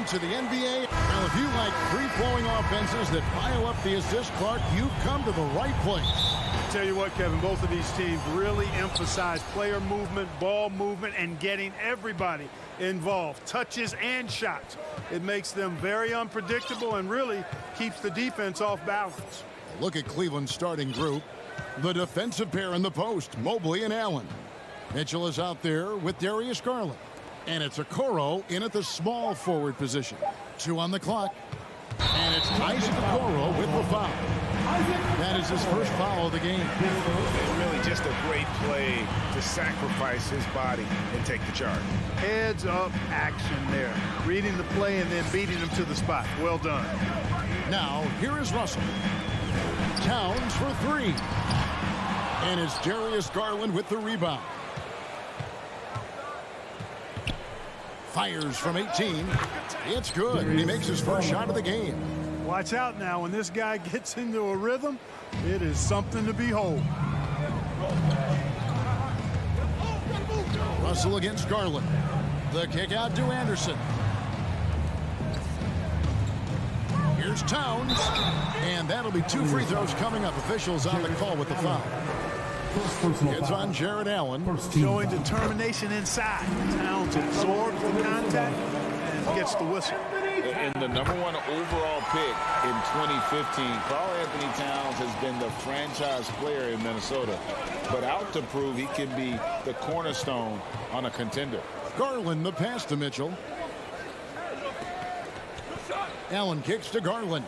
Welcome to the NBA. Now, if you like free-flowing offenses that pile up the assist, Clark, you've come to the right place. Tell you what, Kevin, both of these teams really emphasize player movement, ball movement, and getting everybody involved, touches and shots. It makes them very unpredictable and really keeps the defense off balance. Look at Cleveland's starting group. The defensive pair in the post, Mobley and Allen. Mitchell is out there with Darius Garland. And it's Okoro in at the small forward position. 2 on the clock. And it's Isaac Okoro with the foul. That is his first foul of the game. It's really just a great play to sacrifice his body and take the charge. Heads up action there. Reading the play and then beating him to the spot. Well done. Now, here is Russell. Towns for 3. And it's Darius Garland with the rebound. Fires from 18. It's good. He makes his first shot of the game. Watch out now. When this guy gets into a rhythm, it is something to behold. Russell against Garland. The kick out to Anderson. Here's Towns. And that'll be 2 free throws coming up. Officials on the call with the foul. It's on Jared Allen. Showing determination inside. Towns absorbs the contact and gets the whistle. And the #1 overall pick in 2015, Karl-Anthony Towns has been the franchise player in Minnesota, but out to prove he can be the cornerstone on a contender. Garland the pass to Mitchell. Allen kicks to Garland.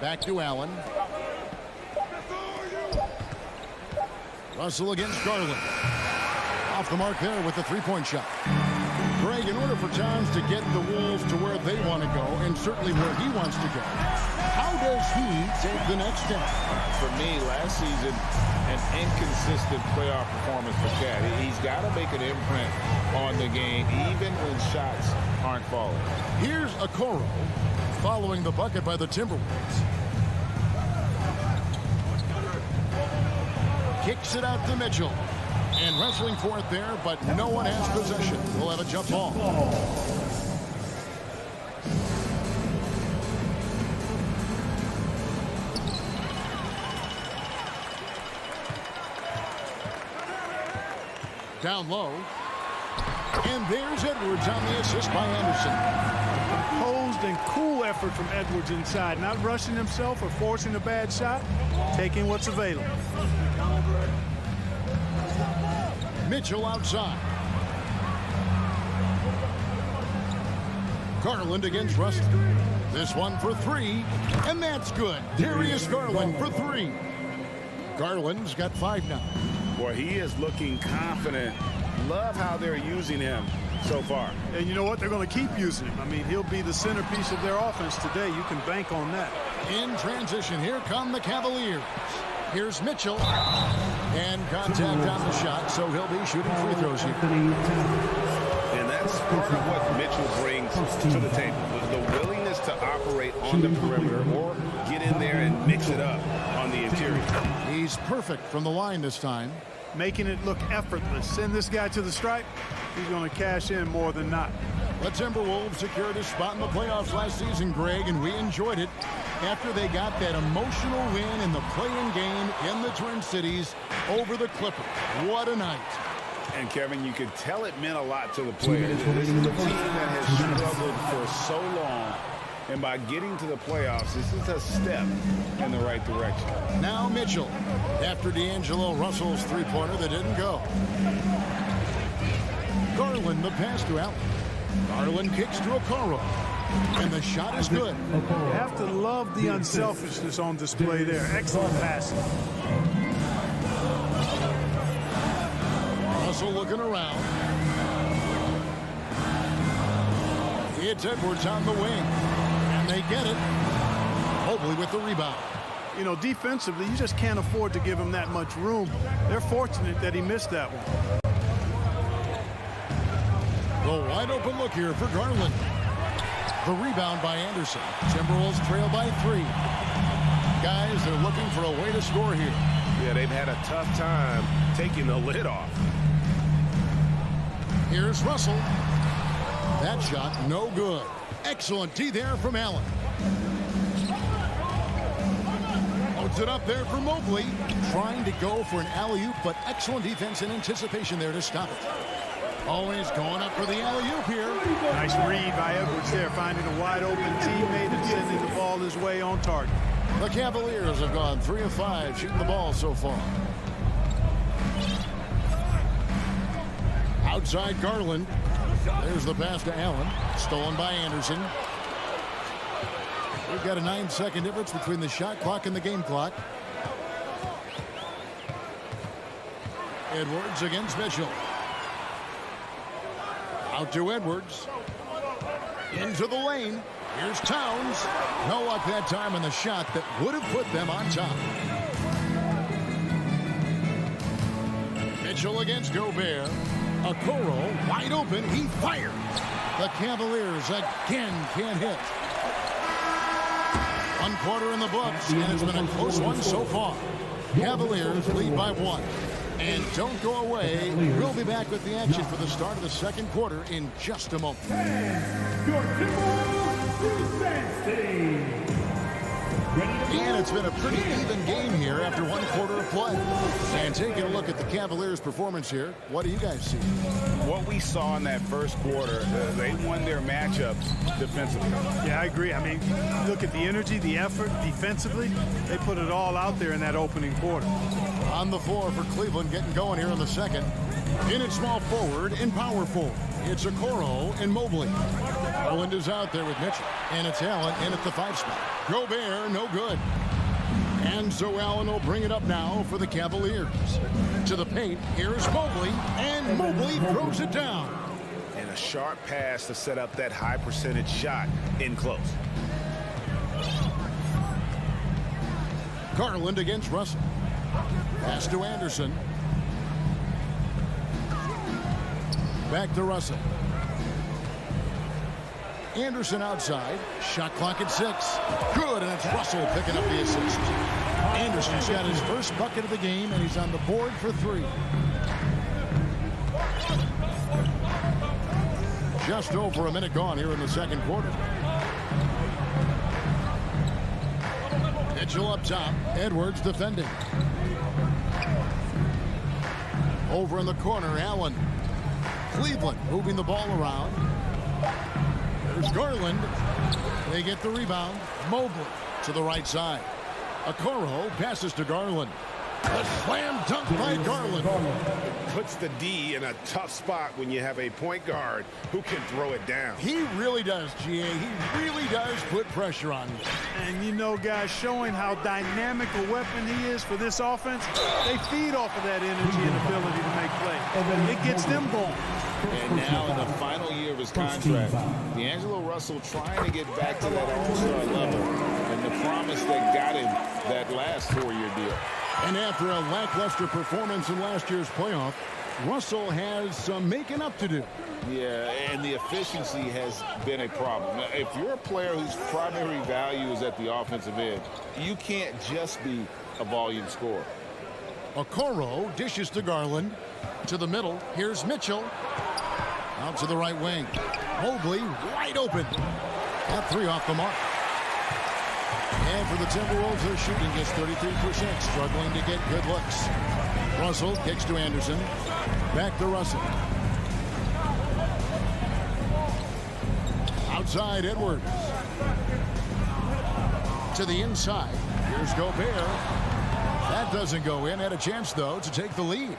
Back to Allen. Russell against Garland. Off the mark there with the three-point shot. Greg, in order for Towns to get the Wolves to where they want to go, and certainly where he wants to go, how does he take the next step? For me, last season, an inconsistent playoff performance for Cat. He's got to make an imprint on the game, even when shots aren't falling. Here's Okoro following the bucket by the Timberwolves. Kicks it out to Mitchell. And wrestling for it there, but no one has possession. We'll have a jump ball. Down low. And there's Edwards on the assist by Anderson. Composed and cool effort from Edwards inside. Not rushing himself or forcing a bad shot. Taking what's available. Mitchell outside. Garland against Russell. This one for 3, and that's good. Darius Garland for 3. Garland's got 5 now. Boy, he is looking confident. Love how they're using him so far. And you know what? They're going to keep using him. I mean, he'll be the centerpiece of their offense today. You can bank on that. In transition, here come the Cavaliers. Here's Mitchell. And contact on the shot, so he'll be shooting free throws here. And that's part of what Mitchell brings to the table. The willingness to operate on the perimeter or get in there and mix it up on the interior. He's perfect from the line this time. Making it look effortless. Send this guy to the stripe. He's going to cash in more than not. The Timberwolves secured a spot in the playoffs last season, Greg, and we enjoyed it after they got that emotional win in the play-in game in the Twin Cities over the Clippers. What a night. And, Kevin, you could tell it meant a lot to the players. This is a team that has struggled for so long, and by getting to the playoffs, this is a step in the right direction. Now Mitchell, after D'Angelo Russell's three-pointer that didn't go. Garland the pass to Allen. Garland kicks to Okoro. And the shot is good. You have to love the unselfishness on display there. Excellent passing. Russell looking around. It's Edwards on the wing. And they get it. Mobley with the rebound. You know, defensively, you just can't afford to give him that much room. They're fortunate that he missed that one. The wide open look here for Garland. The rebound by Anderson. Timberwolves trail by 3. Guys, they're looking for a way to score here. Yeah, they've had a tough time taking the lid off. Here's Russell. That shot, no good. Excellent D there from Allen. Puts it up there for Mobley. Trying to go for an alley-oop, but excellent defense and anticipation there to stop it. Always going up for the alley-oop here. Nice read by Edwards there, finding a wide-open teammate and sending the ball his way on target. The Cavaliers have gone 3 of 5 shooting the ball so far. Outside Garland. There's the pass to Allen. Stolen by Anderson. We've got a 9-second difference between the shot clock and the game clock. Edwards against Mitchell. Out to Edwards. Into the lane. Here's Towns. No luck that time on the shot that would have put them on top. Mitchell against Gobert. Okoro wide open. He fires. The Cavaliers again can't hit. 1 quarter in the books, and it's been a close one so far. Cavaliers lead by 1. And don't go away. We'll be back with the action for the start of the second quarter in just a moment. Your Timberwolves defense team. And it's been a pretty even game here after 1 quarter of play. And taking a look at the Cavaliers' performance here, what do you guys see? What we saw in that first quarter, they won their matchups defensively. Yeah, I agree. I mean, look at the energy, the effort defensively. They put it all out there in that opening quarter. On the floor for Cleveland, getting going here in the second. In at small forward and power forward. It's Okoro and Mobley. Garland is out there with Mitchell. And it's Allen in at the 5 spot. Gobert, no good. And so Allen will bring it up now for the Cavaliers. To the paint, here's Mobley. And Mobley throws it down. And a sharp pass to set up that high percentage shot in close. Garland against Russell. Pass to Anderson. Back to Russell. Anderson outside. Shot clock at 6. Good, and it's Russell picking up the assist. Anderson's got his first bucket of the game, and he's on the board for 3. Just over a minute gone here in the second quarter. Mitchell up top. Edwards defending. Over in the corner, Allen. Cleveland moving the ball around. There's Garland. They get the rebound. Mobley to the right side. Okoro passes to Garland. A slam dunk by Garland. Puts the D in a tough spot when you have a point guard who can throw it down. He really does, GA. He really does put pressure on you. And you know, guys, showing how dynamic a weapon he is for this offense, they feed off of that energy and ability to make plays. It gets them going. And now in the final year of his contract, D'Angelo Russell trying to get back to that all-star level and the promise that got him that last 4-year deal. And after a lackluster performance in last year's playoff, Russell has some making up to do. Yeah, and the efficiency has been a problem. Now, if you're a player whose primary value is at the offensive end, you can't just be a volume scorer. Okoro dishes to Garland. To the middle, here's Mitchell. Out to the right wing. Mobley wide open. That 3 off the mark. And for the Timberwolves, their shooting gets 33%, struggling to get good looks. Russell kicks to Anderson. Back to Russell. Outside, Edwards. To the inside. Here's Gobert. That doesn't go in. Had a chance, though, to take the lead.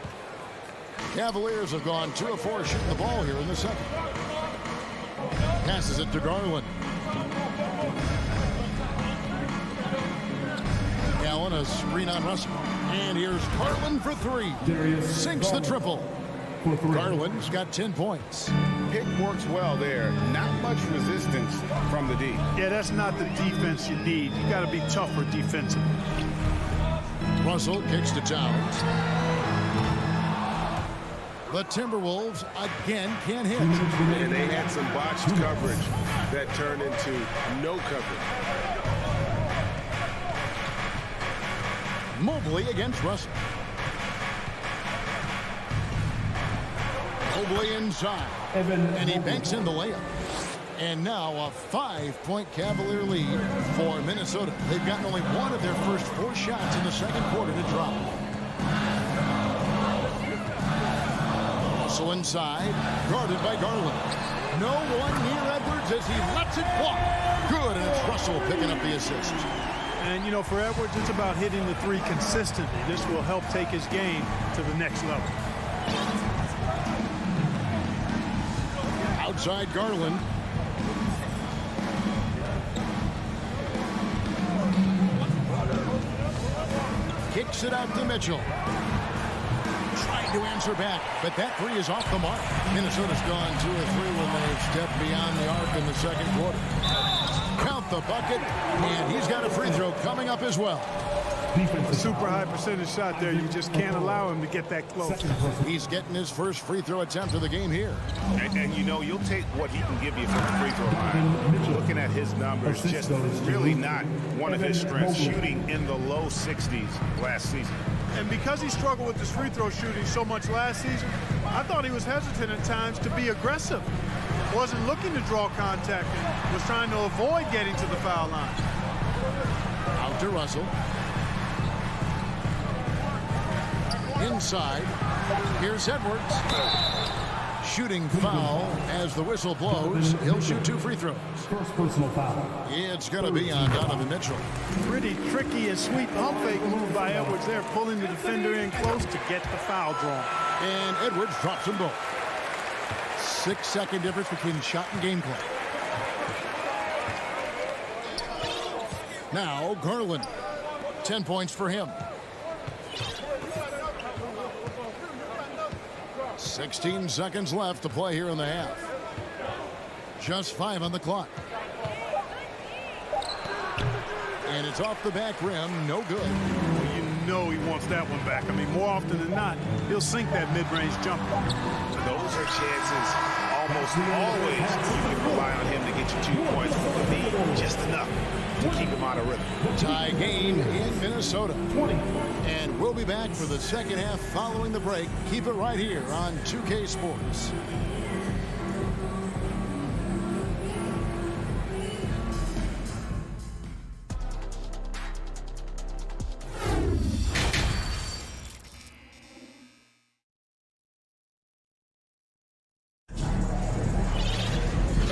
Cavaliers have gone 2 of 4 shooting the ball here in the second. Passes it to Garland. Allen, a screen on Russell. And here's Garland for 3. Sinks the triple. Garland's got 10 points. Pick works well there. Not much resistance from the D. Yeah, that's not the defense you need. You got to be tougher defensively. Russell kicks to Towns. The Timberwolves again can't hit. And they had some botched coverage that turned into no coverage. Mobley against Russell. Mobley inside. And he banks in the layup. And now a 5-point Cavalier lead for Minnesota. They've gotten only one of their first 4 shots in the second quarter to drop. Russell inside, guarded by Garland. No one near Edwards as he lets it fly. Good, and it's Russell picking up the assist. And, you know, for Edwards, it's about hitting the 3 consistently. This will help take his game to the next level. Outside Garland. Kicks it out to Mitchell. Trying to answer back, but that 3 is off the mark. Minnesota's gone 2 of 3 when they've stepped beyond the arc in the second quarter. Count the bucket, and he's got a free throw coming up as well. A super high percentage shot there. You just can't allow him to get that close. He's getting his first free throw attempt of the game here. And you know, you'll take what he can give you from the free throw line. Looking at his numbers, just really not one of his strengths, shooting in the low 60s last season. And because he struggled with his free throw shooting so much last season, I thought he was hesitant at times to be aggressive. Wasn't looking to draw contact and was trying to avoid getting to the foul line. Out to Russell. Inside. Here's Edwards. Shooting foul as the whistle blows. He'll shoot 2 free throws. First personal foul. It's going to be on Donovan Mitchell. Pretty tricky and sweet pump fake move by Edwards there, pulling the defender in close to get the foul drawn. And Edwards drops them both. 6-second difference between shot and gameplay. Now Garland. 10 points for him. 16 seconds left to play here in the half. Just 5 on the clock. And it's off the back rim, no good. Well, you know he wants that one back. I mean, more often than not, he'll sink that mid-range jumper. Those are chances almost always you can rely on him to get you 2 points, but for me, just enough to keep him out of rhythm. Tie game in Minnesota. And we'll be back for the second half following the break. Keep it right here on 2K Sports.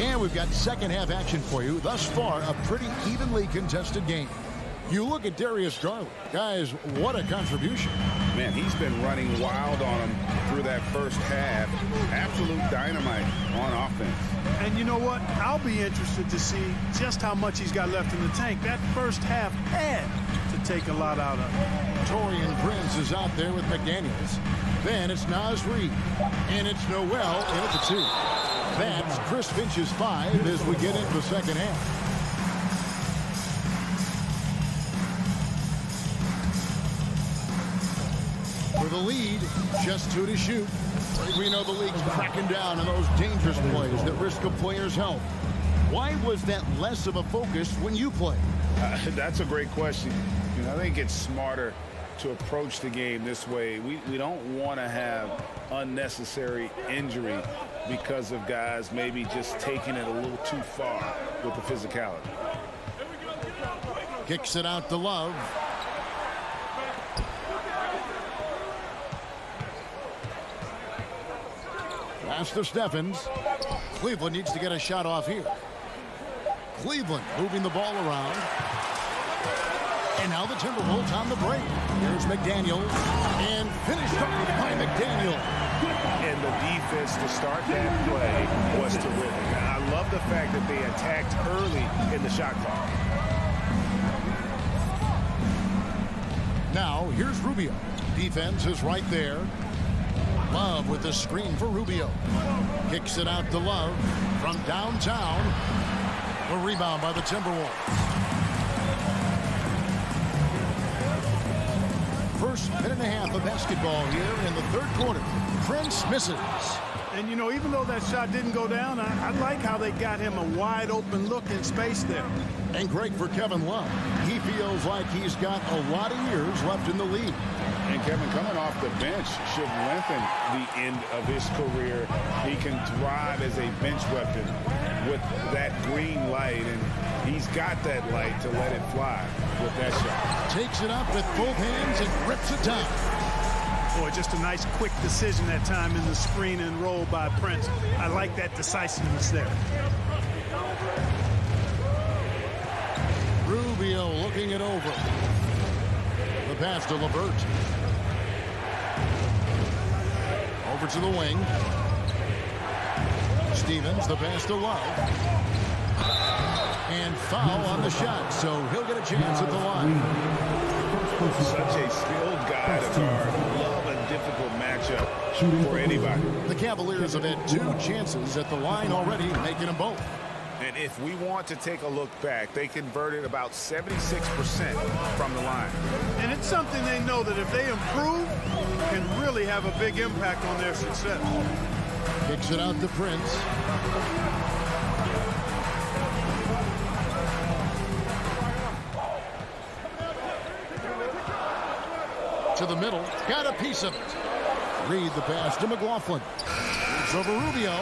And we've got second half action for you. Thus far, a pretty evenly contested game. You look at Darius Garland. Guys, what a contribution. Man, he's been running wild on him through that first half. Absolute dynamite on offense. And you know what? I'll be interested to see just how much he's got left in the tank. That first half had to take a lot out of him. Torian Prince is out there with McDaniels. Then it's Naz Reid. And it's Noel in at the 2. That's Chris Finch's 5 as we get into the second half. For the lead, just 2 to shoot. We know the league's cracking down on those dangerous plays that risk a player's health. Why was that less of a focus when you played? That's a great question. You know, I think it's smarter to approach the game this way. We don't want to have unnecessary injury because of guys maybe just taking it a little too far with the physicality. Kicks it out to Love. Pass to Steffens. Cleveland needs to get a shot off here. Cleveland moving the ball around. And now the Timberwolves on the break. Here's McDaniels. And finished up by McDaniels. And the defense to start that play was terrific. And I love the fact that they attacked early in the shot clock. Now, here's Rubio. Defense is right there. Love with the screen for Rubio. Kicks it out to Love from downtown. A rebound by the Timberwolves. First minute and a half of basketball here in the third quarter. Prince misses. And, you know, even though that shot didn't go down, I like how they got him a wide open look in space there. And great for Kevin Love. He feels like he's got a lot of years left in the league. And Kevin, coming off the bench should lengthen the end of his career. He can thrive as a bench weapon with that green light, and he's got that light to let it fly with that shot. Takes it up with both hands and rips it down. Boy, just a nice quick decision that time in the screen and roll by Prince. I like that decisiveness there. Rubio looking it over. The pass to LeVert. Over to the wing. Stevens, the pass to Love. And foul on the shot, so he'll get a chance at the line. Such a skilled guy to guard. Love a difficult matchup for anybody. The Cavaliers have had 2 chances at the line already, making them both. And if we want to take a look back, they converted about 76% from the line. And it's something they know that if they improve, can really have a big impact on their success. Kicks it out to Prince. To the middle, got a piece of it. Reed the pass to McLaughlin. It's over Rubio.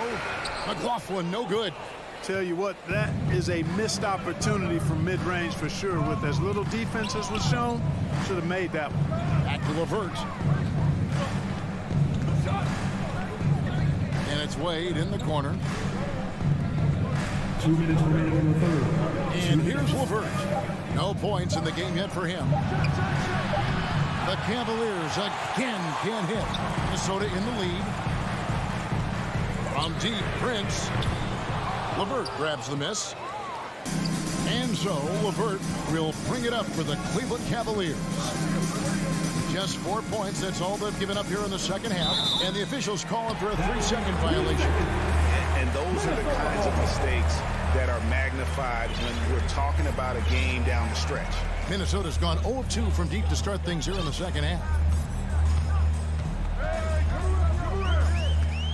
McLaughlin, no good. Tell you what, that is a missed opportunity from mid-range for sure. With as little defense as was shown, should have made that one. Back to LeVert. And it's Wade in the corner. 2 minutes remaining in the third. And here's LeVert. No points in the game yet for him. The Cavaliers again can't hit. Minnesota in the lead. From deep, Prince. LeVert grabs the miss. And so LeVert will bring it up for the Cleveland Cavaliers. Just 4 points. That's all they've given up here in the second half. And the officials calling for a 3-second violation. And those are the kinds of mistakes that are magnified when we're talking about a game down the stretch. Minnesota's gone 0-2 from deep to start things here in the second half.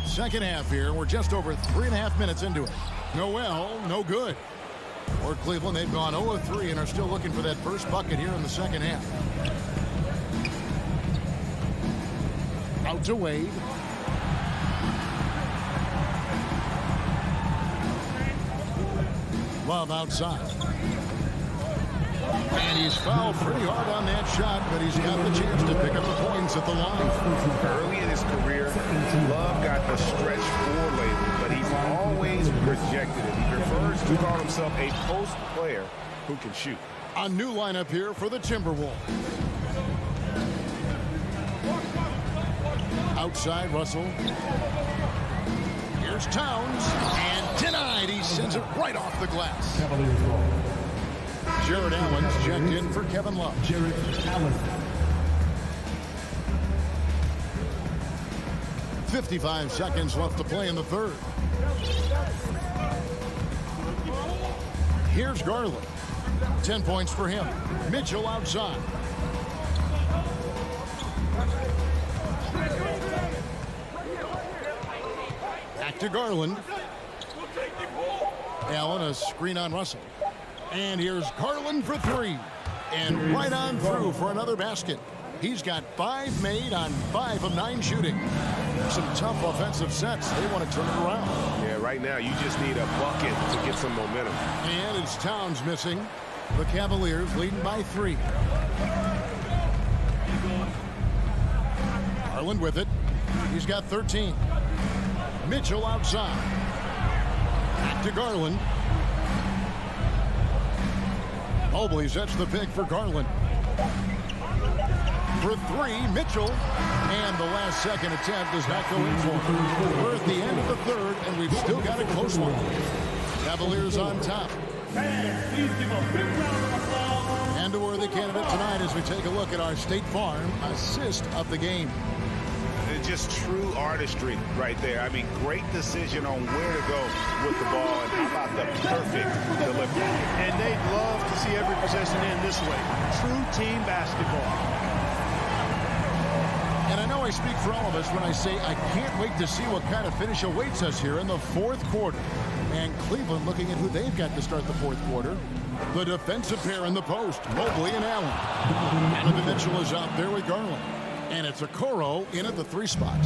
Second half here. We're just over 3.5 minutes into it. Noel, no good. For Cleveland, they've gone 0-3 and are still looking for that first bucket here in the second half. Out to Wade. Love outside. And he's fouled pretty hard on that shot, but he's got the chance to pick up the points at the line. Early in his career, Love got the stretch 4 label, but he's always rejected it. He prefers to call himself a post player who can shoot. A new lineup here for the Timberwolves. Outside, Russell. Here's Towns, and denied. He sends it right off the glass. Cavaliers ball. Jared Allen's checked in for Kevin Love. Jared Allen. 55 seconds left to play in the third. Here's Garland. 10 points for him. Mitchell outside. Back to Garland. Allen, a screen on Russell. And here's Garland for 3. And right on through for another basket. He's got 5 made on 5 of 9 shooting. Some tough offensive sets. They want to turn it around. Yeah, right now you just need a bucket to get some momentum. And it's Towns missing. The Cavaliers leading by 3. Garland with it. He's got 13. Mitchell outside. Back to Garland. Mobley sets the pick for Garland. For 3, Mitchell. And the last second attempt does not go in for him. We're at the end of the third, and we've still got a close one. Cavaliers on top. Fans, please give a big round of applause. And a worthy candidate tonight as we take a look at our State Farm assist of the game. It's just true artistry right there. I mean, great decision on where to go with the ball, and how about the perfect delivery. And they'd love to see every possession end this way. True team basketball. And I know I speak for all of us when I say I can't wait to see what kind of finish awaits us here in the fourth quarter. And Cleveland looking at who they've got to start the fourth quarter. The defensive pair in the post, Mobley and Allen. Donovan Mitchell is out there with Garland. And it's Okoro in at the 3 spot.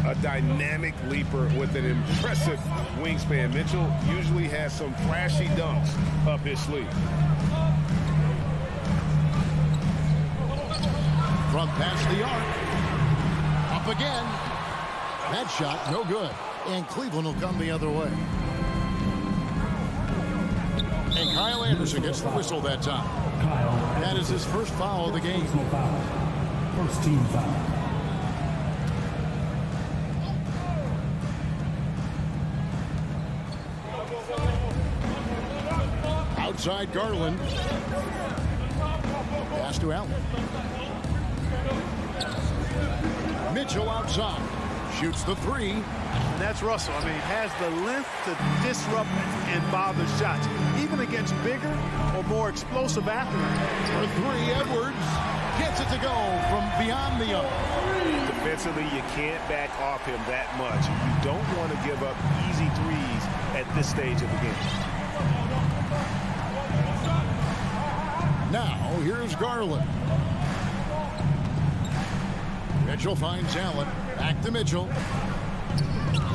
A dynamic leaper with an impressive wingspan. Mitchell usually has some flashy dunks up his sleeve. From past the arc. Up again. That shot, no good. And Cleveland will come the other way. And Kyle Anderson gets the whistle that time. That is his first foul of the game. First team foul. Outside Garland. Pass to Allen. Mitchell outside. Shoots the 3. And that's Russell. I mean, has the length to disrupt and bother shots, even against bigger or more explosive athletes. For 3, Edwards gets it to go from beyond the arc. Defensively, you can't back off him that much. You don't want to give up easy threes at this stage of the game. Now, here's Garland. Mitchell finds Allen. Back to Mitchell.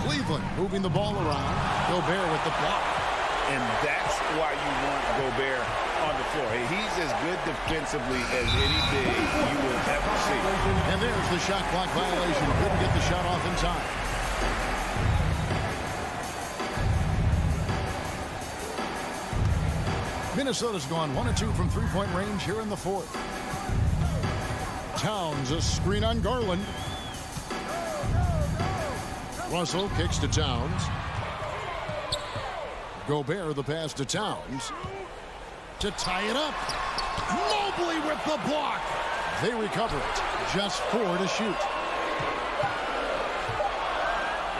Cleveland moving the ball around. Gobert with the block. And that's why you want Gobert on the floor. Hey, he's as good defensively as any big you will ever see. And there's the shot clock violation. Couldn't get the shot off in time. Minnesota's gone 1 of 2 from 3-point range here in the fourth. Towns, a screen on Garland. Russell kicks to Towns. Gobert the pass to Towns. To tie it up. Mobley with the block. They recover it. Just 4 to shoot.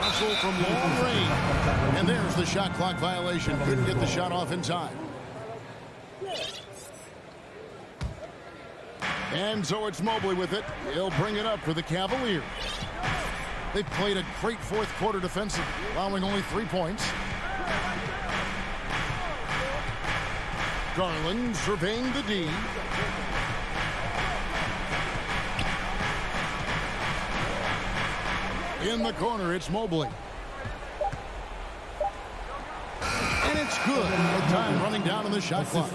Russell from long range. And there's the shot clock violation. Couldn't get the shot off in time. And so it's Mobley with it. He'll bring it up for the Cavaliers. They've played a great fourth quarter defensive, allowing only 3 points. Garland surveying the D. In the corner, it's Mobley. And it's good. The time running down on the shot clock.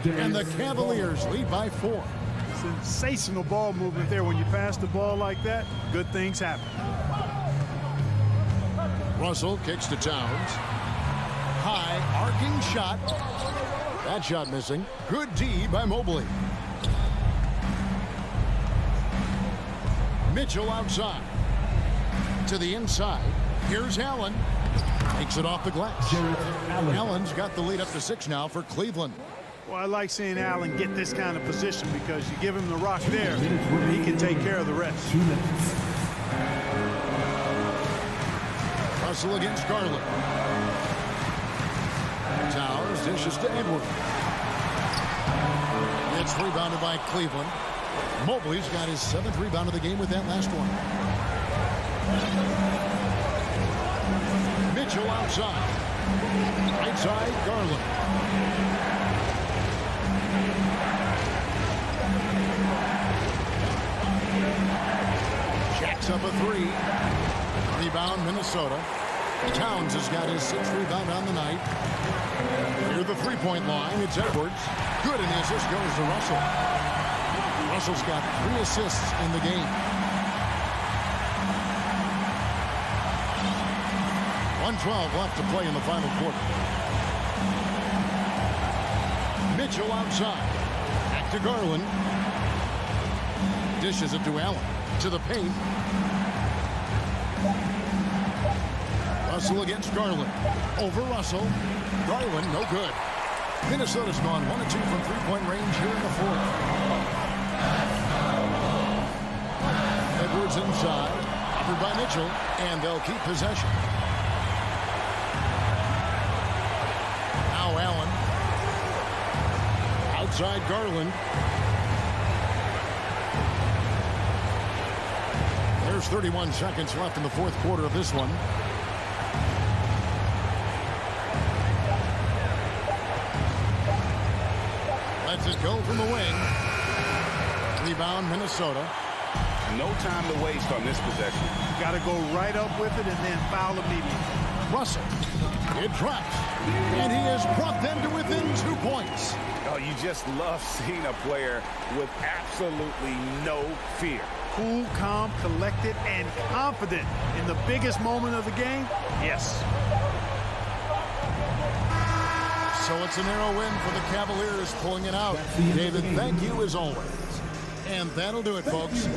And the Cavaliers lead by 4. Sensational ball movement there. When you pass the ball like that, good things happen. Russell kicks to Towns. High arcing shot. That shot missing. Good D by Mobley. Mitchell outside. To the inside. Here's Allen. Takes it off the glass. Allen's got the lead up to 6 now for Cleveland. Well, I like seeing Allen get this kind of position because you give him the rock there, he can take care of the rest. 2 minutes. Russell against Garland. Towns dishes to Edwards. It's rebounded by Cleveland. Mobley's got his 7th rebound of the game with that last one. Mitchell outside. Right side, Garland. Shaq's up a 3. Rebound, Minnesota. Towns has got his 6th rebound on the night. Near the 3-point line, it's Edwards. Good, and the assist goes to Russell. Russell's got 3 assists in the game. 1:12 left to play in the final quarter. Mitchell outside. Back to Garland. Dishes it to Allen. To the paint. Russell against Garland. Over Russell. Garland, no good. Minnesota's gone 1 of 2 from 3-point range here in the fourth. Edwards inside. Covered by Mitchell. And they'll keep possession. Now Allen. Outside Garland. There's 31 seconds left in the fourth quarter of this one. Lets it go from the wing. Rebound, Minnesota. No time to waste on this possession. Got to go right up with it and then foul immediately. Russell. It drops. And he has brought them to within 2 points. Oh, you just love seeing a player with absolutely no fear. Cool, calm, collected, and confident in the biggest moment of the game. Yes. So it's a narrow win for the Cavaliers, pulling it out. David, thank you as always. And that'll do it, folks.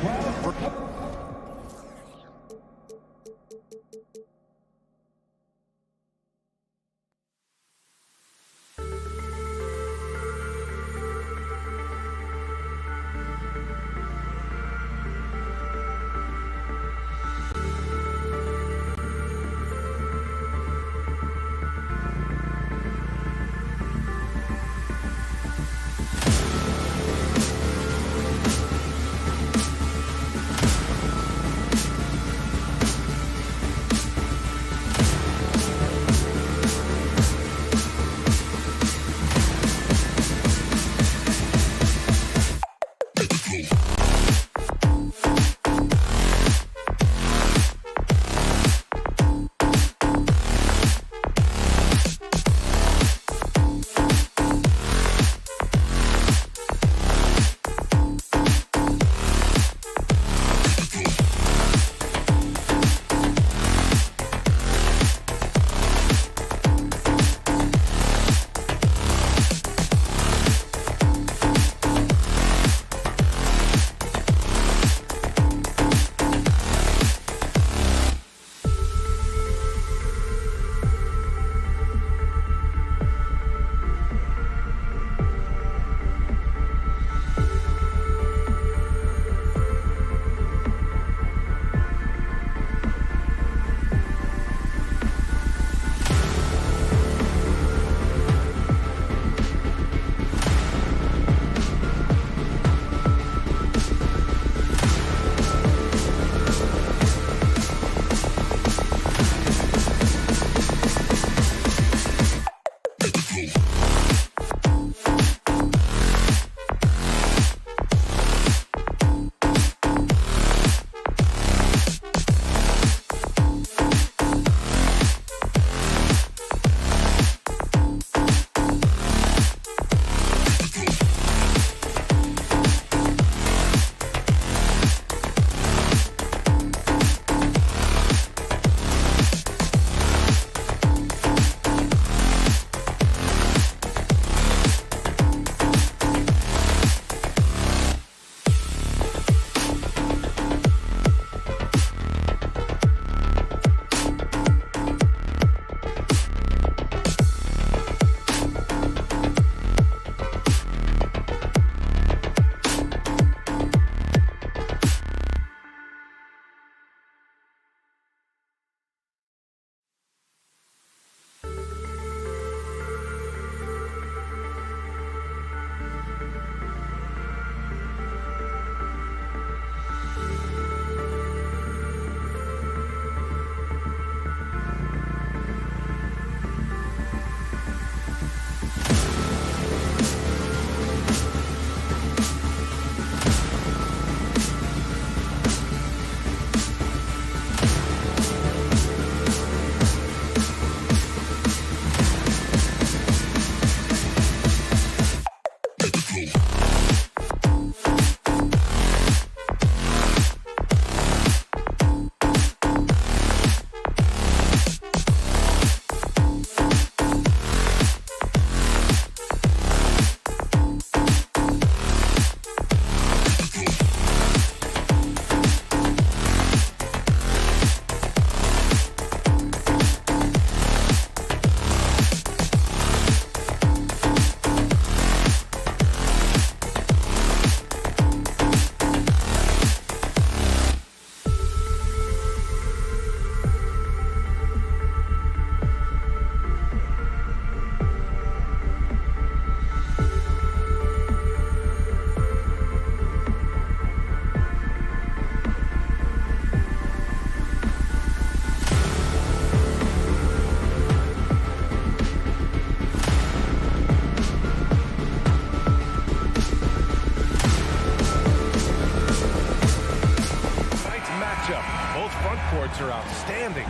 shots are outstanding.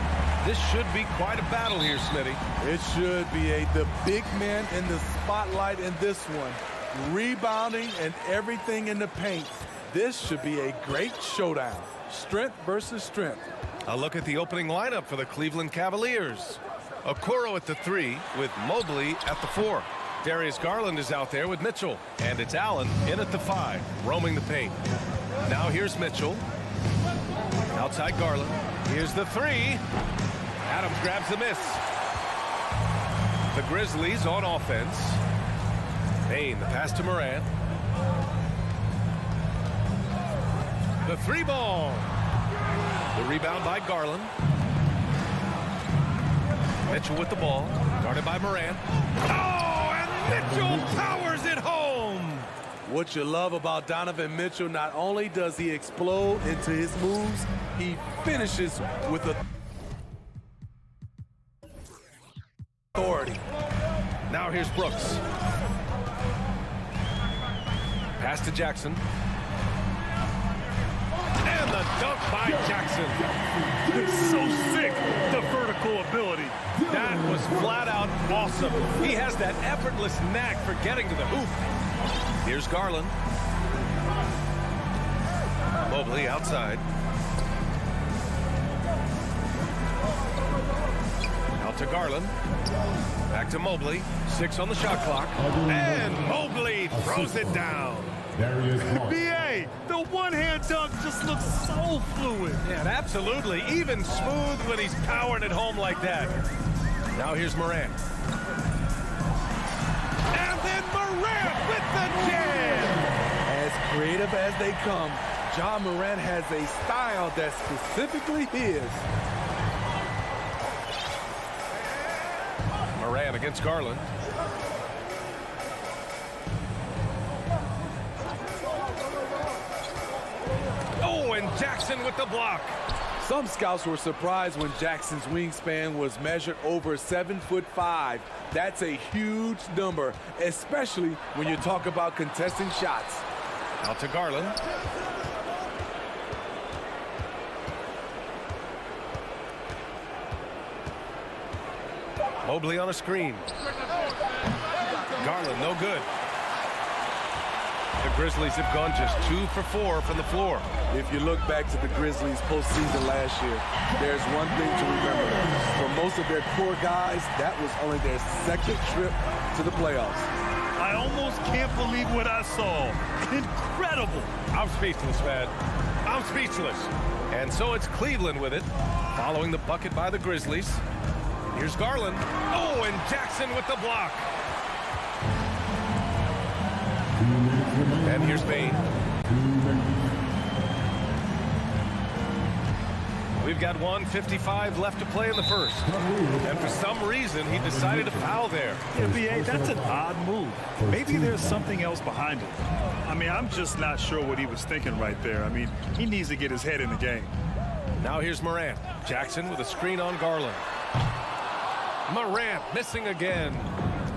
This should be quite a battle here, Smitty. It should be the big man in the spotlight in this one. Rebounding and everything in the paint. This should be a great showdown. Strength versus strength. A look at the opening lineup for the Cleveland Cavaliers. Okoro at the 3 with Mobley at the 4. Darius Garland is out there with Mitchell. And it's Allen in at the 5, roaming the paint. Now here's Mitchell. Outside Garland. Here's the 3. Adams grabs the miss. The Grizzlies on offense. Payne, the pass to Morant. The 3 ball. The rebound by Garland. Mitchell with the ball. Guarded by Morant. Oh, and Mitchell powers it home. What you love about Donovan Mitchell, not only does he explode into his moves, he finishes with authority. Now here's Brooks. Pass to Jackson. And the dunk by Jackson. It's so sick, the vertical ability. That was flat out awesome. He has that effortless knack for getting to the hoop. Here's Garland. Mobley outside. Out to Garland. Back to Mobley. 6 on the shot clock. And Mobley throws it down. BA, the one-hand dunk just looks so fluid. Yeah, absolutely. Even smooth when he's powering it home like that. Now here's Morant. And then Morant with the jam. As creative as they come, Ja Morant has a style that's specifically his. Morant against Garland. Oh, and Jackson with the block. Some scouts were surprised when Jackson's wingspan was measured over 7'5". That's a huge number, especially when you talk about contesting shots. Out to Garland. Mobley on a screen. Garland, no good. The Grizzlies have gone just 2 for 4 from the floor. If you look back to the Grizzlies postseason last year, there's one thing to remember. For most of their core guys, that was only their second trip to the playoffs. I almost can't believe what I saw. Incredible. I'm speechless, man. I'm speechless. And so it's Cleveland with it, following the bucket by the Grizzlies. Here's Garland. Oh, and Jackson with the block. And here's Payne. We've got 1:55 left to play in the first. And for some reason, he decided to foul there. Yeah, BA, that's an odd move. Maybe there's something else behind it. I mean, I'm just not sure what he was thinking right there. I mean, he needs to get his head in the game. Now here's Morant. Jackson with a screen on Garland. Morant missing again.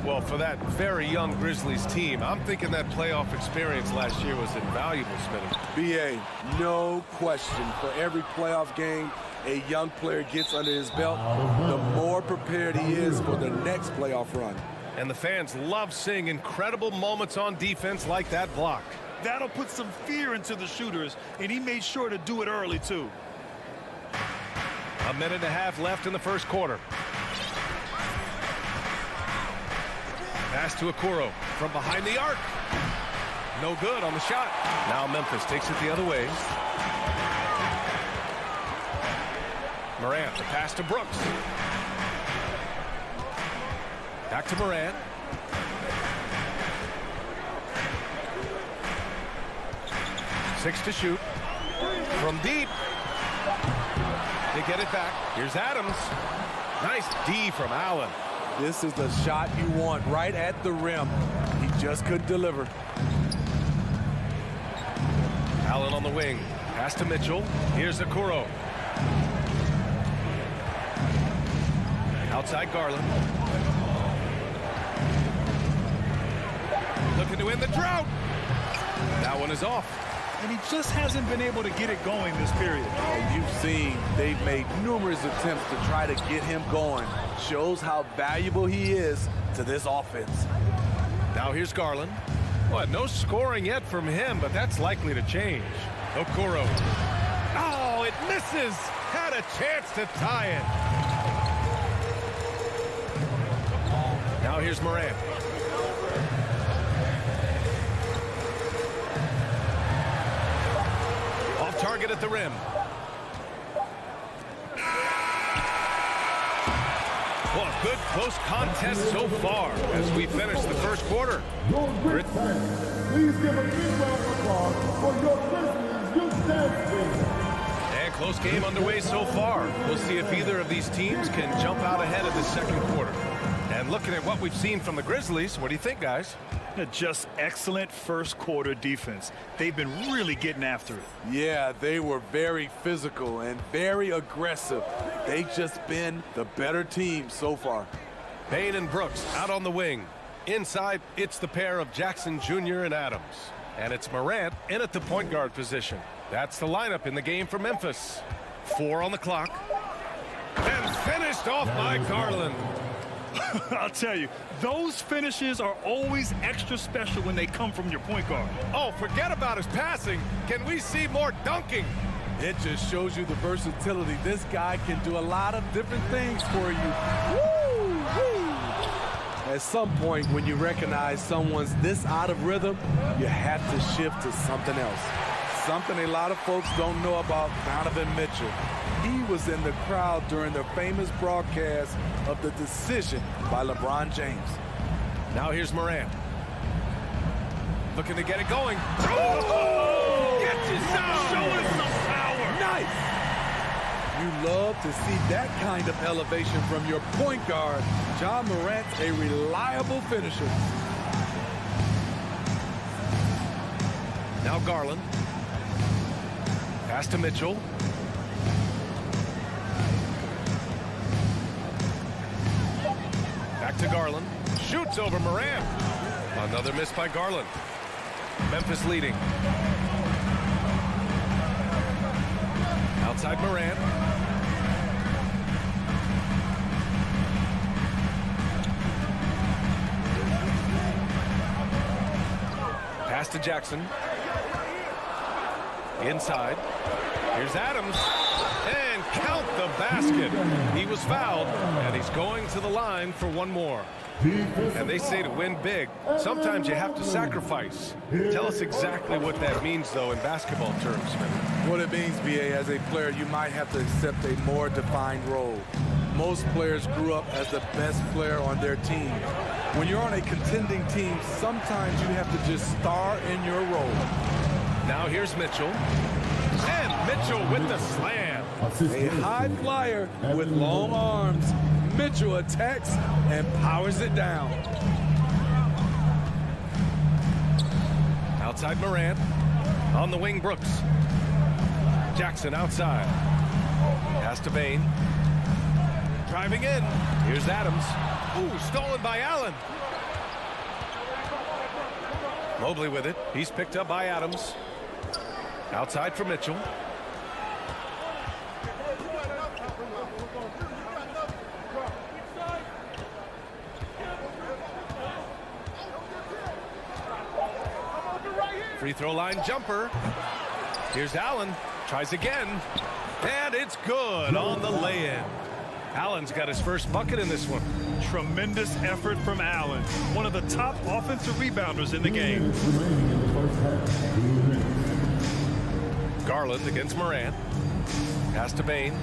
Well, for that very young Grizzlies team, I'm thinking that playoff experience last year was invaluable, Smitty. BA, no question. For every playoff game a young player gets under his belt, the more prepared he is for the next playoff run. And the fans love seeing incredible moments on defense like that block. That'll put some fear into the shooters, and he made sure to do it early, too. 1.5 minutes left in the first quarter. Pass to Okoro from behind the arc. No good on the shot. Now Memphis takes it the other way. Morant, the pass to Brooks. Back to Morant. Six to shoot. From deep. They get it back. Here's Adams. Nice D from Allen. This is the shot you want right at the rim. He just couldn't deliver. Allen on the wing. Pass to Mitchell. Here's Okoro. Outside Garland. Looking to end the drought. That one is off. and he just hasn't been able to get it going this period. And you've seen they've made numerous attempts to try to get him going. Shows how valuable he is to this offense. Now here's Garland. Well, no scoring yet from him, but that's likely to change. Okoro. Oh, it misses. Had a chance to tie it. Now here's Morant. Off target at the rim. Well, a good close contest so far as we finish the first quarter. Please give a big round of applause for your Grizzlies youth dance team. And close game underway so far. We'll see if either of these teams can jump out ahead of the second quarter. And looking at what we've seen from the Grizzlies, what do you think, guys? Just excellent first quarter defense. They've been really getting after it. Yeah, they were very physical and very aggressive. They've just been the better team so far. Payne and Brooks out on the wing. Inside, it's the pair of Jackson Jr. and Adams. And it's Morant in at the point guard position. That's the lineup in the game for Memphis. 4 on the clock. And finished off by Garland. I'll tell you, those finishes are always extra special when they come from your point guard. Oh, forget about his passing. Can we see more dunking? It just shows you the versatility. This guy can do a lot of different things for you. Woo! Woo! At some point, when you recognize someone's this out of rhythm, you have to shift to something else. Something a lot of folks don't know about Donovan Mitchell. He was in the crowd during the famous broadcast of the decision by LeBron James. Now here's Morant. Looking to get it going. Oh! Gets it down! Showing some power! Nice! You love to see that kind of elevation from your point guard. John Morant's a reliable finisher. Now Garland. Pass to Mitchell. Back to Garland. Shoots over Morant. Another miss by Garland. Memphis leading. Outside Morant. Pass to Jackson. Inside. Here's Adams. And count the basket. He was fouled, and he's going to the line for one more. And they say to win big, sometimes you have to sacrifice. Tell us exactly what that means, though, in basketball terms. What it means, BA, as a player, you might have to accept a more defined role. Most players grew up as the best player on their team. When you're on a contending team, sometimes you have to just star in your role. Now here's Mitchell. And Mitchell with the slam. A high flyer with long arms. Mitchell attacks and powers it down. Outside Morant. On the wing, Brooks. Jackson outside. Pass to Payne. Driving in. Here's Adams. Ooh, stolen by Allen. Mobley with it. He's picked up by Adams. Outside for Mitchell. Free throw line jumper. Here's Allen. Tries again. And it's good on the lay-in. Allen's got his first bucket in this one. Tremendous effort from Allen. One of the top offensive rebounders in the game. Garland against Morant. Pass to Payne.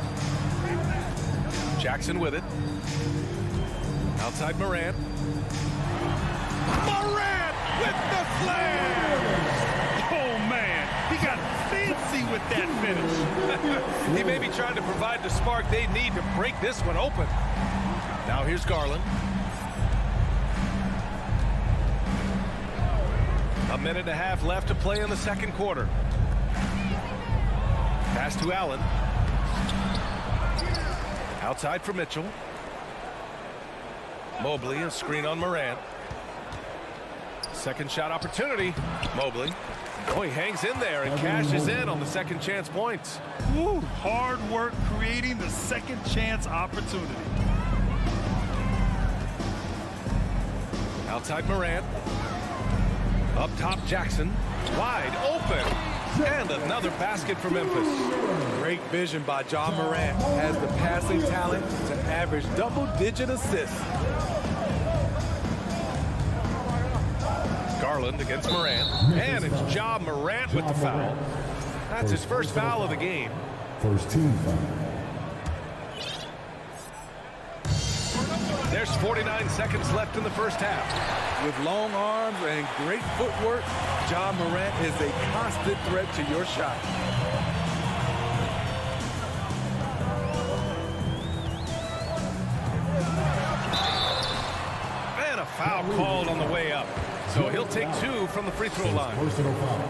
Jackson with it. Outside Morant. Morant with the slam! Oh, man. He got fancy with that finish. He may be trying to provide the spark they need to break this one open. Now here's Garland. A minute and a half left to play in the second quarter. Pass to Allen. Outside for Mitchell. Mobley, a screen on Morant. Second shot opportunity. Mobley. Oh, he hangs in there and cashes in on the second chance points. Woo, hard work creating the second chance opportunity. Outside Morant. Up top Jackson. Wide open. And another basket for Memphis. Great vision by John Morant. Has the passing talent to average double-digit assists. Garland against Morant. And it's Ja Morant with the foul. That's his first foul of the game. First team foul. There's 49 seconds left in the first half. With long arms and great footwork, John Morant is a constant threat to your shot. And a foul called on the way up. So he'll take 2 from the free throw line. Personal foul.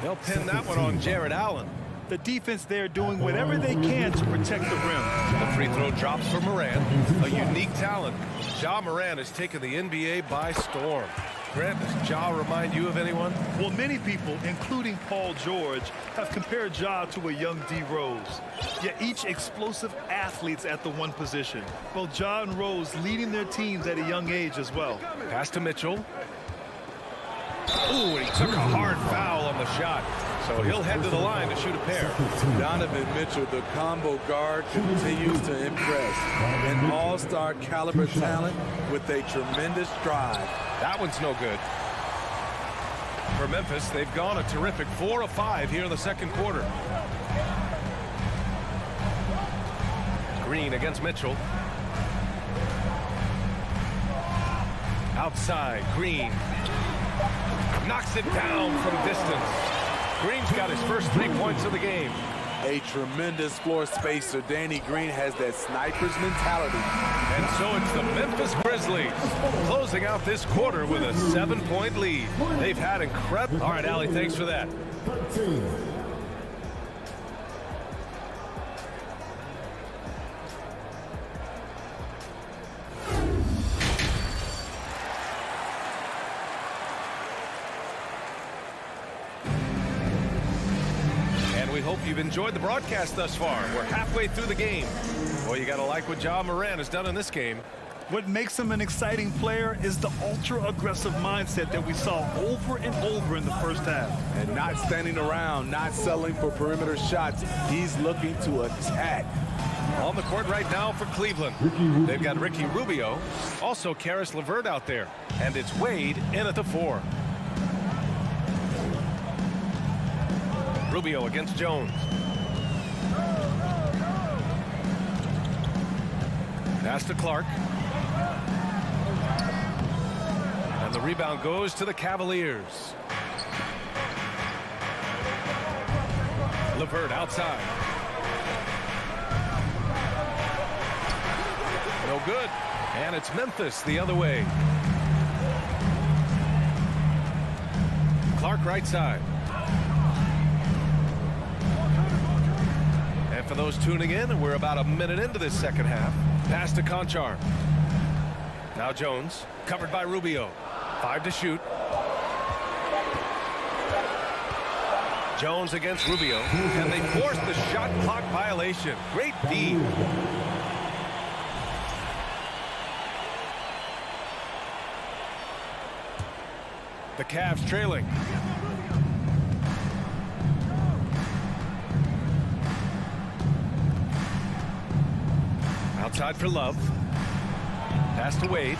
They'll pin that one on Jared Allen. The defense there doing whatever they can to protect the rim. The free throw drops for Morant. A unique talent. Ja Morant has taken the NBA by storm. Grant, does Ja remind you of anyone? Well, many people, including Paul George, have compared Ja to a young D. Rose. Yet each explosive athletes at the one position. Both Ja and Rose leading their teams at a young age as well. Pass to Mitchell. Ooh, and he took a hard foul on the shot. So he'll head to the line to shoot a pair. Donovan Mitchell, the combo guard, continues to impress. An all-star caliber talent with a tremendous drive. That one's no good. For Memphis, they've gone a terrific 4 of 5 here in the second quarter. Green against Mitchell. Outside, Green. Knocks it down from distance. Green's got his first 3 points of the game. A tremendous floor spacer. Danny Green has that sniper's mentality. And so it's the Memphis Grizzlies closing out this quarter with a 7-point lead. They've had incredible... All right, Allie, thanks for that. 13. Hope you've enjoyed the broadcast thus far. We're halfway through the game. Well, you got to like what Ja Morant has done in this game. What makes him an exciting player is the ultra-aggressive mindset that we saw over and over in the first half. And not standing around, not settling for perimeter shots. He's looking to attack. On the court right now for Cleveland. They've got Ricky Rubio. Also, Karis LeVert out there. And it's Wade in at the 4. Rubio against Jones. Pass to Clark. And the rebound goes to the Cavaliers. LeVert outside. No good. And it's Memphis the other way. Clark right side. And for those tuning in, we're about a minute into this second half. Pass to Conchar. Now Jones, covered by Rubio. 5 to shoot. Jones against Rubio. And they force the shot clock violation. Great D. The Cavs trailing. Outside for Love. Pass to Wade.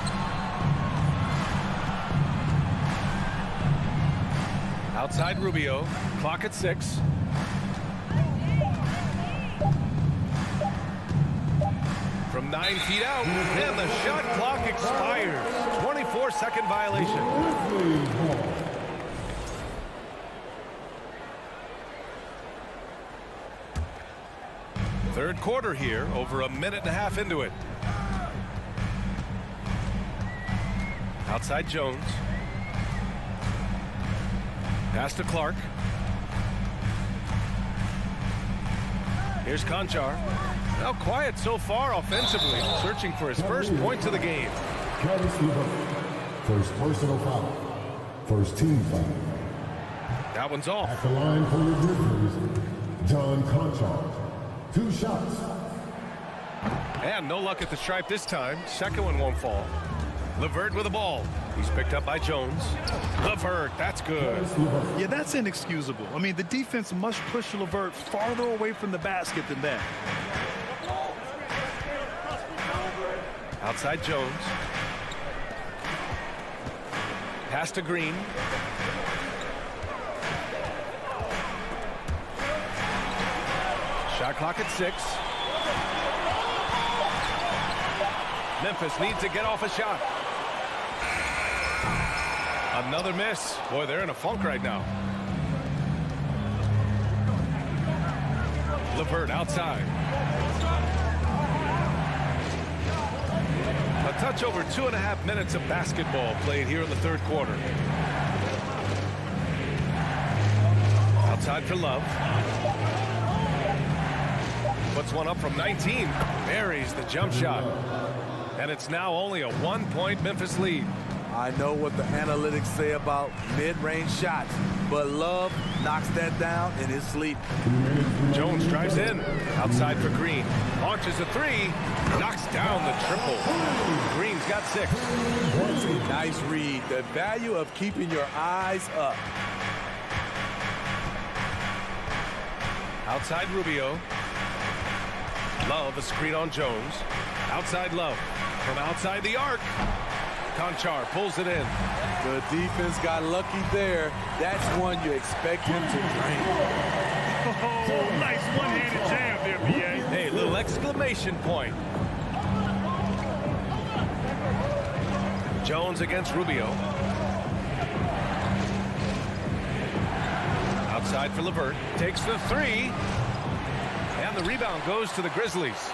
Outside Rubio. Clock at 6. From 9 feet out. And the shot clock expires. 24-second violation. Third quarter here, over a minute and a half into it. Outside Jones. Pass to Clark. Here's Conchar. Now quiet so far offensively, searching for his first points of the game. First personal foul. First team foul. That one's off. At the line for the Grizzlies, John Conchar. 2 shots. And no luck at the stripe this time. Second one won't fall. LeVert with the ball. He's picked up by Jones. LeVert, that's good. Yeah, that's inexcusable. I mean, the defense must push LeVert farther away from the basket than that. Outside Jones. Pass to Green. Shot clock at 6. Memphis needs to get off a shot. Another miss. Boy, they're in a funk right now. LeVert outside. A touch over 2.5 minutes of basketball played here in the third quarter. Outside for Love. Puts one up from 19. Buries the jump shot. And it's now only a 1-point Memphis lead. I know what the analytics say about mid-range shots, but Love knocks that down in his sleep. Jones drives in. Outside for Green. Launches a 3. Knocks down the triple. Green's got 6. Nice read. The value of keeping your eyes up. Outside Rubio. Love a screen on Jones. Outside Love. From outside the arc. Conchar pulls it in. The defense got lucky there. That's one you expect him to drain. Oh, nice one-handed jam there, BA. Hey, little exclamation point. Jones against Rubio. Outside for LeVert. Takes the 3. And the rebound goes to the Grizzlies.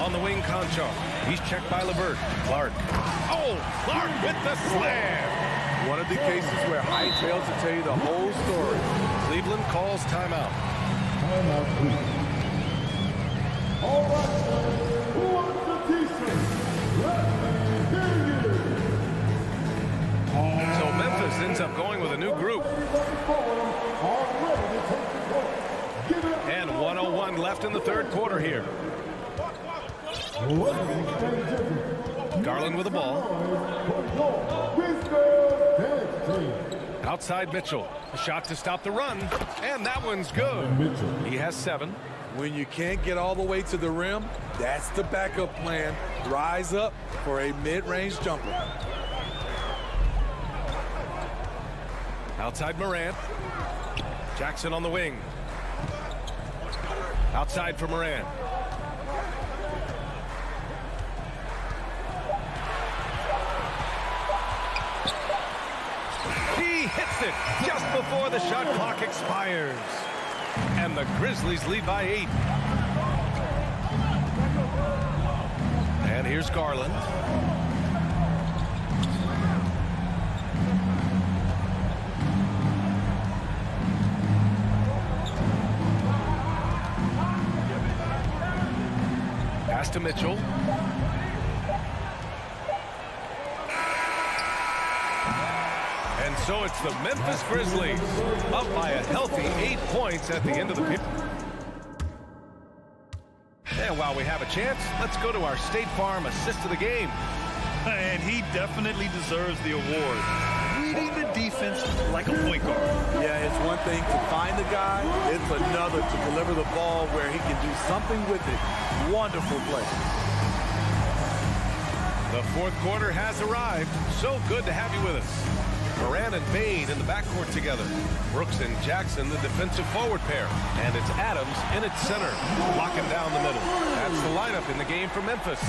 On the wing, Conchar. He's checked by LeVert. Clark. Oh, Clark with the slam. One of the cases where height fails to tell you the whole story. Cleveland calls timeout. Timeout, please. All right, who wants the t-shirt? Let me hear you. So Memphis ends up going with a new group. And 1:01 left in the third quarter here. Garland with the ball. Outside Mitchell. A shot to stop the run. And that one's good. He has 7. When you can't get all the way to the rim, that's the backup plan. Rise up for a mid-range jumper. Outside Morant. Jackson on the wing. Outside for Morant. He hits it just before the shot clock expires. And the Grizzlies lead by 8. And here's Garland. Pass to Mitchell. And so it's the Memphis Grizzlies up by a healthy 8 points at the end of the period. And while we have a chance, let's go to our State Farm assist of the game. And he definitely deserves the award. Reading the defense like a point guard. Yeah, it's one thing to find the guy. It's another to deliver the ball where he can do something with it. Wonderful play. The fourth quarter has arrived. So good to have you with us. Moran and Bade in the backcourt together. Brooks and Jackson, the defensive forward pair. And it's Adams in its center, locking down the middle. That's the lineup in the game for Memphis.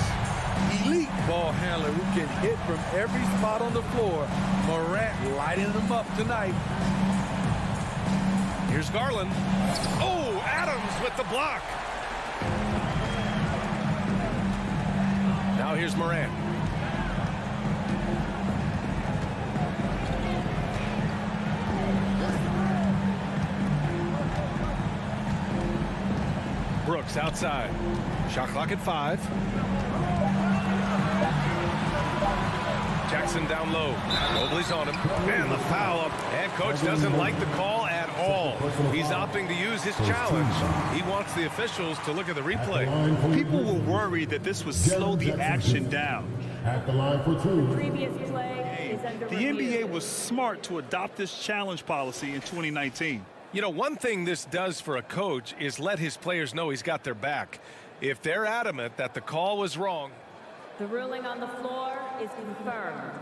Elite ball handler who can hit from every spot on the floor. Morant lighting them up tonight. Here's Garland. Oh, Adams with the block. Now here's Morant. Brooks outside. Shot clock at 5. Jackson down low. Mobley's on him. And the foul up. And coach doesn't like the call at all. He's opting to use his challenge. He wants the officials to look at the replay. People were worried that this would slow the action down. At the line for two. Previous play is under The review. NBA was smart to adopt this challenge policy in 2019. You know, one thing this does for a coach is let his players know he's got their back. If they're adamant that the call was wrong, The ruling on the floor is confirmed.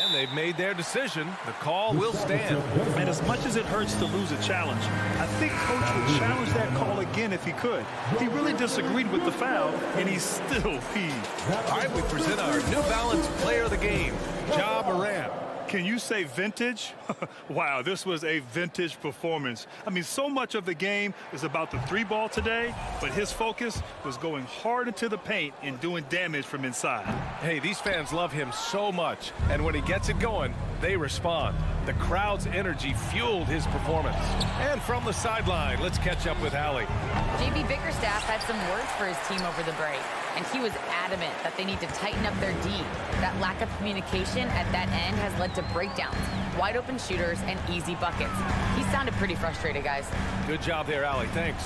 and they've made their decision, the call will stand. And as much as it hurts to lose a challenge, I think coach would challenge that call again if he could. He really disagreed with the foul, and he's still peeved. All right, we present our New Balance Player of the Game, Ja Morant. Can you say vintage? Wow, this was a vintage performance. I mean, so much of the game is about the three ball today, but his focus was going hard into the paint and doing damage from inside. Hey, these fans love him so much, and when he gets it going, they respond. The crowd's energy fueled his performance. And from the sideline, let's catch up with Allie. JB Bickerstaff had some words for his team over the break, and he was adamant that they need to tighten up their D. That lack of communication at that end has led to breakdowns, wide open shooters, and easy buckets. He sounded pretty frustrated, guys. Good job there, Allie. Thanks.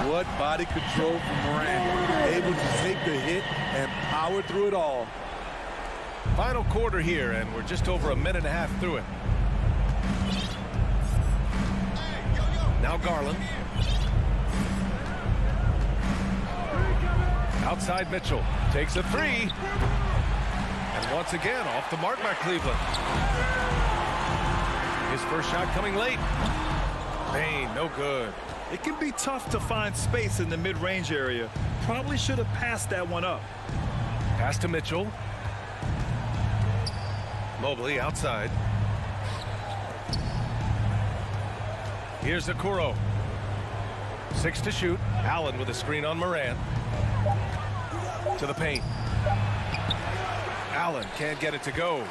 What body control from Morant. Able to take the hit and power through it all. Final quarter here, and we're just over a minute and a half through it. Now Garland. Outside Mitchell. Takes a three. And once again, off the mark by Cleveland. His first shot coming late. Bain, no good. It can be tough to find space in the mid-range area. Probably should have passed that one up. Pass to Mitchell. Mobley outside. Here's Okoro. 6 to shoot. Allen with a screen on Morant. To the paint. Allen can't get it to go.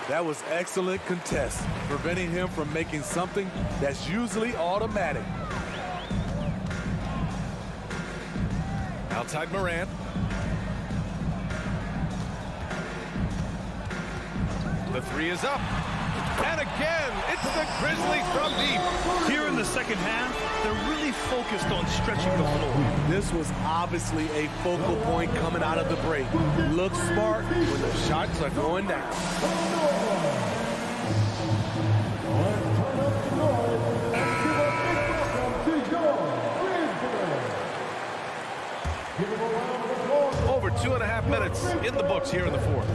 That was excellent contest, preventing him from making something that's usually automatic. Outside Morant. The three is up. And again, it's the Grizzlies from deep. Here in the second half, they're really focused on stretching the floor. This was obviously a focal point coming out of the break. Look smart when the shots are going down. Over 2.5 minutes in the books here in the fourth.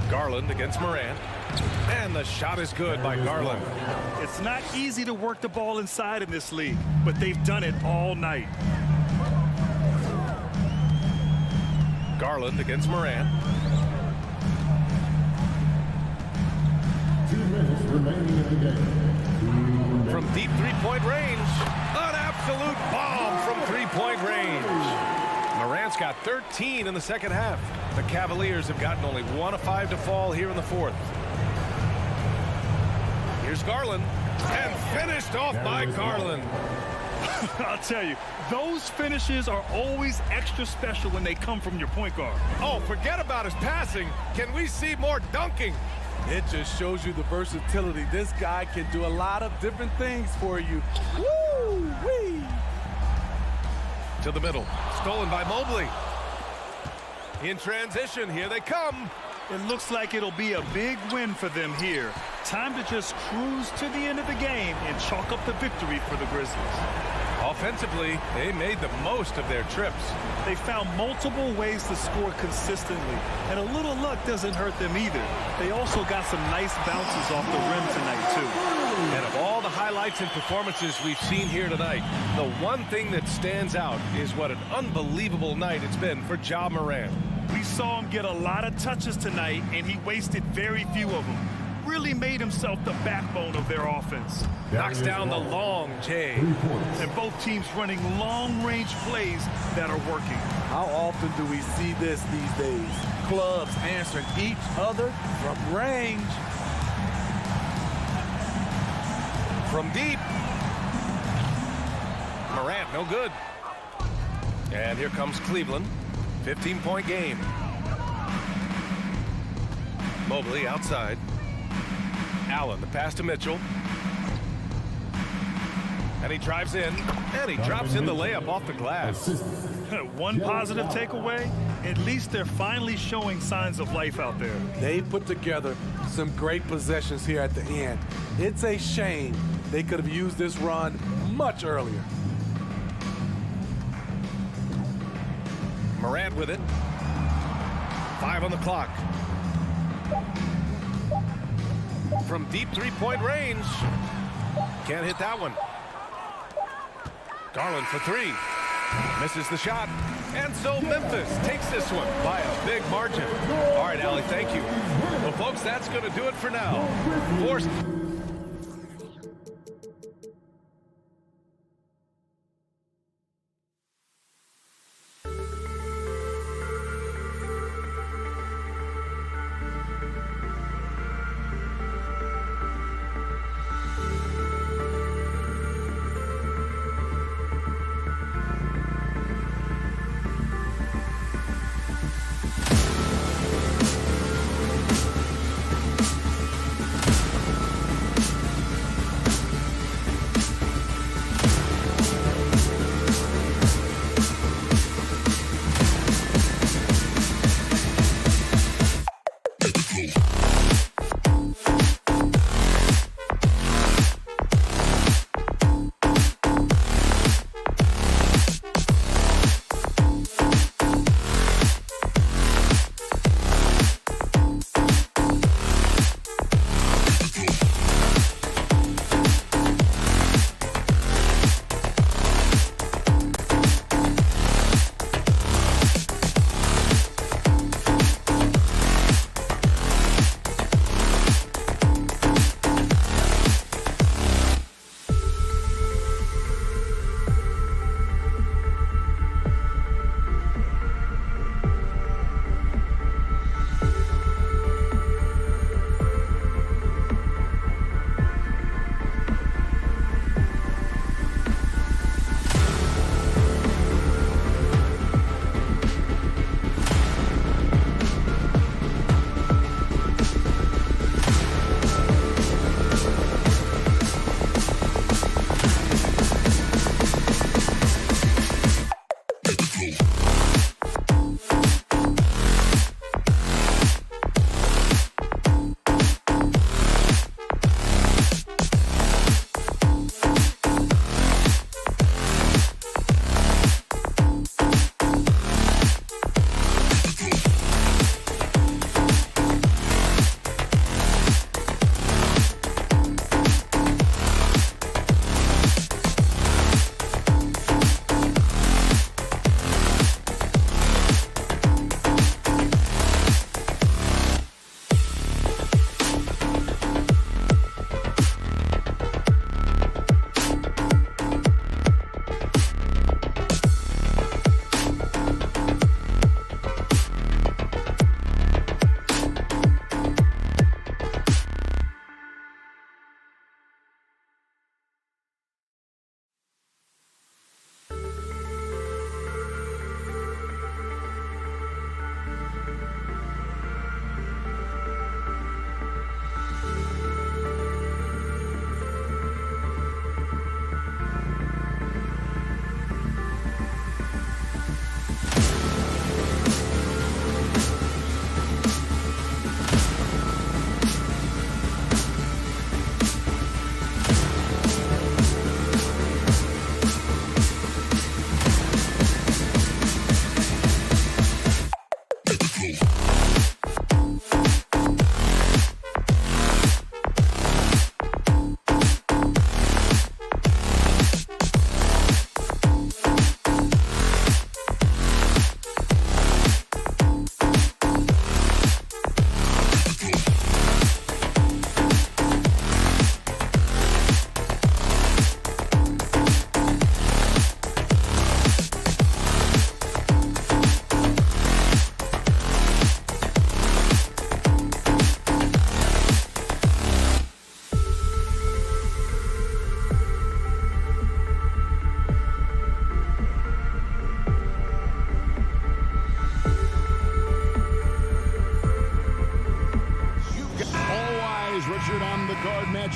Garland against Morant. And the shot is good by Garland. It's not easy to work the ball inside in this league, but they've done it all night. Garland against Morant. 2 minutes remaining in the game. From deep three-point range. An absolute bomb from three-point range. Morant's got 13 in the second half. The Cavaliers have gotten only 1 of 5 to fall here in the fourth. Here's Garland. And finished off by Garland. I'll tell you, those finishes are always extra special when they come from your point guard. Oh, forget about his passing. Can we see more dunking? It just shows you the versatility. This guy can do a lot of different things for you. Woo-wee! To the middle. Stolen by Mobley. In transition, here they come. It looks like it'll be a big win for them here. Time to just cruise to the end of the game and chalk up the victory for the Grizzlies. Offensively, they made the most of their trips. They found multiple ways to score consistently, and a little luck doesn't hurt them either. They also got some nice bounces off the rim tonight, too. And of all the highlights and performances we've seen here tonight, the one thing that stands out is what an unbelievable night it's been for Ja Morant. We saw him get a lot of touches tonight, and he wasted very few of them. Really made himself the backbone of their offense. Knocks down the long J. And both teams running long-range plays that are working. How often do we see this these days? Clubs answering each other from range. From deep. Morant, no good. And here comes Cleveland. 15-point game. Mobley outside. Allen, the pass to Mitchell. And he drives in, and he drops in the layup off the glass. One positive takeaway, at least they're finally showing signs of life out there. They put together some great possessions here at the end. It's a shame they could have used this run much earlier. Morant with it. 5 on the clock. From deep three-point range. Can't hit that one. Garland for 3. Misses the shot. And so Memphis takes this one by a big margin. All right, Allie, thank you. Well, folks, that's going to do it for now.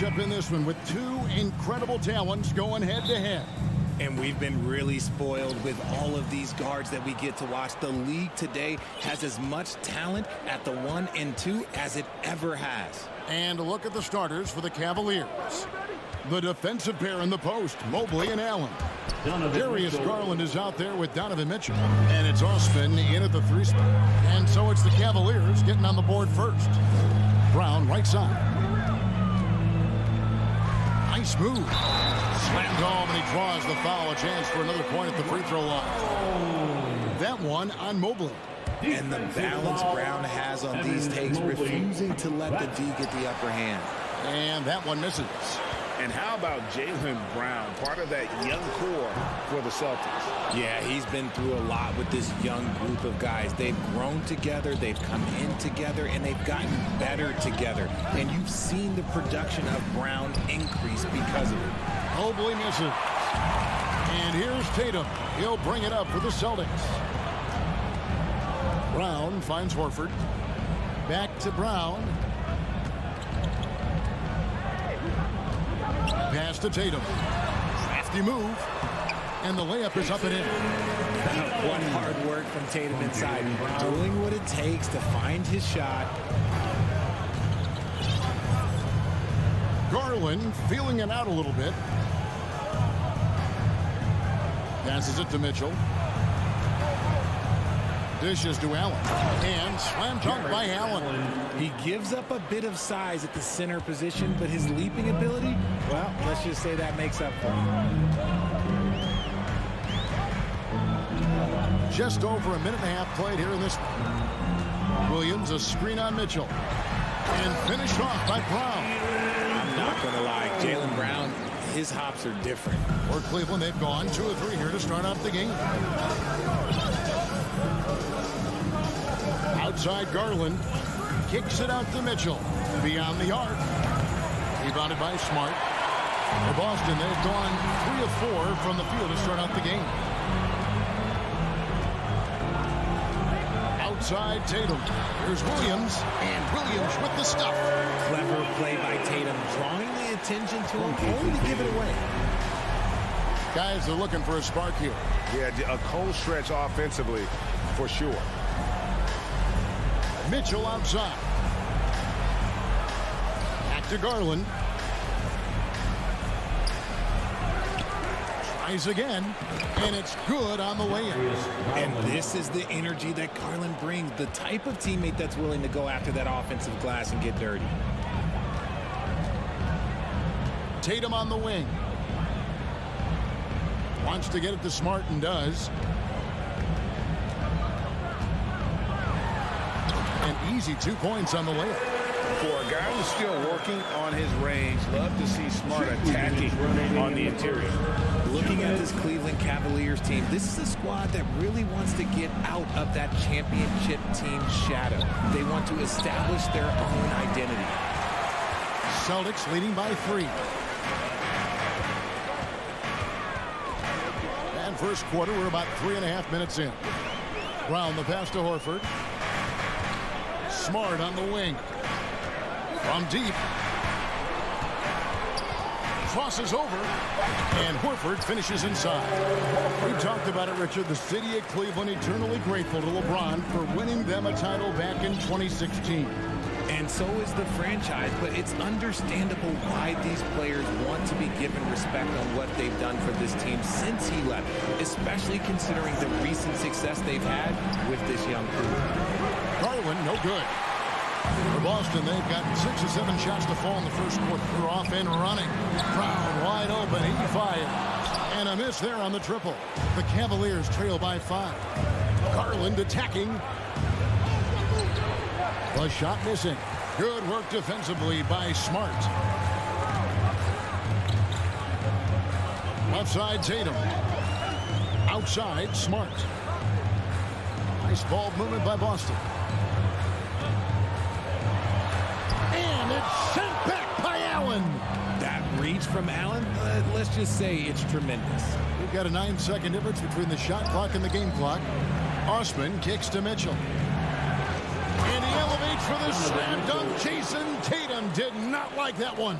matchup in this one with two incredible talents going head-to-head. And we've been really spoiled with all of these guards that we get to watch. The league today has as much talent at the 1 and 2 as it ever has. And a look at the starters for the Cavaliers. The defensive pair in the post, Mobley and Allen. Darius Garland is out there with Donovan Mitchell. And it's Osman in at the 3 spot. And so it's the Cavaliers getting on the board first. Brown right side. Nice move. Slammed home, and he draws the foul. A chance for another point at the free throw line. That one on Mobley. And the balance Brown has on these takes, refusing to let the D get the upper hand. And that one misses. And how about Jaylen Brown, part of that young core for the Celtics? Yeah, he's been through a lot with this young group of guys. They've grown together, they've come in together, and they've gotten better together. And you've seen the production of Brown increase because of it. Mobley misses. And here's Tatum. He'll bring it up for the Celtics. Brown finds Horford. Back to Brown. Pass to Tatum. Crafty move. And the layup is up and in. What hard work from Tatum inside. Doing what it takes to find his shot. Garland feeling it out a little bit. Passes it to Mitchell. Dishes to Allen. And slam dunk by Allen. He gives up a bit of size at the center position, but his leaping ability, well, let's just say that makes up for it. Just over a minute and a half played here in this one. Williams, a screen on Mitchell. And finished off by Brown. I'm not going to lie, Jaylen Brown, his hops are different. For Cleveland, they've gone 2 of 3 here to start off the game. Outside Garland. Kicks it out to Mitchell. Beyond the arc. Rebounded by Smart. For Boston, they've gone 3 of 4 from the field to start out the game. Outside Tatum. Here's Williams. And Williams with the stuff. Clever play by Tatum, drawing the attention to him, only to give it away. Guys are looking for a spark here. Yeah, a cold stretch offensively, for sure. Mitchell outside. Back to Garland. Tries again, and it's good on the way in. And this is the energy that Garland brings, the type of teammate that's willing to go after that offensive glass and get dirty. Tatum on the wing. Wants to get it to Smart and does. An easy 2 points on the layup. For a guy who's still working on his range, love to see Smart attacking on the interior. Looking at this Cleveland Cavaliers team, this is a squad that really wants to get out of that championship team shadow. They want to establish their own identity. Celtics leading by 3. And first quarter, we're about 3.5 minutes in. Brown the pass to Horford. Smart on the wing. From deep. Crosses over. And Horford finishes inside. We talked about it, Richard. The city of Cleveland eternally grateful to LeBron for winning them a title back in 2016. And so is the franchise, but it's understandable why these players want to be given respect on what they've done for this team since he left, especially considering the recent success they've had with this young crew. Garland, no good. For Boston, they've got 6 or 7 shots to fall in the first quarter. They're off and running. Brown wide open, 85. And a miss there on the triple. The Cavaliers trail by 5. Garland attacking. The shot missing. Good work defensively by Smart. Left side, Tatum. Outside, Smart. Nice ball movement by Boston. And it's sent back by Allen. That reach from Allen, let's just say it's tremendous. We've got a 9-second difference between the shot clock and the game clock. Osman kicks to Mitchell. And he elevates for the slam dunk. Jason Tatum did not like that one.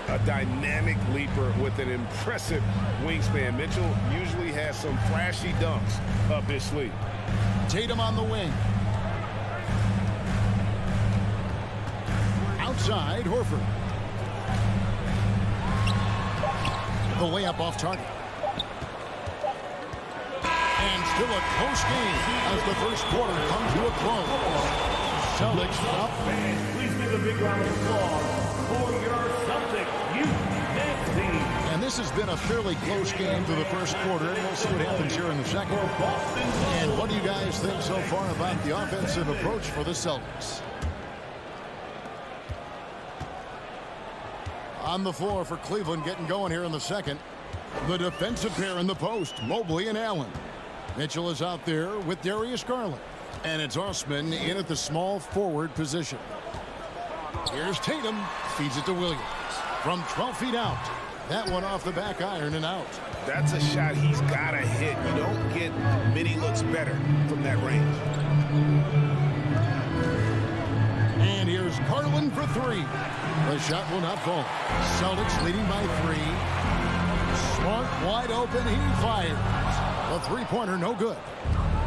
a dynamic leaper with an impressive wingspan. Mitchell usually has some flashy dunks up his sleeve. Tatum on the wing. Outside, Horford. The layup off target. And still a close game as the first quarter comes to a close. Celtics up. Please give a big round of applause for your Celtics youth team. And this has been a fairly close game through the first quarter. We'll see what happens here in the second. And what do you guys think so far about the offensive approach for the Celtics? On the floor for Cleveland, getting going here in the second. The defensive pair in the post, Mobley and Allen. Mitchell is out there with Darius Garland. And it's Osman in at the small forward position. Here's Tatum, feeds it to Williams. From 12 feet out. That one off the back iron and out. That's a shot he's got to hit. You don't get many looks better from that range. And here's Garland for three. The shot will not fall. Celtics leading by three. Smart wide open. He fires. The three-pointer no good.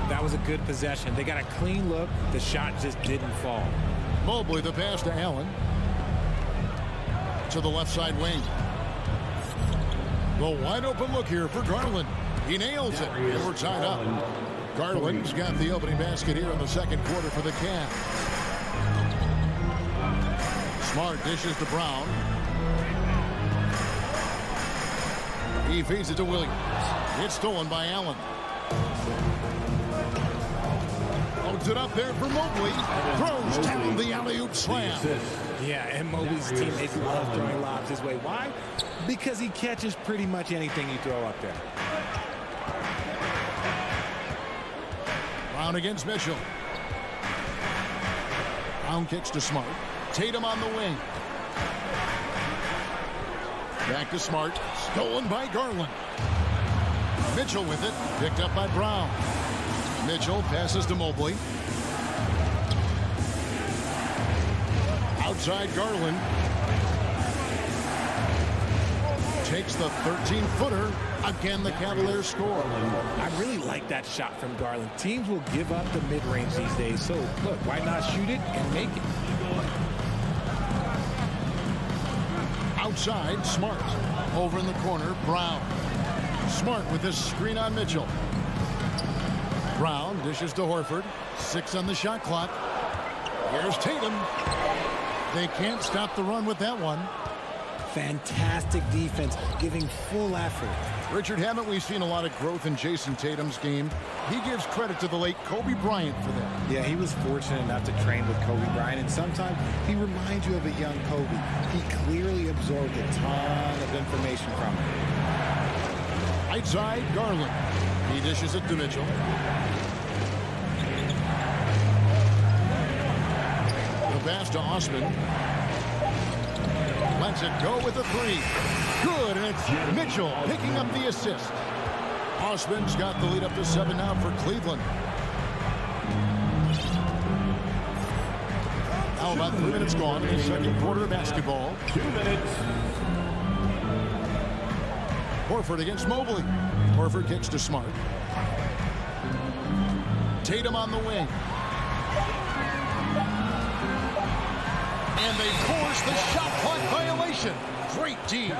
That was a good possession. They got a clean look. The shot just didn't fall. Mobley the pass to Allen. To the left side wing. The wide open look here for Garland. He nails it. And we're tied up. Garland's got the opening basket here in the second quarter for the Cavs. Smart dishes to Brown. He feeds it to Williams. It's stolen by Allen. Loads it up there for Mobley. Throws down the alley-oop slam. Yeah, and Mobley's teammates love throwing lobs his way. Why? Because he catches pretty much anything you throw up there. Brown against Mitchell. Brown kicks to Smart. Tatum on the wing. Back to Smart. Stolen by Garland. Mitchell with it. Picked up by Brown. Mitchell passes to Mobley. Outside Garland. Takes the 13-footer. Again, the Cavaliers score. I really like that shot from Garland. Teams will give up the mid-range these days. So, look, why not shoot it and make it? Outside, Smart. Over in the corner, Brown. Smart with this screen on Mitchell. Brown dishes to Horford. 6 on the shot clock. Here's Tatum. They can't stop the run with that one. Fantastic defense, giving full effort. Richard, haven't we seen a lot of growth in Jason Tatum's game? He gives credit to the late Kobe Bryant for that. Yeah, he was fortunate enough to train with Kobe Bryant, and sometimes he reminds you of a young Kobe. He clearly absorbed a ton of information from him. Right side, Garland. He dishes it to Mitchell. The pass to Osman. Lets it go with a three. Good, and it's Mitchell picking up the assist. Osman's got the lead up to 7 now for Cleveland. Now about 3 minutes gone in the second quarter of basketball. 2 minutes. Horford against Mobley. Horford kicks to Smart. Tatum on the wing. And they force the shot clock violation. Great team.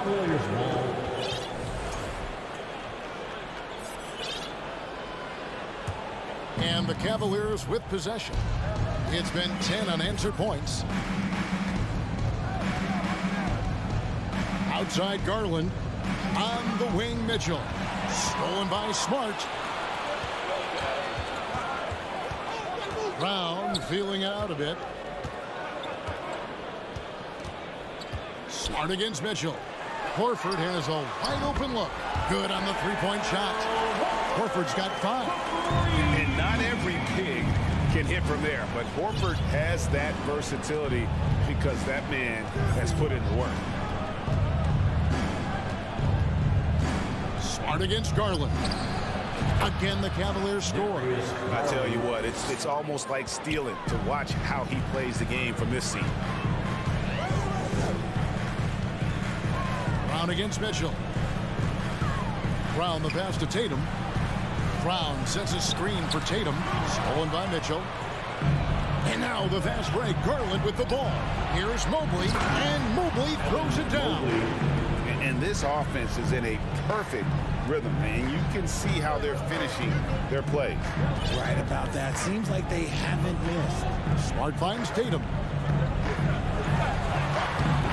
And the Cavaliers with possession. It's been 10 unanswered points. Outside Garland. On the wing, Mitchell. Stolen by Smart. Brown feeling out a bit. Smart against Mitchell. Horford has a wide open look. Good on the three-point shot. Horford's got 5. And not every pig can hit from there, but Horford has that versatility because that man has put in the work. Smart against Garland. Again, the Cavaliers score. I tell you what, it's almost like stealing to watch how he plays the game from this seat. Brown against Mitchell. Brown the pass to Tatum. Brown sets a screen for Tatum. Stolen by Mitchell. And now the fast break. Garland with the ball. Here's Mobley. And Mobley throws it down. And this offense is in a perfect rhythm, and you can see how they're finishing their plays. Right about that. Seems like they haven't missed. Smart finds Tatum.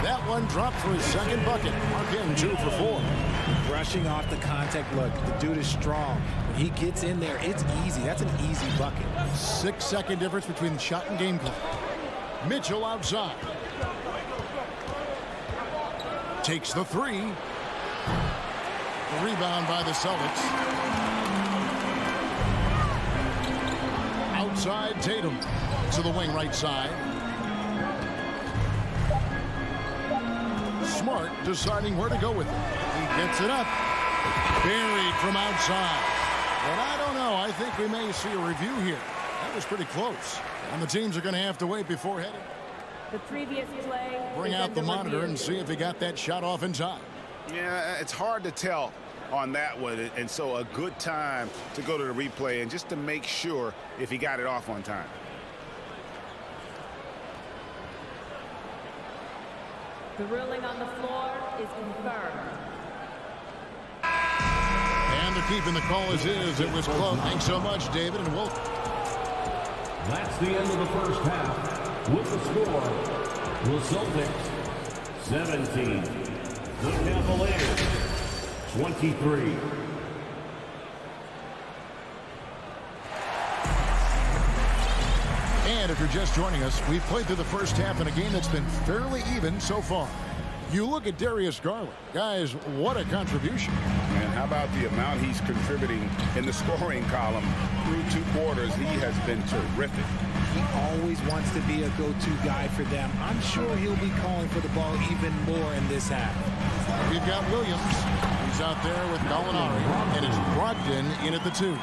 That one dropped for his second bucket. Mark in 2 for 4. Brushing off the contact. Look, the dude is strong. When he gets in there, it's easy. That's an easy bucket. 6-second difference between the shot and game clock. Mitchell outside. Takes the 3. Rebound by the Celtics. Outside Tatum to the wing right side. Smart deciding where to go with it. He gets it up. Buried from outside. But I don't know. I think we may see a review here. That was pretty close. And the teams are going to have to wait before heading. The previous play. Bring out the monitor and see if he got that shot off in time. Yeah, it's hard to tell on that one, and so a good time to go to the replay and just to make sure if he got it off on time. The ruling on the floor is confirmed. And they're keeping the call as is. It was close. Thanks so much, David, and we'll... That's the end of the first half. With the score, the Celtics 17, the Cavaliers 23. And if you're just joining us, we've played through the first half in a game that's been fairly even so far. You look at Darius Garland. Guys, what a contribution. And how about the amount he's contributing in the scoring column through 2 quarters? He has been terrific. He always wants to be a go-to guy for them. I'm sure he'll be calling for the ball even more in this half. We've got Williams. He's out there with Gallinari. And it's Brogdon in at the 2.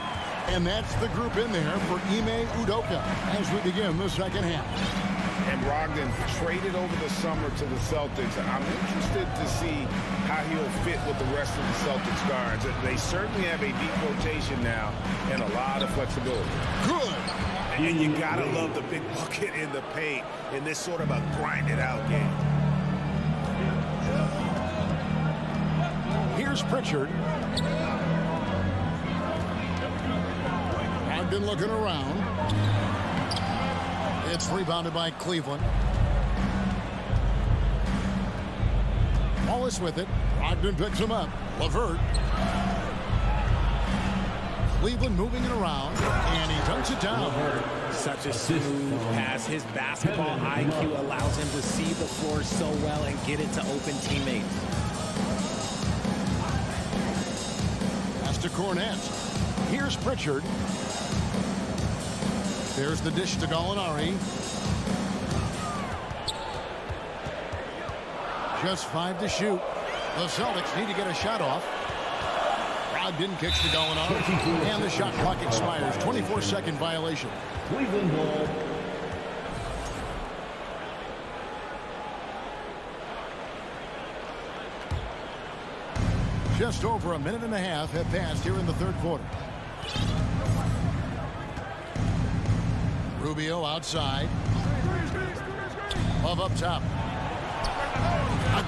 And that's the group in there for Ime Udoka as we begin the second half. And Brogdon traded over the summer to the Celtics. I'm interested to see how he'll fit with the rest of the Celtics guards. They certainly have a deep rotation now and a lot of flexibility. Good. And you gotta love the big bucket in the paint in this sort of a grinded-out game. Here's Pritchard. Brogdon looking around. It's rebounded by Cleveland. Wallace with it. Brogdon picks him up. LeVert. Cleveland moving it around, and he dunks it down. Such a smooth pass. His basketball IQ allows him to see the floor so well and get it to open teammates. Pass to Cornette. Here's Pritchard. There's the dish to Gallinari. Just 5 to shoot. The Celtics need to get a shot off. Brogdon kicks to Gallinari. And the shot clock expires. 24-second violation. Cleveland ball. Just over a minute and a half have passed here in the third quarter. Rubio outside. Love up top.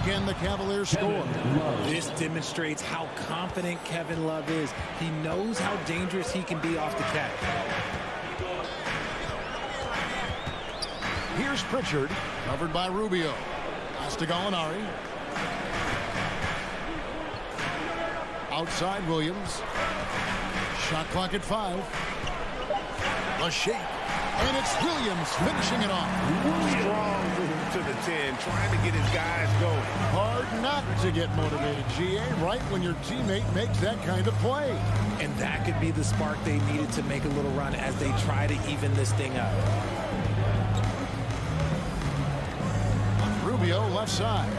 Again, the Cavaliers score. This demonstrates how confident Kevin Love is. He knows how dangerous he can be off the catch. Here's Pritchard, covered by Rubio. Pass to Gallinari. Outside Williams. Shot clock at 5. A shake. And it's Williams finishing it off. Strong move to the 10, trying to get his guys going. Hard not to get motivated, GA, right when your teammate makes that kind of play. And that could be the spark they needed to make a little run as they try to even this thing up. Rubio left side.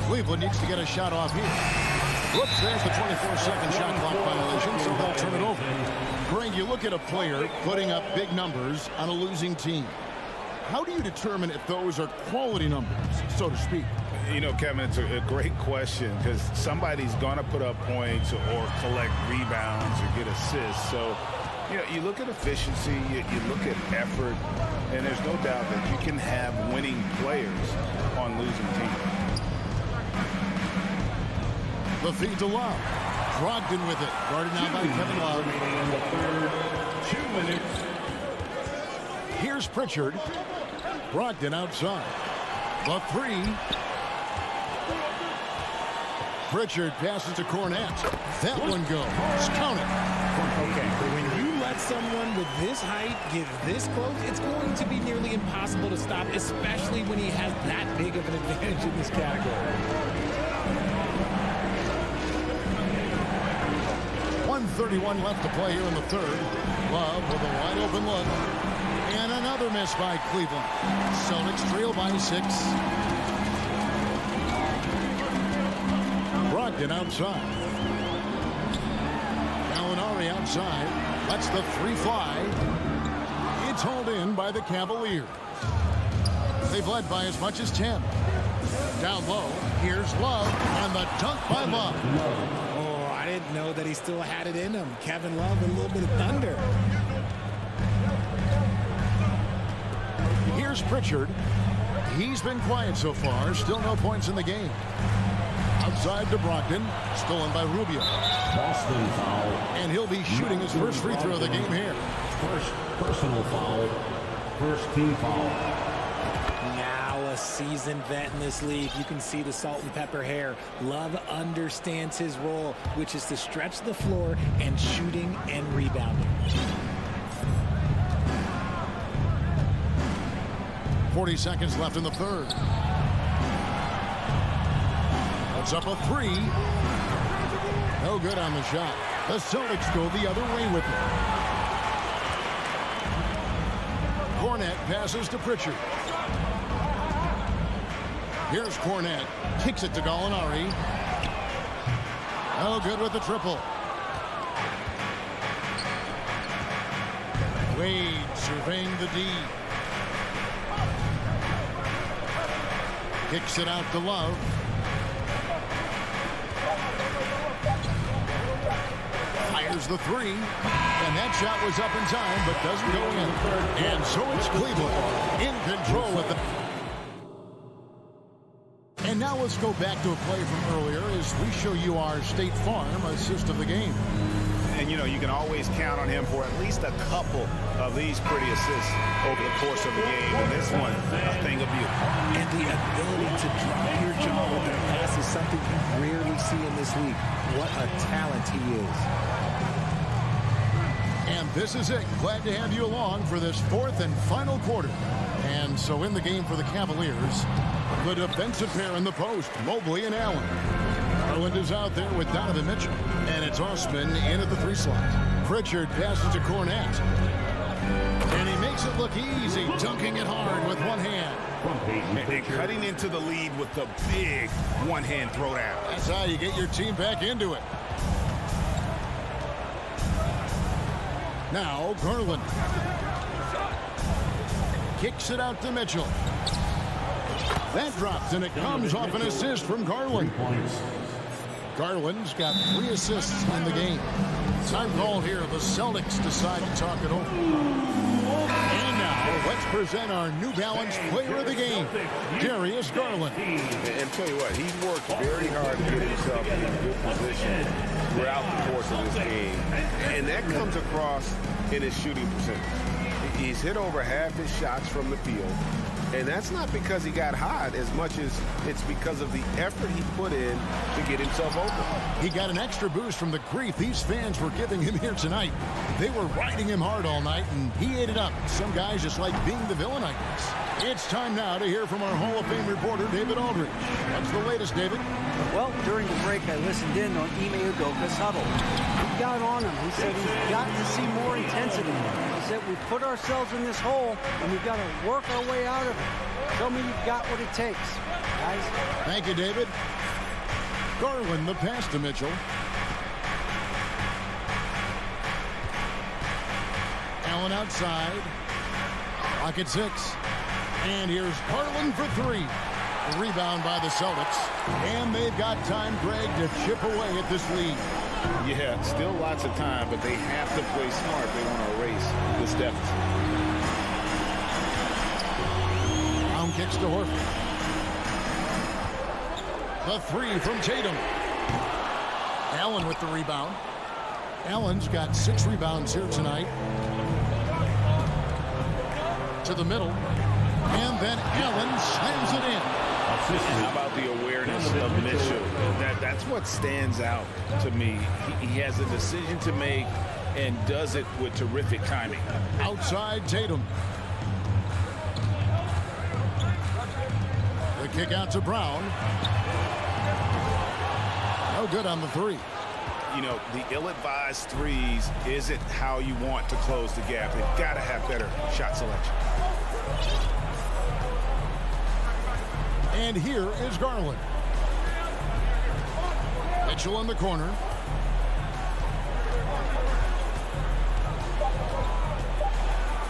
Cleveland needs to get a shot off here. Whoops, there's the 24-second shot clock violation, so they'll turn it over. Greg, you look at a player putting up big numbers on a losing team. how do you determine if those are quality numbers, so to speak? You know, Kevin, it's a great question because somebody's going to put up points or collect rebounds or get assists. So, you know, you look at efficiency, you look at effort, and there's no doubt that you can have winning players on losing teams. The feed to Love. Brogdon with it. Guarded now by Kevin Love. 2 minutes. Here's Pritchard. Brogdon outside. The three. Pritchard passes to Cornette. That one goes. Count it. Okay, when you let someone with this height get this close, it's going to be nearly impossible to stop, especially when he has that big of an advantage in this category. 1:31 left to play here in the third. Love with a wide open look. And another miss by Cleveland. Celtics trail by 6. Brogdon outside. Gallinari outside. Lets the three fly. It's hauled in by the Cavaliers. They've led by as much as 10. Down low. Here's Love. And the dunk by Love. Oh, I didn't know that he still had it in him. Kevin Love with a little bit of thunder. Here's Pritchard. He's been quiet so far. Still no points in the game. Outside to Brogdon. Stolen by Rubio. Boston foul. And he'll be shooting his first free throw of the game here. First personal foul. First team foul. Now a seasoned vet in this league. You can see the salt and pepper hair. Love understands his role, which is to stretch the floor and shooting and rebounding. 40 seconds left in the third. Puts up a three. No good on the shot. The Celtics go the other way with it. Cornette passes to Pritchard. Here's Cornette. Kicks it to Gallinari. No good with the triple. Wade surveying the D. Kicks it out to Love. Fires the three. And that shot was up in time, but doesn't go in. And so it's Cleveland in control with it. And now let's go back to a play from earlier as we show you our State Farm assist of the game. And, you know, you can always count on him for at least a couple of these pretty assists over the course of the game. And this one, a thing of beauty. And the ability to drop your jaw with that pass is something you rarely see in this league. What a talent he is. And this is it. Glad to have you along for this fourth and final quarter. And so in the game for the Cavaliers, the defensive pair in the post, Mobley and Allen. Garland is out there with Donovan Mitchell. And it's Osman in at the three slot. Pritchard passes to Cornette. And he makes it look easy, dunking it hard with one hand. And cutting into the lead with the big one-hand throwdown. That's how you get your team back into it. Now, Garland. Kicks it out to Mitchell. That drops, and it comes off an assist from Garland. Garland's got 3 assists in the game. Time call here. The Celtics decide to talk it over. And now, let's present our New Balance player of the game, Darius Garland. And tell you what, he's worked very hard to get himself in a good position throughout the course of this game. And that comes across in his shooting percentage. He's hit over half his shots from the field. And that's not because he got hot as much as it's because of the effort he put in to get himself open. He got an extra boost from the grief these fans were giving him here tonight. They were riding him hard all night, and he ate it up. Some guys just like being the villain, I guess. It's time now to hear from our Hall of Fame reporter, David Aldridge. What's the latest, David? Well, during the break, I listened in on Ime Udoka's huddle. He got on him. He said he's got to see more intensity. He said we put ourselves in this hole, and we've got to work our way out of it. Show me you've got what it takes, guys. Thank you, David. Garland, the pass to Mitchell. Allen outside. Clock at 6. And here's Garland for three. The rebound by the Celtics. And they've got time, Greg, to chip away at this lead. Yeah, still lots of time, but they have to play smart if they want to erase this deficit. Brown kicks to Horford. The three from Tatum. Allen with the rebound. Allen's got 6 rebounds here tonight. To the middle. And then Allen slams it in. How about the awareness of Mitchell? That's what stands out to me. He has a decision to make and does it with terrific timing. Outside Tatum. The kick out to Brown. No good on the three. You know, the ill-advised threes isn't how you want to close the gap. They've got to have better shot selection. And here is Garland. Mitchell in the corner.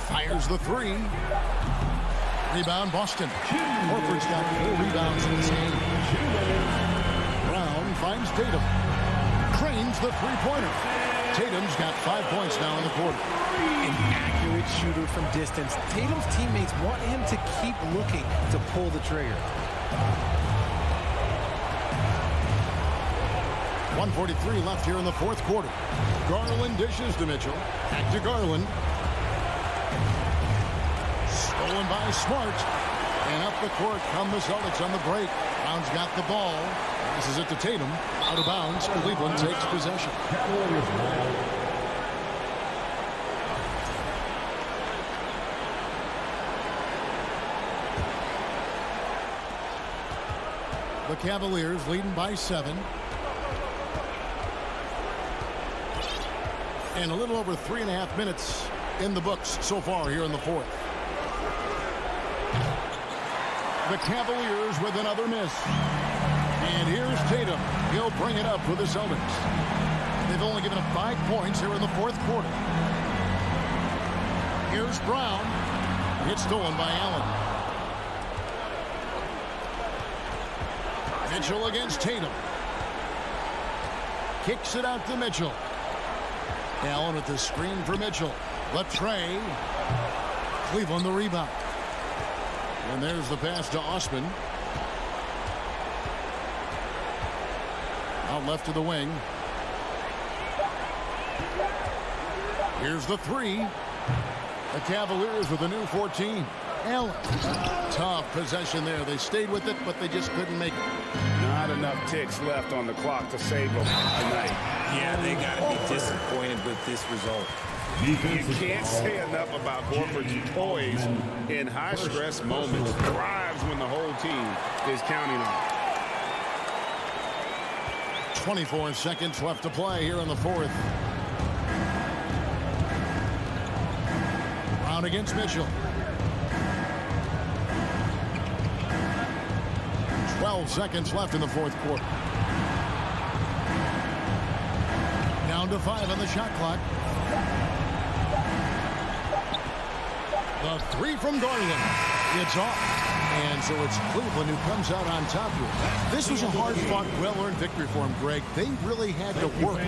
Fires the three. Rebound Boston. Horford's got 4 rebounds in this game. Brown finds Tatum. Cranes the three-pointer. Tatum's got 5 points now in the quarter. An accurate shooter from distance. Tatum's teammates want him to keep looking to pull the trigger. 1:43 left here in the fourth quarter. Garland dishes to Mitchell. Back to Garland. Stolen by Smart. And up the court come the Celtics on the break. Brown's got the ball. Passes it to Tatum. Out of bounds. Cleveland takes possession. The Cavaliers leading by 7. And a little over 3.5 minutes in the books so far here in the fourth. The Cavaliers with another miss. And here's Tatum. He'll bring it up for the Celtics. They've only given up 5 points here in the fourth quarter. Here's Brown. It's stolen by Allen. Mitchell against Tatum. Kicks it out to Mitchell. Allen with the screen for Mitchell. Latrey. Cleveland the rebound. And there's the pass to Osman. Out left to the wing. Here's the three. The Cavaliers with a new 14. Allen. Tough possession there. They stayed with it, but they just couldn't make it. Not enough ticks left on the clock to save them tonight. Yeah, they got to be disappointed with this result. You can't say enough about Horford's poise in high-stress moments. Thrives when the whole team is counting on it. 24 seconds left to play here in the fourth. Brown against Mitchell. 12 seconds left in the fourth quarter. Down to 5 on the shot clock. The three from Garland. It's off. And so it's Cleveland who comes out on top here. This was a hard-fought, well-earned victory for him, Greg. They really had to work.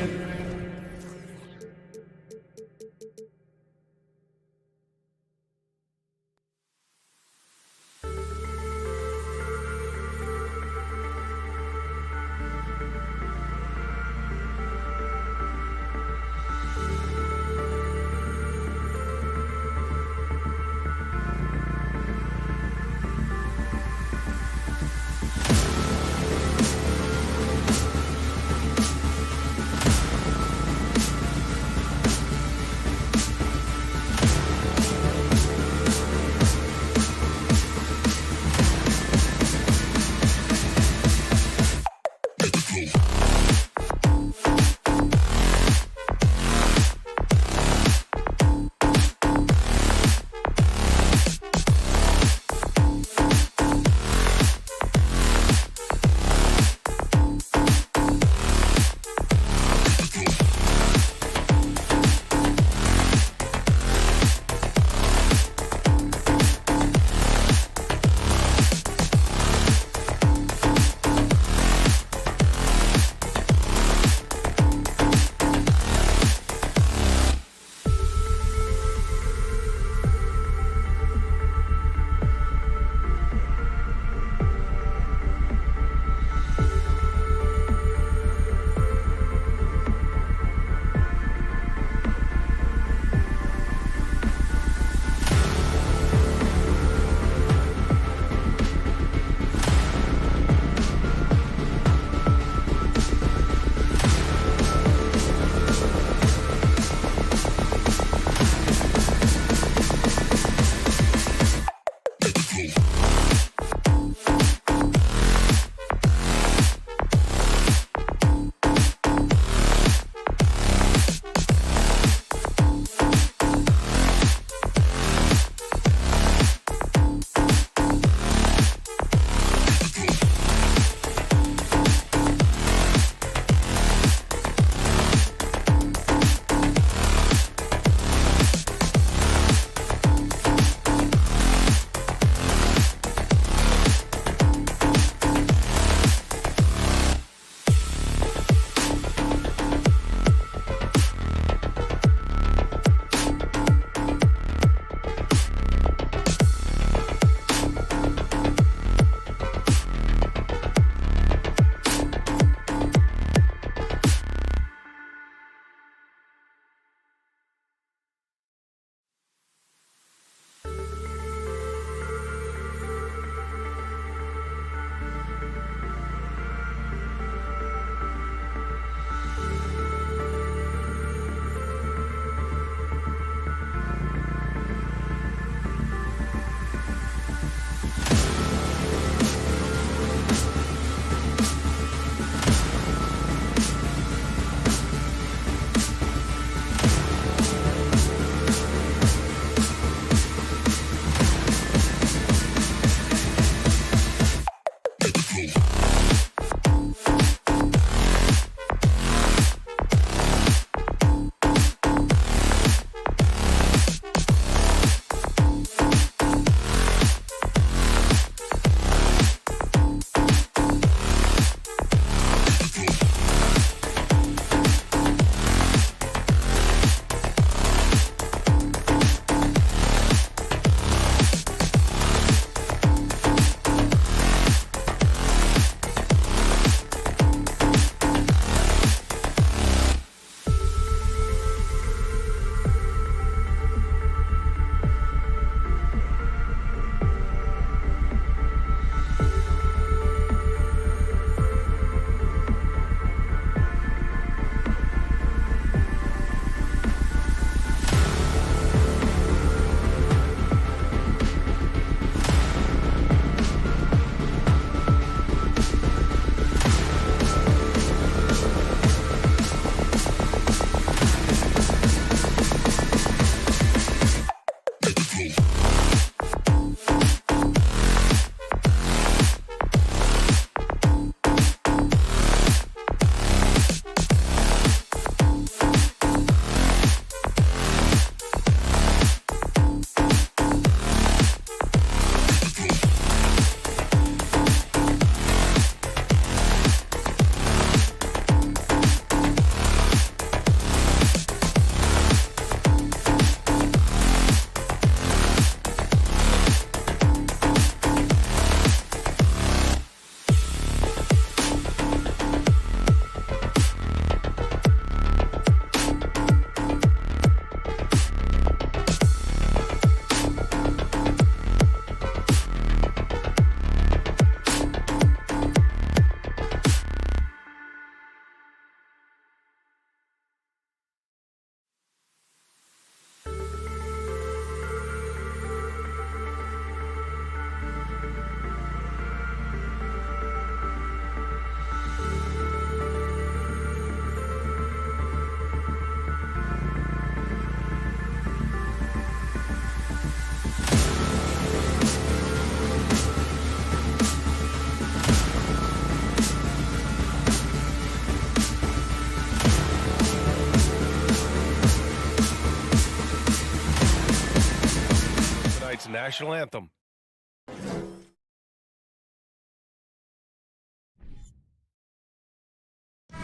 national anthem.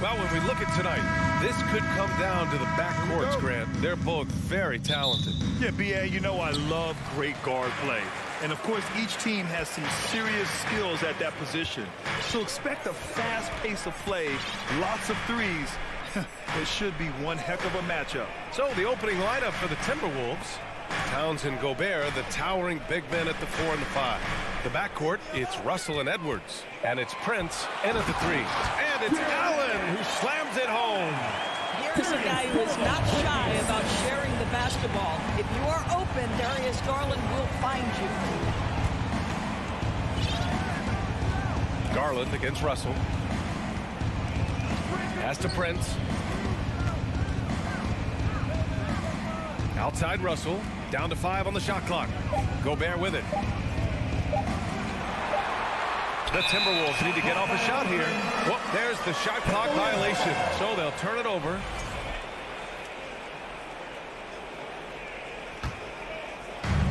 Well, when we look at tonight, this could come down to the backcourts, Grant. They're both very talented. Yeah, B.A., you know I love great guard play. And, of course, each team has some serious skills at that position. So expect a fast pace of play, lots of threes. It should be one heck of a matchup. So the opening lineup for the Timberwolves. Towns and Gobert, the towering big men at the 4 and the 5. The backcourt, it's Russell and Edwards. And it's Prince in at the 3. And it's Allen who slams it home. Here's a guy who is not shy about sharing the basketball. If you are open, Darius Garland will find you. Garland against Russell. Pass to Prince. Outside Russell. Down to 5 on the shot clock. Gobert with it. The Timberwolves need to get off a shot here. Whoop, there's the shot clock violation. So they'll turn it over.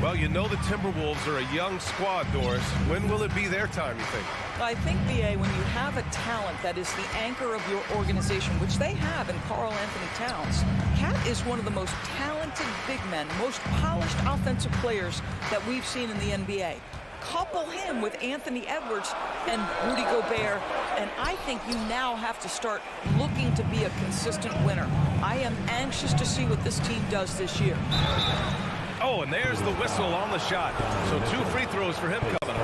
Well, you know the Timberwolves are a young squad, Doris. When will it be their time, you think? I think, B.A., when you have a talent that is the anchor of your organization, which they have in Karl Anthony Towns, Cat is one of the most talented big men, most polished offensive players that we've seen in the NBA. Couple him with Anthony Edwards and Rudy Gobert, and I think you now have to start looking to be a consistent winner. I am anxious to see what this team does this year. Oh, and there's the whistle on the shot. So 2 free throws for him coming.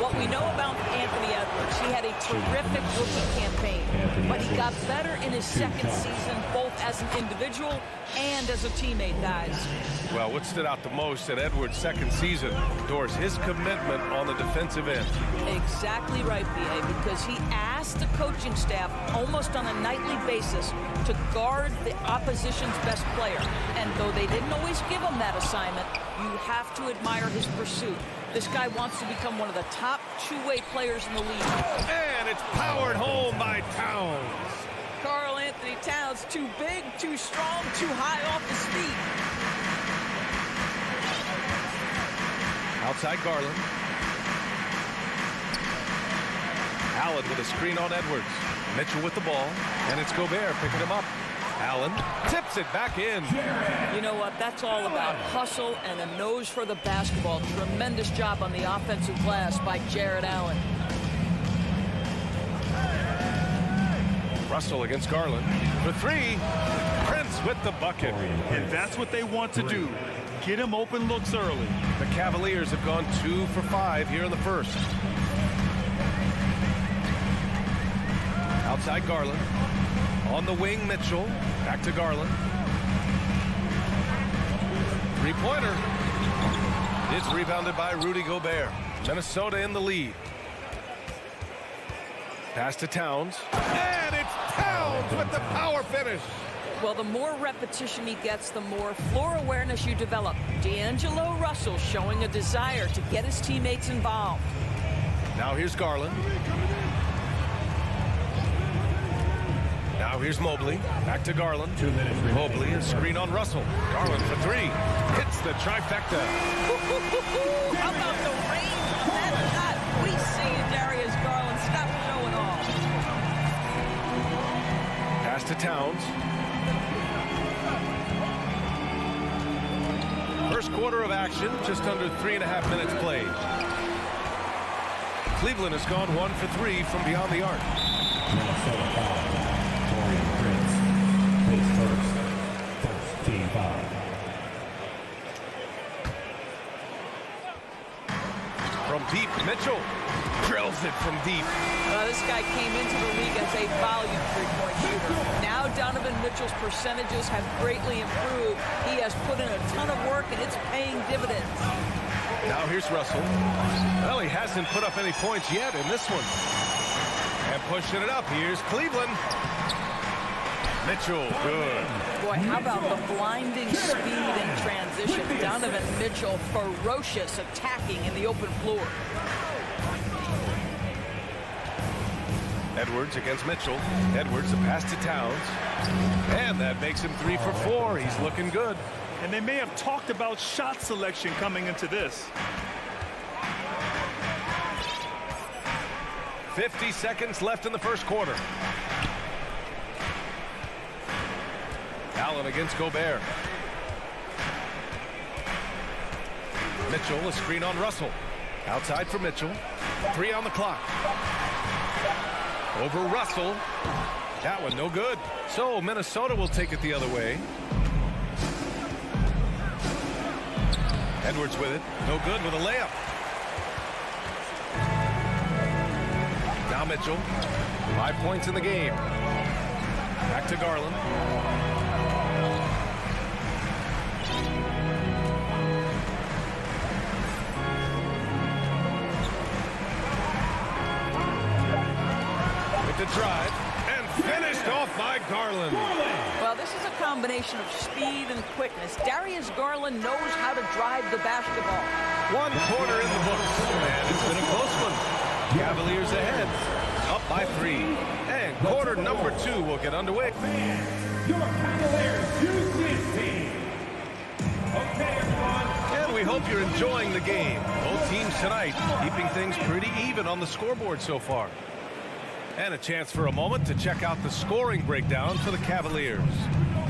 What we know about Anthony Edwards, he had a terrific rookie campaign, but he got better in his second season, both as an individual and as a teammate, guys. Well, what stood out the most in Edwards' second season, Doris, his commitment on the defensive end. Exactly right, B.A., because he asked the coaching staff almost on a nightly basis to guard the opposition's best player. And though they didn't always give him that assignment, you have to admire his pursuit. This guy wants to become one of the top two-way players in the league. And it's powered home by Towns. Karl Anthony Towns, too big, too strong, too high off his feet. Outside Garland. Allen with a screen on Edwards. Mitchell with the ball. And it's Gobert picking him up. Allen tips it back in. You know what? That's all about hustle and a nose for the basketball. Tremendous job on the offensive glass by Jared Allen. Russell against Garland. For 3. Prince with the bucket. And that's what they want to do. Get him open looks early. The Cavaliers have gone 2 for 5 here in the first. Outside Garland. On the wing, Mitchell. Back to Garland. Three-pointer. It's rebounded by Rudy Gobert. Minnesota in the lead. Pass to Towns. And it's Towns with the power finish. Well, the more repetition he gets, the more floor awareness you develop. D'Angelo Russell showing a desire to get his teammates involved. Now here's Garland. Now here's Mobley. Back to Garland. 2 minutes. Mobley, a screen on Russell. Garland for 3. Hits the trifecta. How about the range on that shot? We see it, Darius Garland. Stop showing off. Pass to Towns. First quarter of action, just under 3.5 minutes played. Cleveland has gone 1 for 3 from beyond the arc. Minnesota foul. Prince. Face first team foul. From deep, Mitchell drills it from deep. This guy came into the league as a volume three-point shooter. Now Donovan Mitchell's percentages have greatly improved. He has put in a ton of work, and it's paying dividends. Now here's Russell. Well, he hasn't put up any points yet in this one. And pushing it up, here's Cleveland. Mitchell, good. Boy, how about the blinding speed and transition? Donovan Mitchell, ferocious attacking in the open floor. Edwards against Mitchell. Edwards, the pass to Towns. And that makes him 3 for 4. He's looking good. And they may have talked about shot selection coming into this. 50 seconds left in the first quarter. Allen against Gobert. Mitchell, a screen on Russell. Outside for Mitchell. 3 on the clock. Over Russell. That one no good. So Minnesota will take it the other way. Edwards with it. No good with a layup. Now Mitchell. 5 points in the game. Back to Garland. With the drive. And finished off by Garland. Well, this is a combination of speed and quickness. Darius Garland knows how to drive the basketball. 1 quarter in the books, and it's been a close one. Cavaliers ahead, up by 3. And quarter number 2 will get underway. Your Cavaliers use this team. Okay, everyone. And we hope you're enjoying the game. Both teams tonight keeping things pretty even on the scoreboard so far. And a chance for a moment to check out the scoring breakdown for the Cavaliers.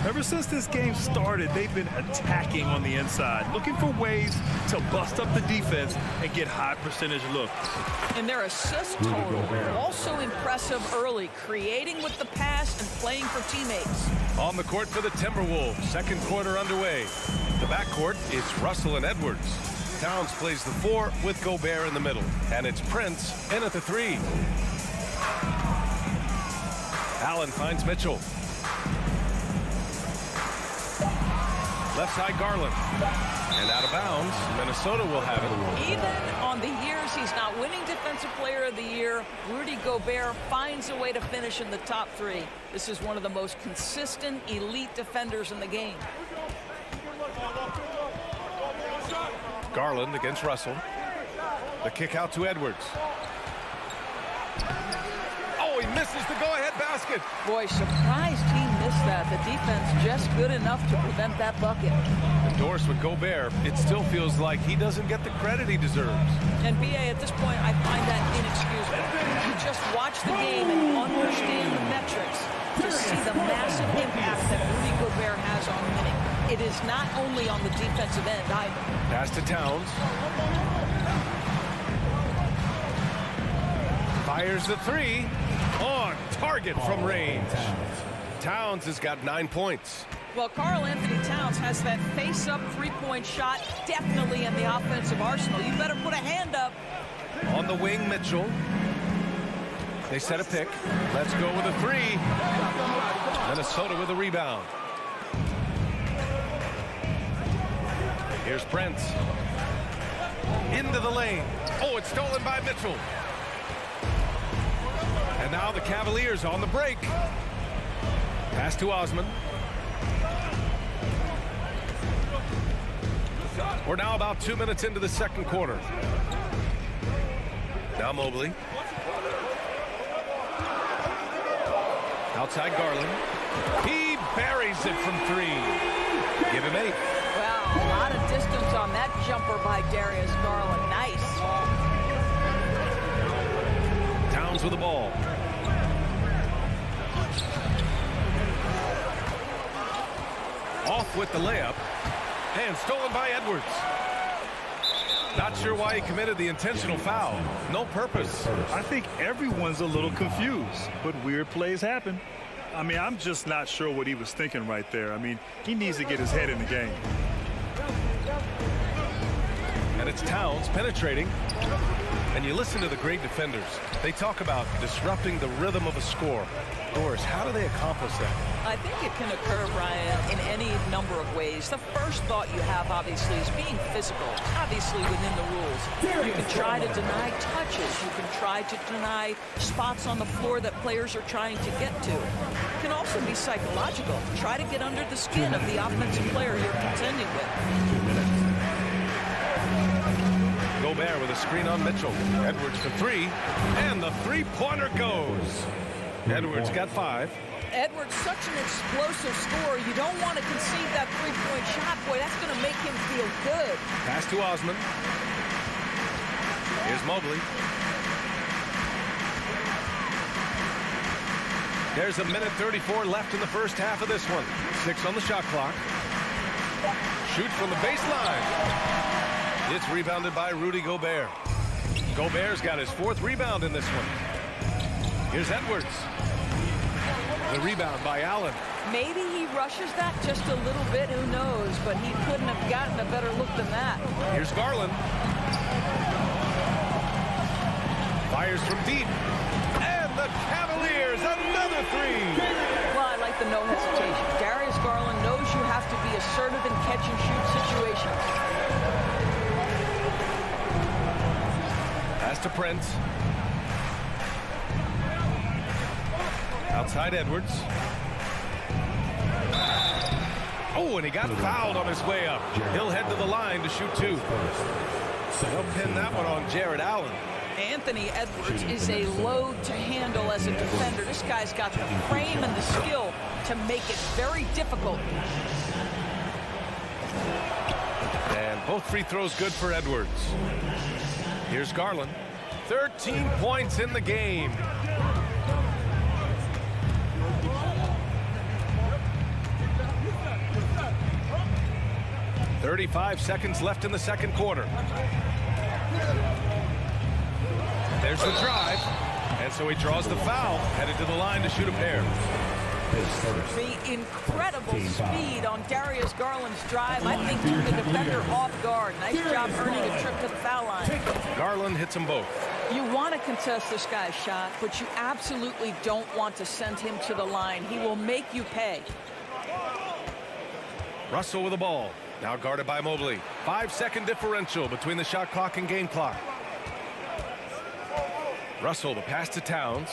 Ever since this game started, they've been attacking on the inside, looking for ways to bust up the defense and get high percentage looks. And their assist total also impressive early, creating with the pass and playing for teammates. On the court for the Timberwolves, second quarter underway. The backcourt is Russell and Edwards. Towns plays the 4 with Gobert in the middle. And it's Prince in at the 3. Allen finds Mitchell. Left side Garland. And out of bounds, Minnesota will have it. Even on the years he's not winning Defensive Player of the Year, Rudy Gobert finds a way to finish in the top 3. This is one of the most consistent elite defenders in the game. Garland against Russell. The kick out to Edwards. Oh, he misses the go-ahead basket. Boy, surprised he missed that. The defense just good enough to prevent that bucket. Endorsed with Gobert, it still feels like he doesn't get the credit he deserves. And BA, at this point, I find that inexcusable. You just watch the game and understand the metrics to see the massive impact that Rudy Gobert has on winning. It is not only on the defensive end either. Pass to Towns. Fires the 3. On target from range. Towns has got 9 points. Well, Karl Anthony Towns has that face-up three-point shot definitely in the offensive arsenal. You better put a hand up. On the wing, Mitchell. They set a pick. Let's go with a 3. Minnesota with a rebound. Here's Prince. Into the lane. Oh, it's stolen by Mitchell. And now the Cavaliers on the break. Pass to Osman. We're now about 2 minutes into the second quarter. Now Mobley. Outside Garland. He buries it from 3. Give him 8. Well, a lot of distance on that jumper by Darius Garland. Nice. Towns with the ball. Off with the layup. And stolen by Edwards. Not sure why he committed the intentional foul. No purpose. I think everyone's a little confused, but weird plays happen. I mean, I'm just not sure what he was thinking right there. I mean, he needs to get his head in the game. And it's Towns penetrating. And you listen to the great defenders. They talk about disrupting the rhythm of a score. Doris, how do they accomplish that? I think it can occur, Brian, in any number of ways. The first thought you have, obviously, is being physical, obviously within the rules. You can try to deny touches. You can try to deny spots on the floor that players are trying to get to. It can also be psychological. Try to get under the skin of the offensive player you're contending with. Gobert with a screen on Mitchell. Edwards for three, and the three-pointer goes. Edwards got 5. Edwards, such an explosive scorer. You don't want to concede that three-point shot. Boy, that's going to make him feel good. Pass to Osman. Here's Mobley. There's a minute 34 left in the first half of this one. 6 on the shot clock. Shoots from the baseline. It's rebounded by Rudy Gobert. Gobert's got his 4th rebound in this one. Here's Edwards. The rebound by Allen. Maybe he rushes that just a little bit, who knows, but he couldn't have gotten a better look than that. Here's Garland. Fires from deep. And the Cavaliers, another 3. Well, I like the no hesitation. Darius Garland knows you have to be assertive in catch-and-shoot situations. Pass to Prince. Outside Edwards. Oh, and he got fouled on his way up. He'll head to the line to shoot 2. They'll pin that one on Jared Allen. Anthony Edwards is a load to handle as a defender. This guy's got the frame and the skill to make it very difficult. And both free throws good for Edwards. Here's Garland. 13 points in the game. 35 seconds left in the second quarter. There's the drive. And so he draws the foul, headed to the line to shoot a pair. The incredible speed on Darius Garland's drive, I think, took the defender off guard. Nice job earning a trip to the foul line. Garland hits them both. You want to contest this guy's shot, but you absolutely don't want to send him to the line. He will make you pay. Russell with the ball. Now guarded by Mobley. 5-second differential between the shot clock and game clock. Russell, the pass to Towns.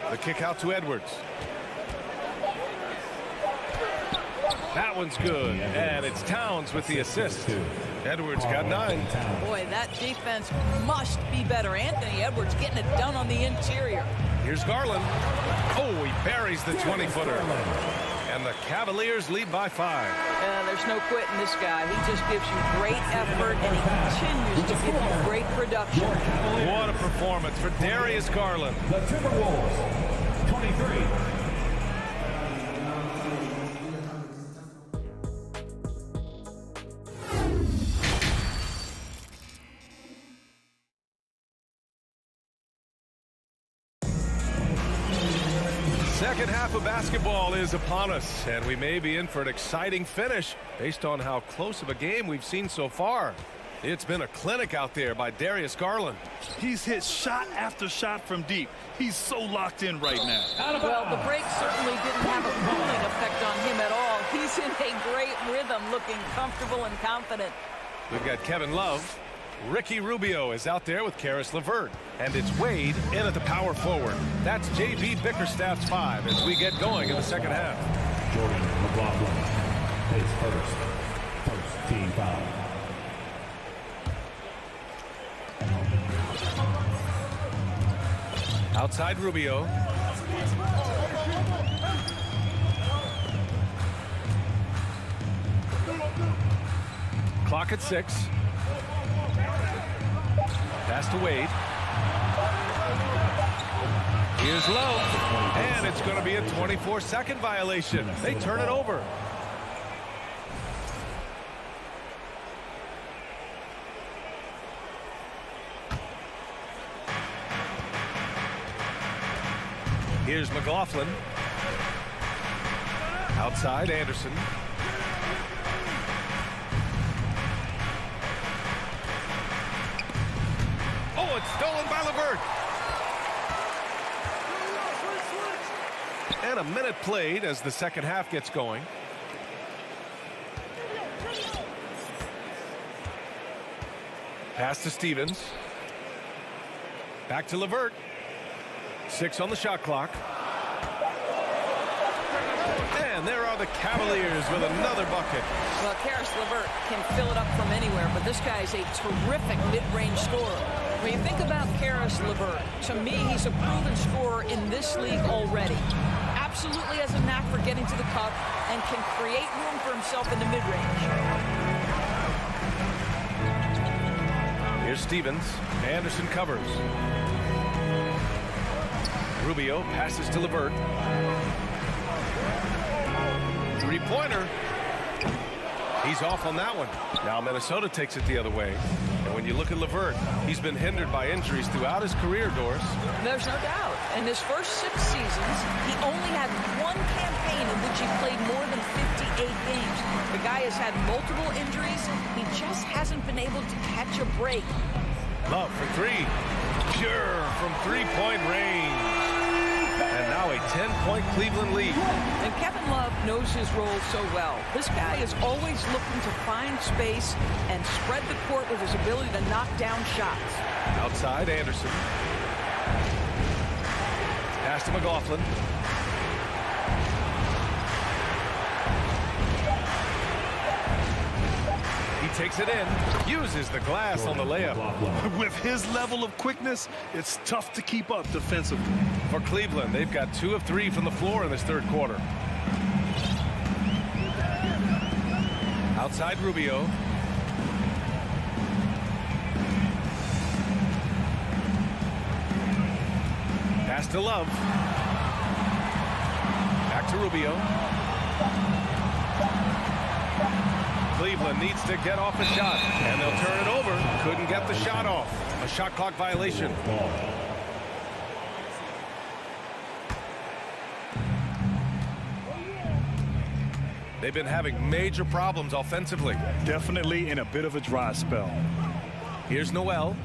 The kick out to Edwards. That one's good, and it's Towns with the assist. Edwards got 9. Boy, that defense must be better. Anthony Edwards getting it done on the interior. Here's Garland. Oh, he buries the 20-footer. And the Cavaliers lead by 5. There's no quitting this guy. He just gives you great effort, and he continues to give you great production. What a performance for Darius Garland. The Timberwolves, 23. Second half of basketball is upon us, and we may be in for an exciting finish based on how close of a game we've seen so far. It's been a clinic out there by Darius Garland. He's hit shot after shot from deep. He's so locked in right now. Well, the break certainly didn't have a cooling effect on him at all. He's in a great rhythm, looking comfortable and confident. We've got Kevin Love. Ricky Rubio is out there with Karis LeVert. And it's Wade in at the power forward. That's J.B. Bickerstaff's 5 as we get going in the second half. Jordan McLaughlin takes first team foul. Outside Rubio. Clock at 6. Pass to Wade. Here's Love. And it's going to be a 24-second violation. They turn it over. Here's McLaughlin. Outside Anderson. Oh, it's stolen by LeVert. And a minute played as the second half gets going. Pass to Stevens. Back to LeVert. 6 on the shot clock. And there are the Cavaliers with another bucket. Well, Karis LeVert can fill it up from anywhere, but this guy is a terrific mid-range scorer. When you think about Karis LeVert, to me, he's a proven scorer in this league already. Absolutely has a knack for getting to the cup and can create room for himself in the mid-range. Here's Stevens. Anderson covers. Rubio passes to LeVert. Three-pointer. He's off on that one. Now Minnesota takes it the other way. And when you look at LeVert, he's been hindered by injuries throughout his career, Doris. There's no doubt. In his first 6 seasons, he only had one campaign in which he played more than 58 games. The guy has had multiple injuries. He just hasn't been able to catch a break. Love for three. Pure from three-point range. And now a 10-point Cleveland lead. And Kevin Love knows his role so well. This guy is always looking to find space and spread the court with his ability to knock down shots. Outside, Anderson. Pass to McLaughlin. He takes it in, uses the glass on the layup. With his level of quickness, it's tough to keep up defensively. For Cleveland, they've got 2 of 3 from the floor in this third quarter. Outside Rubio. Pass to Love. Back to Rubio. Cleveland needs to get off a shot, and they'll turn it over. Couldn't get the shot off. A shot clock violation. They've been having major problems offensively. Definitely in a bit of a dry spell. Here's Noel.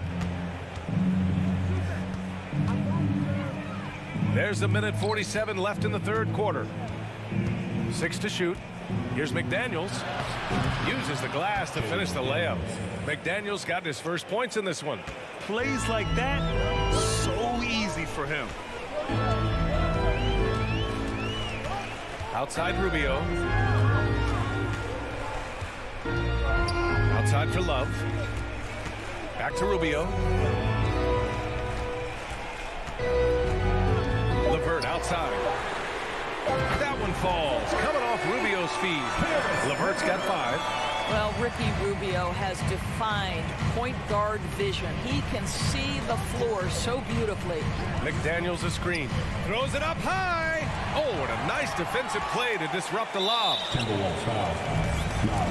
There's a minute 47 left in the third quarter. 6 to shoot. Here's McDaniels. Uses the glass to finish the layup. McDaniels got his first points in this one. Plays like that, so easy for him. Outside Rubio. Outside for Love. Back to Rubio. LeVert outside. That one falls. Coming off Rubio's feet. LeVert's got 5. Well, Ricky Rubio has defined point guard vision. He can see the floor so beautifully. McDaniels a screen. Throws it up high. Oh, what a nice defensive play to disrupt the lob. Timberwolves foul.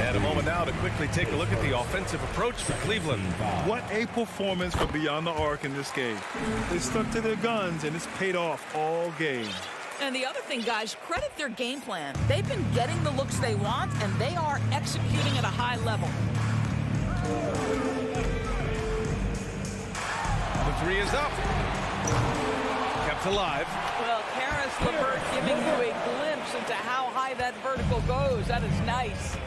And a moment now to quickly take a look at the offensive approach for Cleveland. What a performance for Beyond the Arc in this game. They stuck to their guns, and it's paid off all game. And the other thing, guys, credit their game plan. They've been getting the looks they want, and they are executing at a high level. The 3 is up. Kept alive. Well, Karis LeVert giving you a glimpse into how high that vertical goes. That is nice.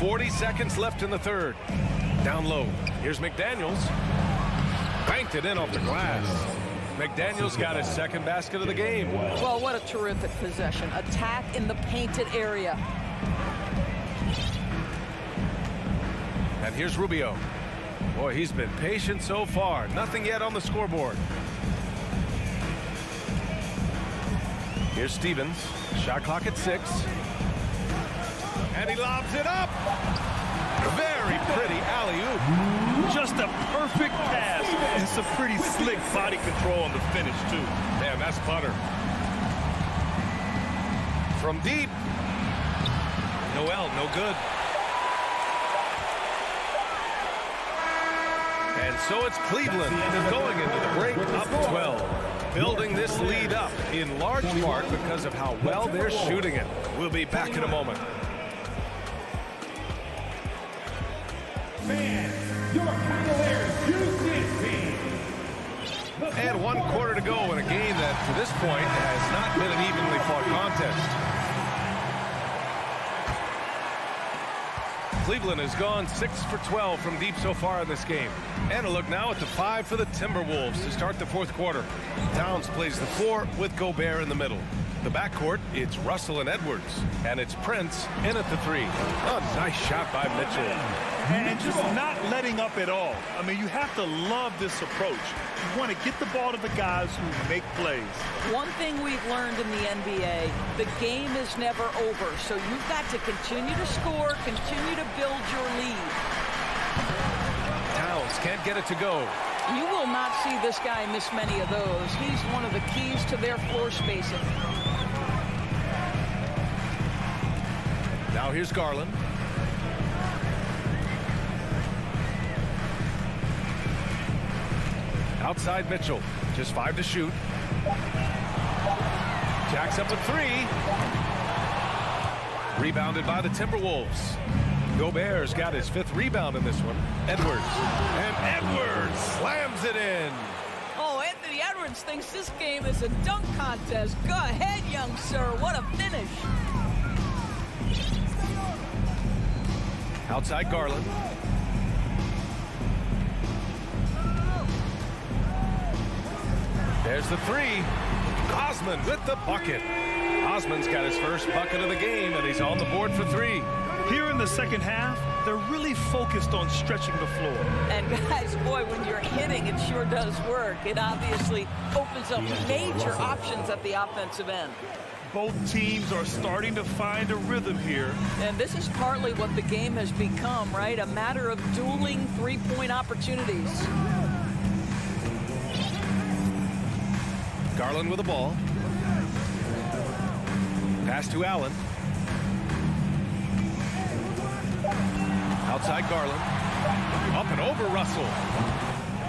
40 seconds left in the third. Down low. Here's McDaniels. Banked it in off the glass. McDaniels got his second basket of the game. Well, what a terrific possession. Attack in the painted area. And here's Rubio. Boy, he's been patient so far. Nothing yet on the scoreboard. Here's Stevens. Shot clock at 6. And he lobs it up. Very pretty alley-oop. Just a perfect pass and some pretty slick body control on the finish, too. Man, that's butter. From deep. Noel, no good. And so it's Cleveland going into the break up 12. Building this lead up in large part because of how well they're shooting it. We'll be back in a moment. Your Cavaliers UCC. And 1 quarter to go in a game that, to this point, has not been an evenly fought contest. Cleveland has gone 6 for 12 from deep so far in this game. And a look now at the 5 for the Timberwolves to start the fourth quarter. Towns plays the 4 with Gobert in the middle. The backcourt, it's Russell and Edwards. And it's Prince in at the 3. A nice shot by Mitchell. And just not letting up at all. I mean, you have to love this approach. You want to get the ball to the guys who make plays. One thing we've learned in the NBA, the game is never over. So you've got to continue to score, continue to build your lead. Towns can't get it to go. You will not see this guy miss many of those. He's one of the keys to their floor spacing. Now here's Garland. Outside Mitchell, just 5 to shoot. Jacks up a 3. Rebounded by the Timberwolves. Gobert's got his 5th rebound in this one. Edwards. And Edwards slams it in. Oh, Anthony Edwards thinks this game is a dunk contest. Go ahead, young sir. What a finish. Outside Garland. There's the 3. Osman with the bucket. Osman's got his first bucket of the game, and he's on the board for 3. Here in the second half, they're really focused on stretching the floor. And guys, boy, when you're hitting, it sure does work. It obviously opens up major options at the offensive end. Both teams are starting to find a rhythm here. And this is partly what the game has become, right? A matter of dueling three-point opportunities. Garland with the ball. Pass to Allen. Outside Garland. Up and over Russell.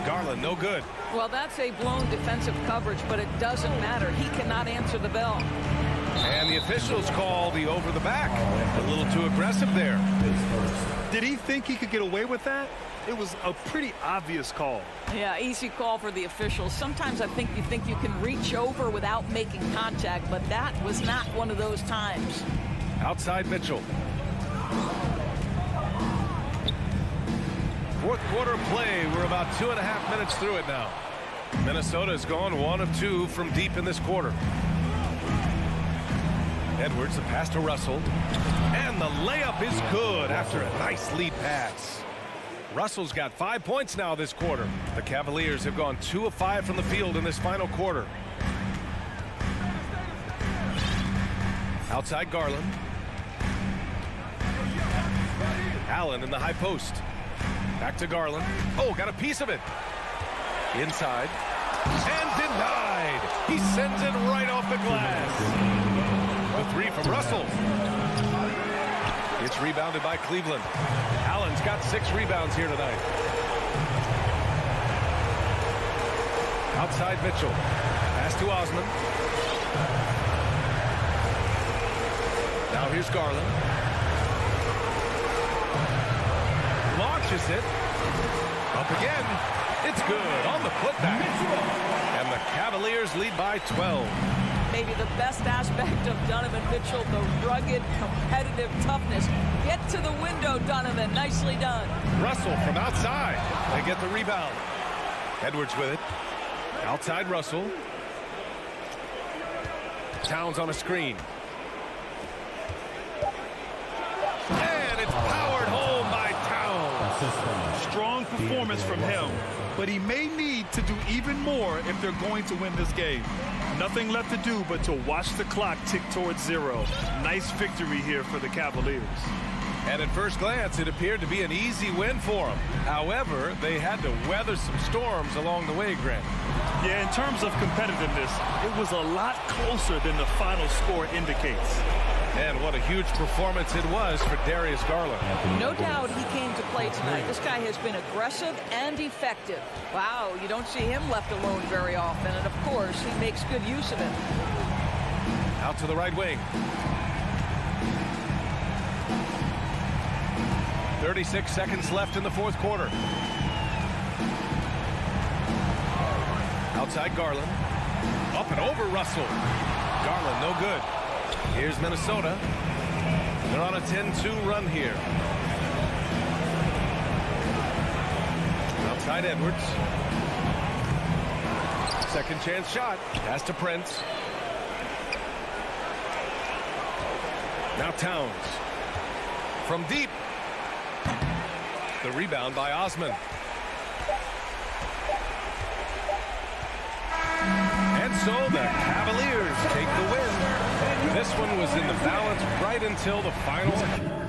Garland, no good. Well, that's a blown defensive coverage, but it doesn't matter. He cannot answer the bell. And the officials call the over the back. A little too aggressive there. Did he think he could get away with that? It was a pretty obvious call. Yeah, easy call for the officials. Sometimes I think you can reach over without making contact, but that was not one of those times. Outside Mitchell. Fourth quarter play. We're about 2.5 minutes through it now. Minnesota's gone 1 of 2 from deep in this quarter. Edwards, a pass to Russell. And the layup is good after a nice lead pass. Russell's got 5 points now this quarter. The Cavaliers have gone 2 of 5 from the field in this final quarter. Outside Garland. Allen in the high post. Back to Garland. Oh, got a piece of it. Inside. And denied. He sends it right off the glass. The 3 from Russell. It's rebounded by Cleveland. Allen's got 6 rebounds here tonight. Outside Mitchell. Pass to Osman. Now here's Garland. Launches it. Up again. It's good on the putback. And the Cavaliers lead by 12. Maybe the best aspect of Donovan Mitchell, the rugged, competitive toughness. Get to the window, Donovan. Nicely done. Russell from outside. They get the rebound. Edwards with it. Outside Russell. Towns on a screen. And it's powered home by Towns. Strong performance from him, but he may need to do even more if they're going to win this game. Nothing left to do but to watch the clock tick towards 0. Nice victory here for the Cavaliers. And at first glance, it appeared to be an easy win for them. However, they had to weather some storms along the way, Grant. Yeah, in terms of competitiveness, it was a lot closer than the final score indicates. And what a huge performance it was for Darius Garland. No doubt he came to play tonight. This guy has been aggressive and effective. Wow, you don't see him left alone very often. And, of course, he makes good use of it. Out to the right wing. 36 seconds left in the fourth quarter. Outside Garland. Up and over Russell. Garland, no good. Here's Minnesota. They're on a 10-2 run here. Inside Edwards. Second chance shot. Pass to Prince. Now Towns. From deep. The rebound by Osman. And so the Cavaliers take the win. This one was in the balance right until the final.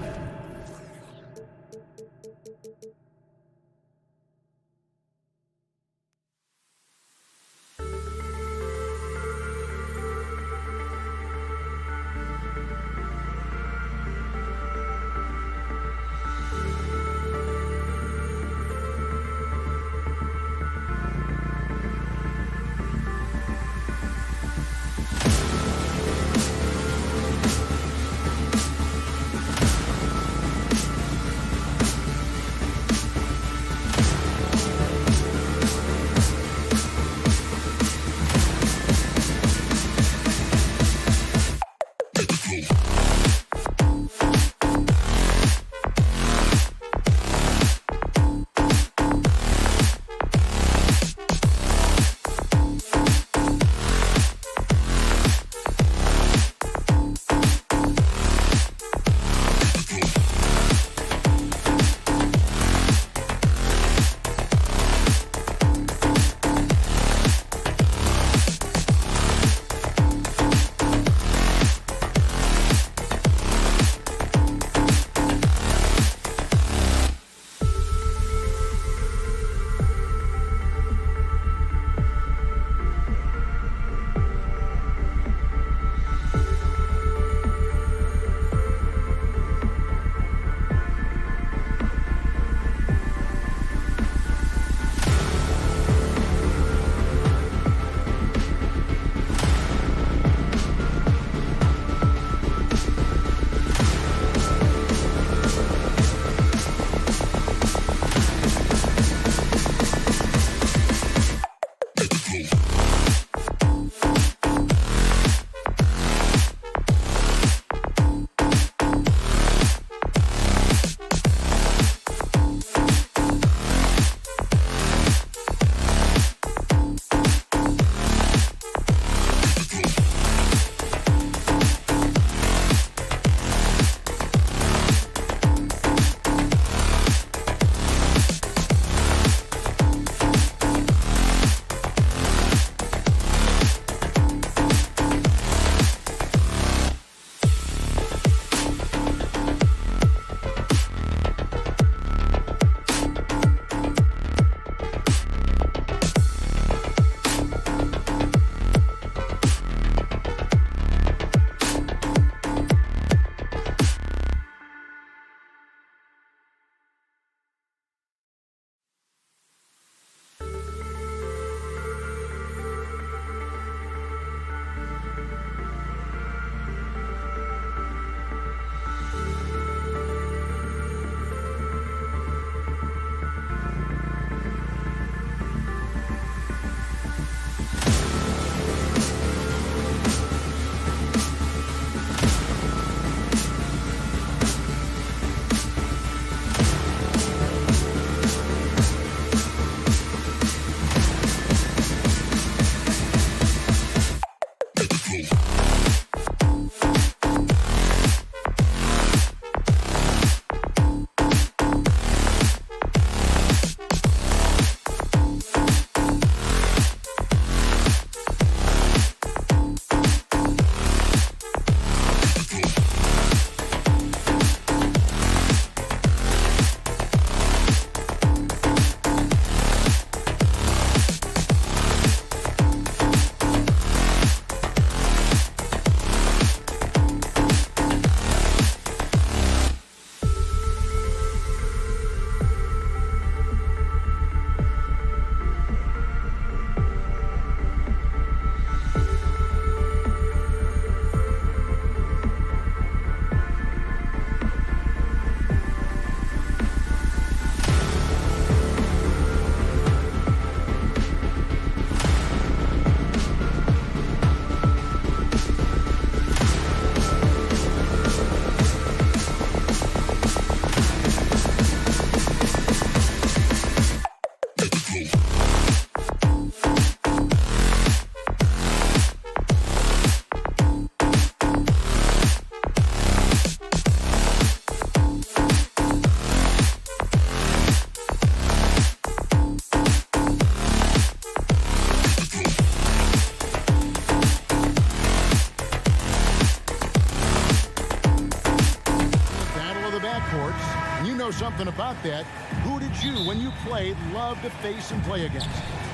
something about that. Who did you, when you played, love to face and play against?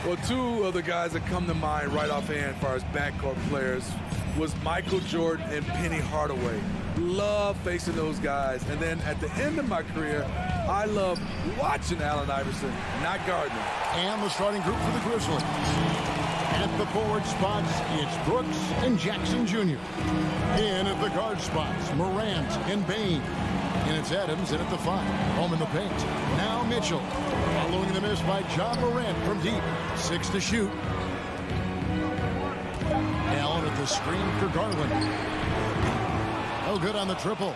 Well, two of the guys that come to mind right offhand as far as backcourt players was Michael Jordan and Penny Hardaway. Love facing those guys. And then at the end of my career, I love watching Allen Iverson, not Gardner. And the starting group for the Grizzlies. At the forward spots, it's Brooks and Jackson Jr. In at the guard spots, Morant and Bane. And it's Adams in at the 5. Home in the paint. Now Mitchell. Following the miss by John Morant from deep. 6 to shoot. Allen at the screen for Garland. No good on the triple.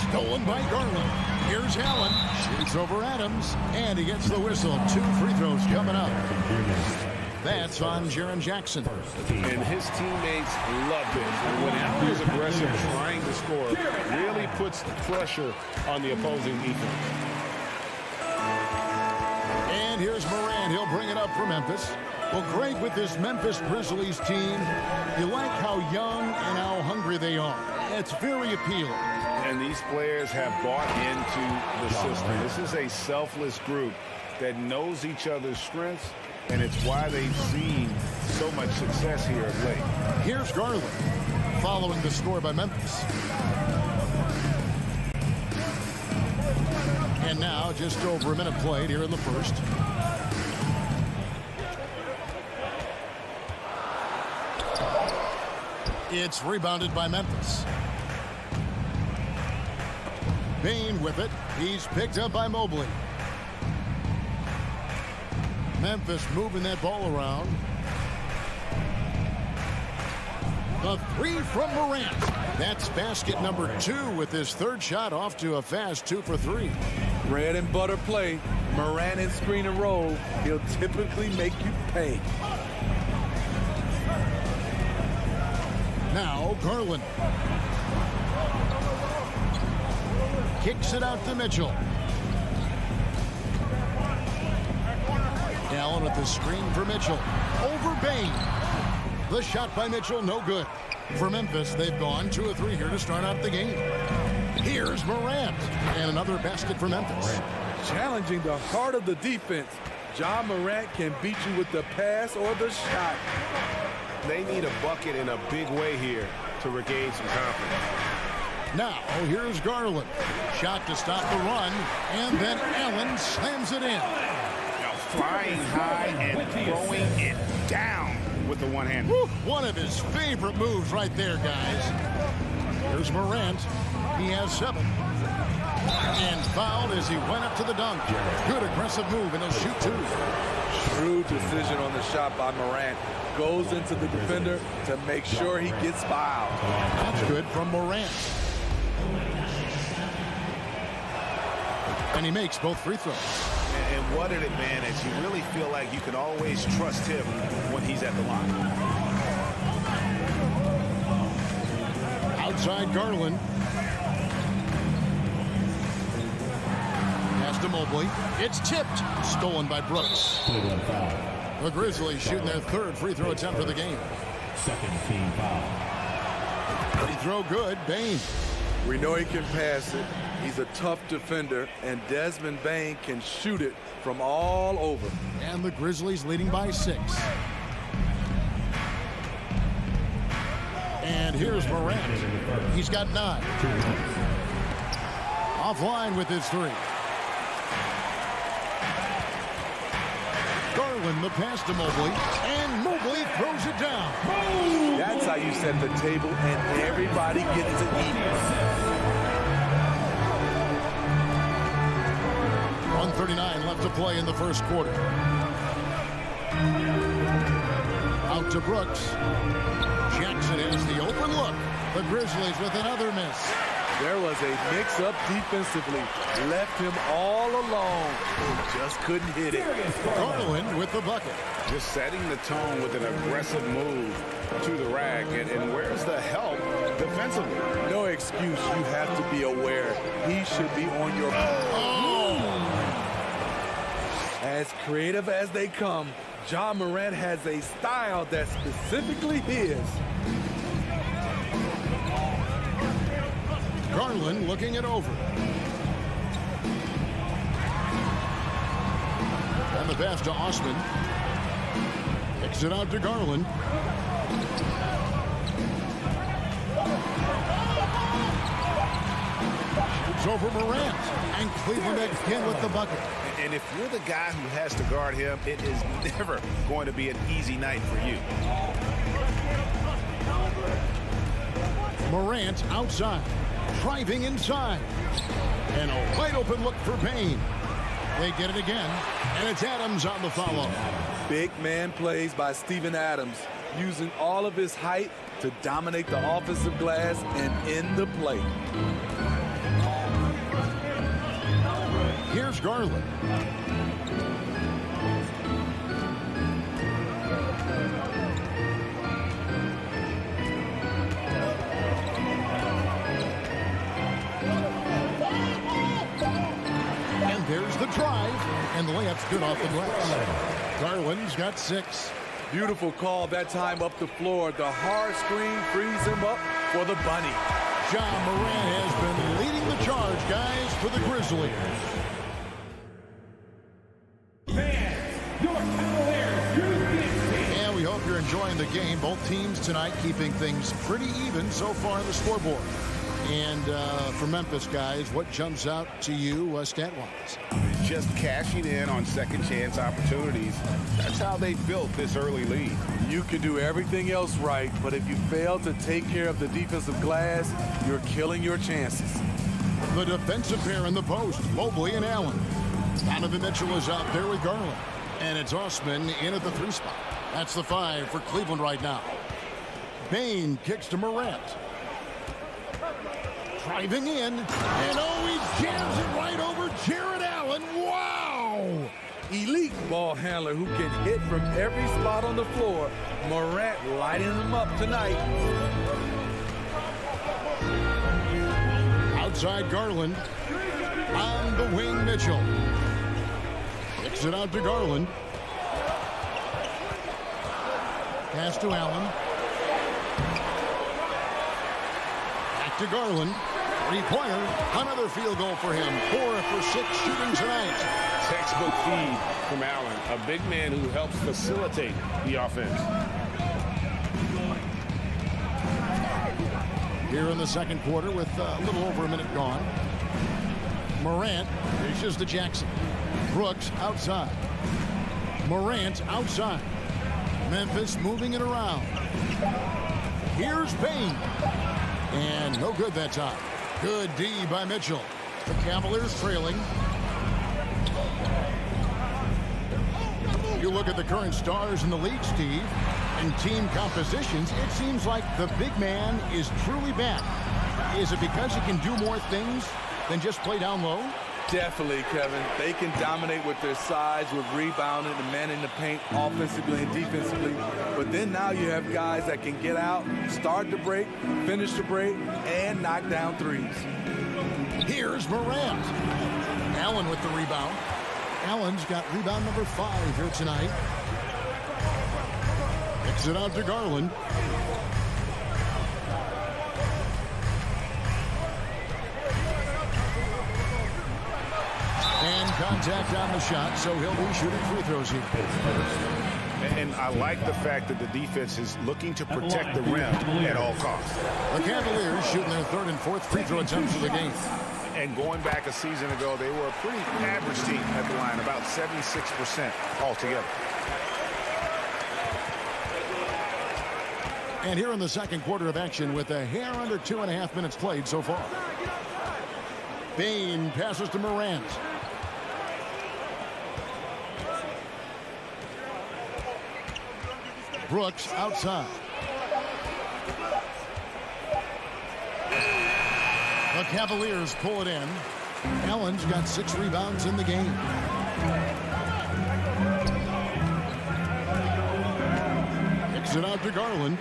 Stolen by Garland. Here's Allen. Shoots over Adams. And he gets the whistle. 2 free throws coming up. That's on Jaren Jackson. And his teammates love it. And when Allen is aggressive trying to score, really puts pressure on the opposing defense. And here's Morant. He'll bring it up for Memphis. Well, great with this Memphis Grizzlies team. You like how young and how hungry they are. It's very appealing. And these players have bought into the system. This is a selfless group that knows each other's strengths, and it's why they've seen so much success here of late. Here's Garland following the score by Memphis. And now just over a minute played here in the first. It's rebounded by Memphis. Bane with it. He's picked up by Mobley. Memphis moving that ball around. The 3 from Morant. That's basket number 2 with his third shot off to a fast 2 for 3. Bread and butter play. Morant and screen and roll. He'll typically make you pay. Now Garland. Kicks it out to Mitchell. Allen with the screen for Mitchell. Over Bane. The shot by Mitchell, no good. For Memphis, they've gone 2 of 3 here to start out the game. Here's Morant. And another basket for Memphis. Challenging the heart of the defense. John Morant can beat you with the pass or the shot. They need a bucket in a big way here to regain some confidence. Now, here's Garland. Shot to stop the run. And then Allen slams it in. Now flying high and throwing it down with the one hand. One of his favorite moves right there, guys. Here's Morant. He has 7. And fouled as he went up to the dunk. Good aggressive move, and he'll shoot 2. Shrewd decision on the shot by Morant. Goes into the defender to make sure he gets fouled. That's good from Morant. And he makes both free throws. And what an advantage. You really feel like you can always trust him when he's at the line. Outside Garland. Pass to Mobley. It's tipped. Stolen by Brooks. The Grizzlies shooting their 3rd free throw attempt for the game. Second team foul. Free throw good. Bane. We know he can pass it. He's a tough defender, and Desmond Bane can shoot it from all over. And the Grizzlies leading by 6. And here's Morant. He's got 9. Offline with his 3. Garland the pass to Mobley. And Mobley throws it down. That's how you set the table, and everybody gets to eat. 1:39 left to play in the first quarter. Out to Brooks. Jackson has the open look. The Grizzlies with another miss. There was a mix-up defensively. Left him all alone. Just couldn't hit it. Garland with the bucket. Just setting the tone with an aggressive move to the rack. And where's the help defensively? No excuse. You have to be aware. He should be on your... As creative as they come, John Morant has a style that's specifically his. Garland looking it over. And the pass to Osman. Kicks it out to Garland. Shoots over Morant. And Cleveland again with the bucket. And if you're the guy who has to guard him, it is never going to be an easy night for you. Morant outside. Driving inside. And a wide open look for Payne. They get it again. And it's Adams on the follow. Big man plays by Steven Adams, using all of his height to dominate the offensive glass and in the play. Here's Garland. And there's the drive, and the layup's good off the glass. Garland's got 6. Beautiful call that time up the floor. The hard screen frees him up for the bunny. John Morant has been leading the charge, guys, for the Grizzlies. And we hope you're enjoying the game. Both teams tonight keeping things pretty even so far on the scoreboard. And for Memphis, guys, what jumps out to you stat-wise? Just cashing in on second chance opportunities. That's how they built this early lead. You can do everything else right, but if you fail to take care of the defensive glass, you're killing your chances. The defensive pair in the post, Mobley and Allen. Donovan Mitchell is out there with Garland. And it's Osman in at the 3 spot. That's the 5 for Cleveland right now. Payne kicks to Morant. Driving in, and he jams it right over Jared Allen. Wow! Elite ball handler who can hit from every spot on the floor. Morant lighting him up tonight. Outside Garland. On the wing, Mitchell. Kicks it out to Garland. Pass to Allen. Back to Garland. Required. Another field goal for him. 4 for 6 shooting tonight. Textbook feed from Allen, a big man who helps facilitate the offense. Here in the second quarter with a little over a minute gone. Morant reaches to Jackson. Brooks outside. Morant outside. Memphis moving it around. Here's Payne. And no good that time. Good D by Mitchell. The Cavaliers trailing. You look at the current stars in the league, Steve, and team compositions, it seems like the big man is truly back. Is it because he can do more things than just play down low? Definitely, Kevin. They can dominate with their size, with rebounding and manning the paint offensively and defensively. But then now you have guys that can get out, start the break, finish the break, and knock down threes. Here's Morant. Allen with the rebound. Allen's got rebound number 5 here tonight. Kicks it out to Garland. And contact on the shot, so he'll be shooting free throws here. And I like the fact that the defense is looking to protect the rim at all costs. The Cavaliers shooting their 3rd and 4th free throw attempts of the game. And going back a season ago, they were a pretty average team at the line, about 76% altogether. And here in the second quarter of action with a hair under 2.5 minutes played so far. Payne passes to Morant. Brooks outside. The Cavaliers pull it in. Allen's got 6 rebounds in the game. Kicks it out to Garland.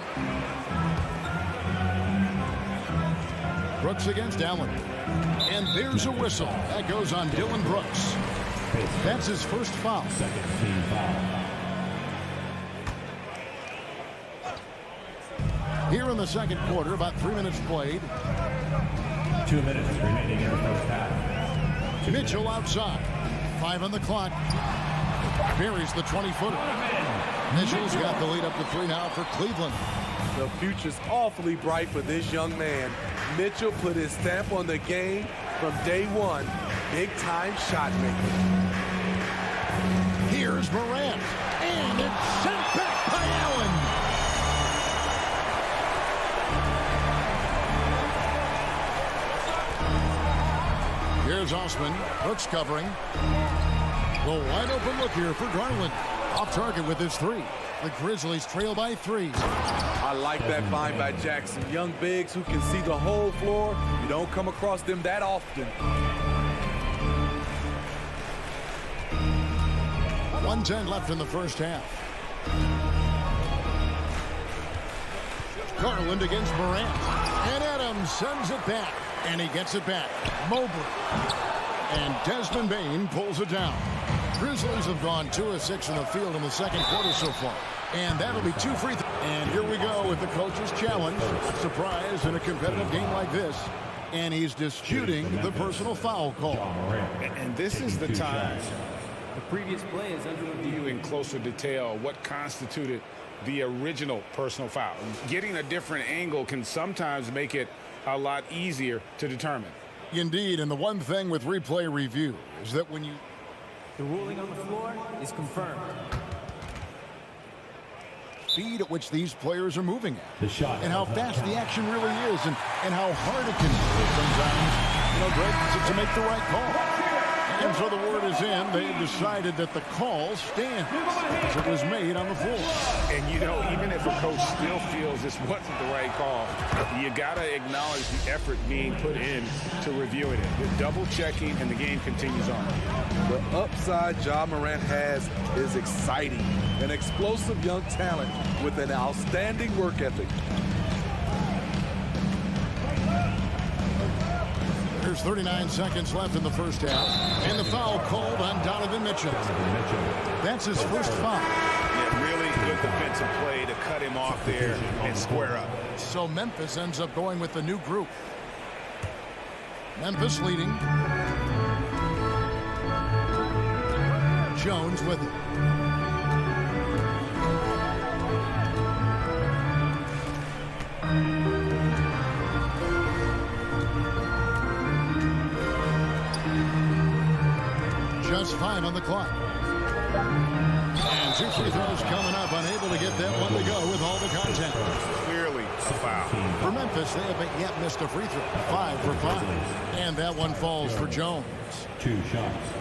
Brooks against Allen. And there's a whistle. That goes on Dylan Brooks. That's his first foul. Second team foul. Here in the second quarter, about 3 minutes played. 2 minutes remaining in the first half. Mitchell outside. 5 on the clock. buries the 20-footer. Mitchell's got the lead up to 3 now for Cleveland. The future's awfully bright for this young man. Mitchell put his stamp on the game from day one. Big-time shot maker. Here's Morant. And it's sent back by Allen. Here's Osman. Brooks covering. The wide open look here for Garland. Off target with his 3. The Grizzlies trail by 3. I like that find by Jackson. Young bigs who can see the whole floor. You don't come across them that often. 1:10 left in the first half. Garland against Morant. And Adams sends it back. And he gets it back. Mobley. And Desmond Bane pulls it down. Grizzlies have gone 2 of 6 in the field in the second quarter so far. And that'll be 2 free throws. And here we go with the coach's challenge. Surprise in a competitive game like this. And he's disputing the personal foul call. And this is the time. The previous play is under review in closer detail what constituted the original personal foul. Getting a different angle can sometimes make it a lot easier to determine. Indeed, and the one thing with replay review is that when you... The ruling on the floor is confirmed. Speed at which these players are moving at. The shot. And how fast the action really is and how hard it can be sometimes, Greg, to make the right call. And so the word is in. They've decided that the call stands as it was made on the floor. And, even if a coach still feels this wasn't the right call, you got to acknowledge the effort being put in to reviewing it. The double checking, and the game continues on. The upside Ja Morant has is exciting. An explosive young talent with an outstanding work ethic. There's 39 seconds left in the first half. And the foul called on Donovan Mitchell. That's his first foul. Yeah, really good defensive play to cut him off there and square up. So Memphis ends up going with the new group. Memphis leading. Jones with it. Just 5 on the clock. And 2 free throws coming up, unable to get that one to go with all the contact. Clearly a foul. For Memphis, they haven't yet missed a free throw. 5 for 5. And that one falls for Jones. 2 shots.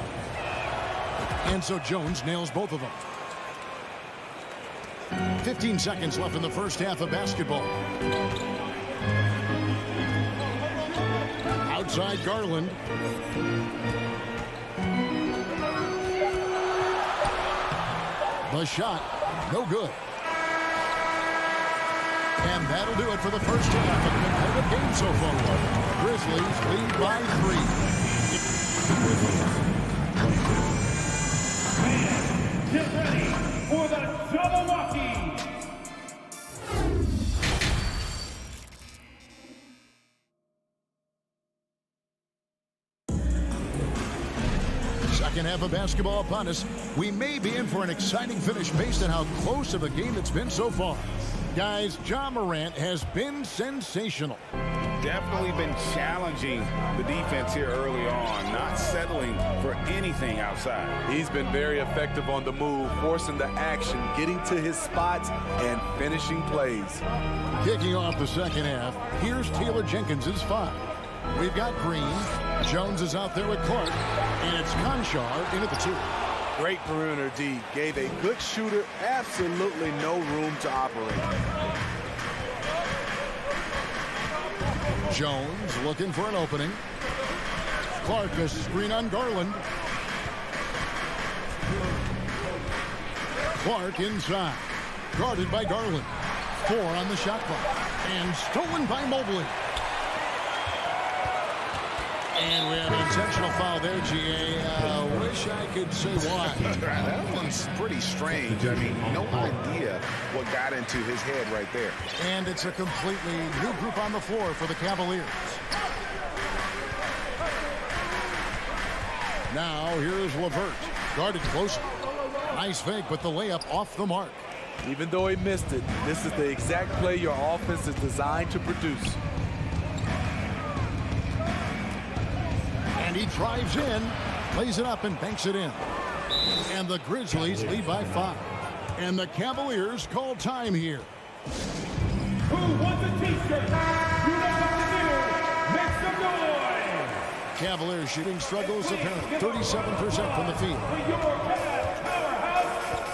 And so Jones nails both of them. 15 seconds left in the first half of basketball. Outside Garland. The shot, no good. And that'll do it for the first half of the competitive game so far. Grizzlies lead by 3. Get ready for the double walkie. Second half of basketball upon us. We may be in for an exciting finish based on how close of a game it's been so far. Guys, Ja Morant has been sensational. Definitely been challenging the defense here early on, not settling for anything outside. He's been very effective on the move, forcing the action, getting to his spots, and finishing plays. Kicking off the second half, here's Taylor Jenkins's 5. We've got Green. Jones is out there with Clark. And it's Conchar in at the 2. Great perimeter D. Gave a good shooter absolutely no room to operate. Jones looking for an opening. Clark a screen on Garland. Clark inside. Guarded by Garland. 4 on the shot clock. And stolen by Mobley. And we have an intentional foul there, G.A. Wish I could say why. That one's pretty strange. I mean, no idea what got into his head right there. And it's a completely new group on the floor for the Cavaliers. Now, here's LeVert. Guarded close. Nice fake, but the layup off the mark. Even though he missed it, this is the exact play your offense is designed to produce. And he drives in, lays it up, and banks it in. And the Grizzlies lead by 5. And the Cavaliers call time here. Who wants a t-shirt? You know what to do. Make some noise. Cavaliers shooting struggles apparent. 37% from the field. For your powerhouse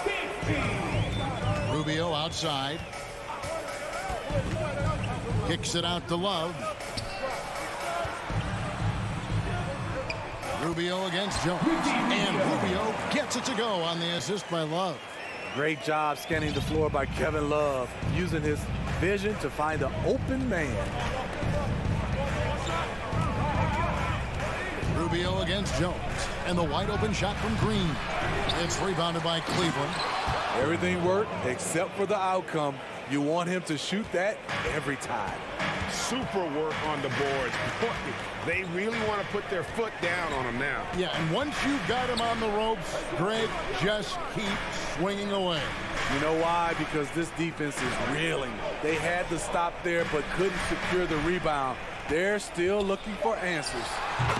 big team. Rubio outside. Kicks it out to Love. Rubio against Jones. And Rubio gets it to go on the assist by Love. Great job scanning the floor by Kevin Love, using his vision to find the open man. Rubio against Jones. And the wide open shot from Green. It's rebounded by Cleveland. Everything worked except for the outcome. You want him to shoot that every time. Super work on the boards. They really want to put their foot down on him now. Yeah, and once you've got him on the ropes, Greg, just keep swinging away. You know why? Because this defense is reeling. They had to stop there but couldn't secure the rebound. They're still looking for answers.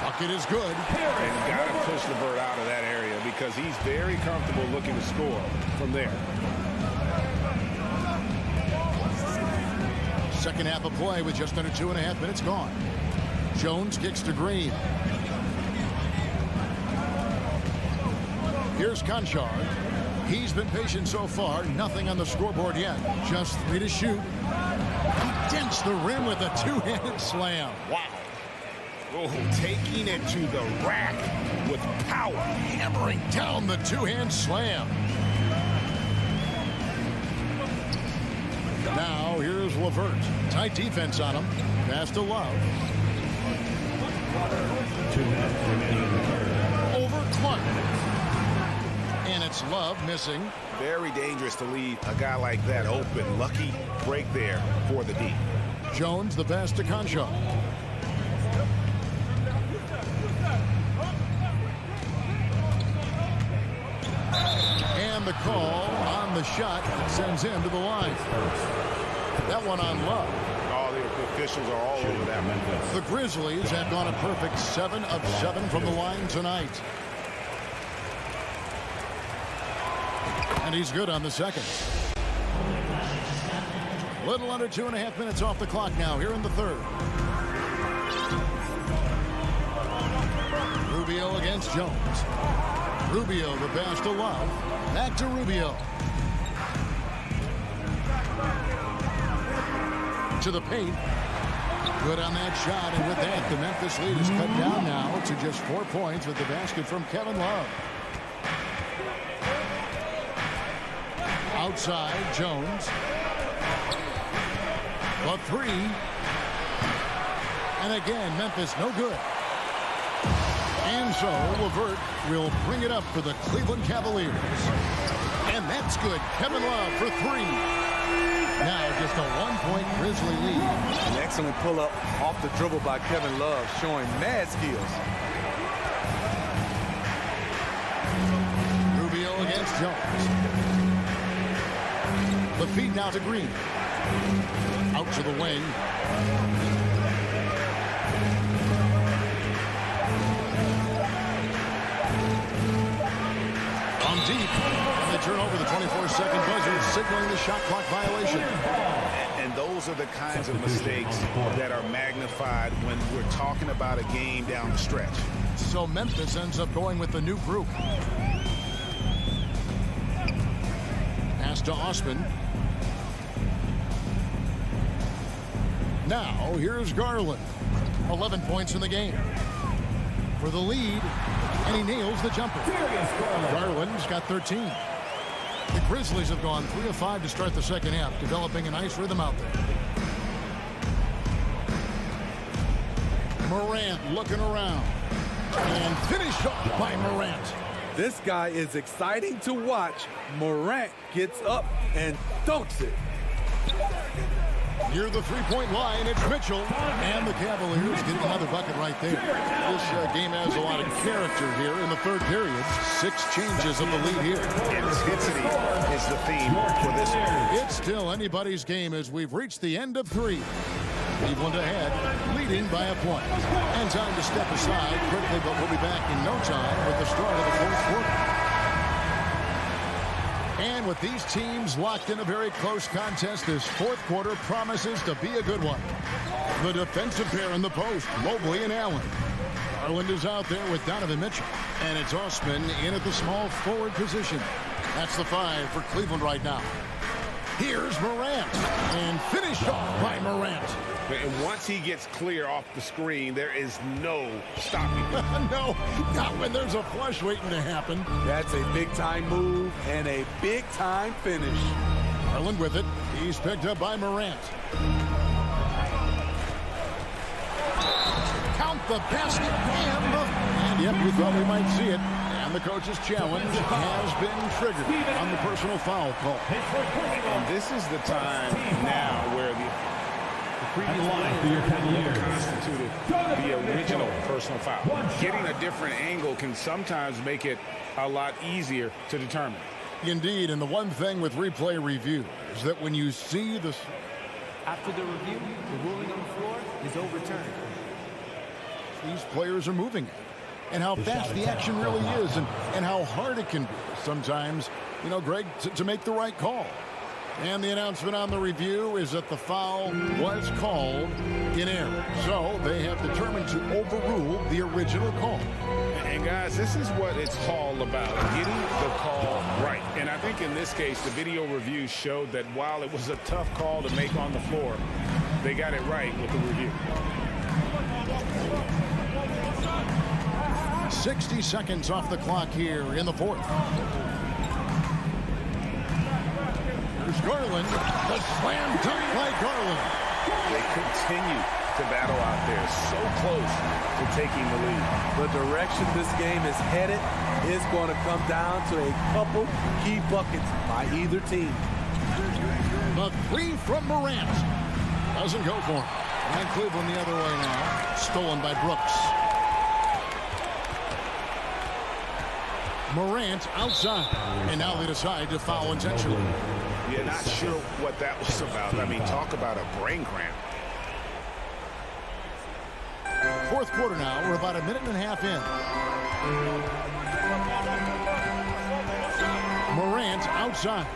Bucket is good. And got to push the bird out of that area because he's very comfortable looking to score from there. Second half of play with just under 2.5 minutes gone. Jones kicks to Green. Here's Conchard. He's been patient so far. Nothing on the scoreboard yet. Just 3 to shoot. He dents the rim with a two-handed slam. Wow. Oh, taking it to the rack with power. Hammering down the two-hand slam. Now here's LeVert. Tight defense on him. Pass to Love. 2 minutes remaining in the third. Over Clark. And it's Love missing. Very dangerous to leave a guy like that open. Lucky break there for the D. Jones the pass to Conchard. And the call on the shot sends him to the line. That one on Love. All the officials are all over that. Memphis. The Grizzlies have gone a perfect 7 of 7 from the line tonight. And he's good on the second. Little under 2.5 minutes off the clock now here in the third. Rubio against Jones. Rubio the pass to Love. Back to Rubio. To the paint. Good on that shot, and with that, the Memphis lead is cut down now to just 4 points with the basket from Kevin Love. Outside, Jones. The 3. And again, Memphis no good. And so LeVert will bring it up for the Cleveland Cavaliers. And that's good. Kevin Love for 3. Now just a 1-point Grizzly lead. An excellent pull-up off the dribble by Kevin Love, showing mad skills. Rubio against Jones. The feed now to Green. Out to the wing. On deep. And they turn over the 24-second buzzer, signaling the shot clock violation. And those are the kinds of mistakes that are magnified when we're talking about a game down the stretch. So Memphis ends up going with the new group. Pass to Osman. Now, here's Garland. 11 points in the game. For the lead, and he nails the jumper. Garland's got 13. The Grizzlies have gone 3 of 5 to start the second half, developing a nice rhythm out there. Morant looking around. And finished off by Morant. This guy is exciting to watch. Morant gets up and dunks it. Near the three-point line, it's Mitchell. And the Cavaliers get another bucket right there. This game has a lot of character here in the third period. 6 changes of the lead here. Intensity is the theme for this one. It's still anybody's game as we've reached the end of 3. Cleveland ahead, leading by a point. And time to step aside quickly, but we'll be back in no time with the start of the fourth quarter. And with these teams locked in a very close contest, this fourth quarter promises to be a good one. The defensive pair in the post, Mobley and Allen. Garland is out there with Donovan Mitchell. And it's Osman in at the small forward position. That's the 5 for Cleveland right now. Here's Morant. And finished off by Morant. And once he gets clear off the screen, there is no stopping him. No, not when there's a flush waiting to happen. That's a big-time move and a big-time finish. Garland with it. He's picked up by Morant. Count the basket and yep, you thought we might see it. And the coach's challenge has been triggered on the personal foul call. And this is the time now where constituted the original personal foul. Getting a different angle can sometimes make it a lot easier to determine. Indeed, and the one thing with replay review is that when you see this... After the review, the ruling on the floor is overturned. These players are moving it. And how fast the action really is and how hard it can be sometimes, you know, Greg, to make the right call. And the announcement on the review is that the foul was called in error. So they have determined to overrule the original call. And guys, this is what it's all about, getting the call right. And I think in this case, the video review showed that while it was a tough call to make on the floor, they got it right with the review. 60 seconds off the clock here in the fourth. There's Garland. The slam dunk by Garland. They continue to battle out there, so close to taking the lead. The direction this game is headed is going to come down to a couple key buckets by either team. The 3 from Morant. Doesn't go for him. And Cleveland the other way now. Stolen by Brooks. Morant outside. And now they decide to foul intentionally. Yeah, not sure what that was about. I mean, talk about a brain cramp. Fourth quarter now. We're about a minute and a half in. Morant outside.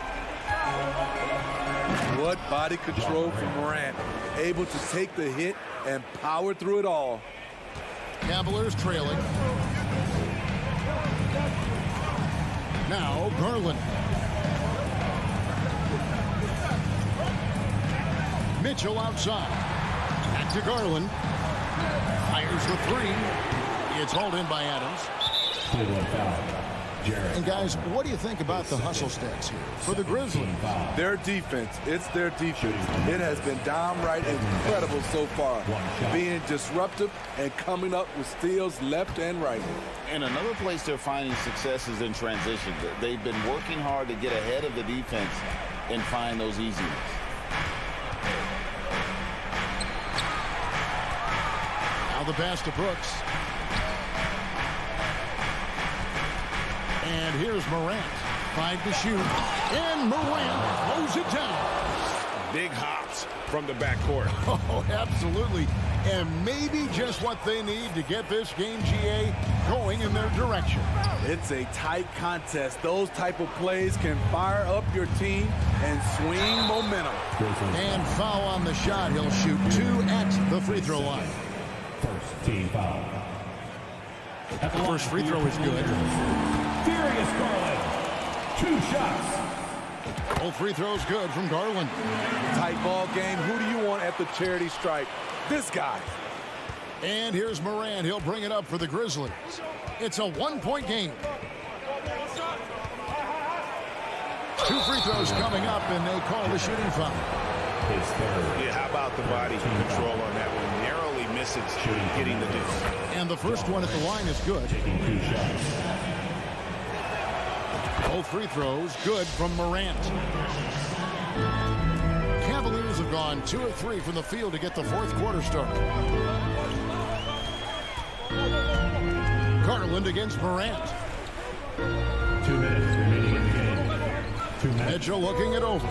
What body control from Morant. Able to take the hit and power through it all. Cavaliers trailing. Now Garland. Mitchell outside. Back to Garland. Fires the 3. It's hauled in by Adams. And guys, what do you think about the hustle stats here for the Grizzlies? Their defense, it's their defense. It has been downright incredible so far. Being disruptive and coming up with steals left and right. And another place they're finding success is in transition. They've been working hard to get ahead of the defense and find those easy ones. Now the pass to Brooks. And here's Morant. 5 to shoot. And Morant throws it down. Big hops from the backcourt. Oh, absolutely. And maybe just what they need to get this game, GA, going in their direction. It's a tight contest. Those type of plays can fire up your team and swing momentum. And foul on the shot. He'll shoot 2 at the free throw line. First team foul. The first free throw is good. Darius Garland, 2 shots. Both free throws good from Garland. Tight ball game. Who do you want at the charity stripe? This guy. And here's Morant. He'll bring it up for the Grizzlies. It's a 1-point game. 2 free throws coming up, and they call the shooting foul. Yeah, how about the body control on that one? Narrowly misses getting the deuce. And the first one at the line is good. Both free throws good from Morant. Cavaliers have gone gone 2 of 3 from the field to get the fourth quarter started. Garland against Morant. 2 minutes remaining in the game. 2 minutes. Mitchell looking it over.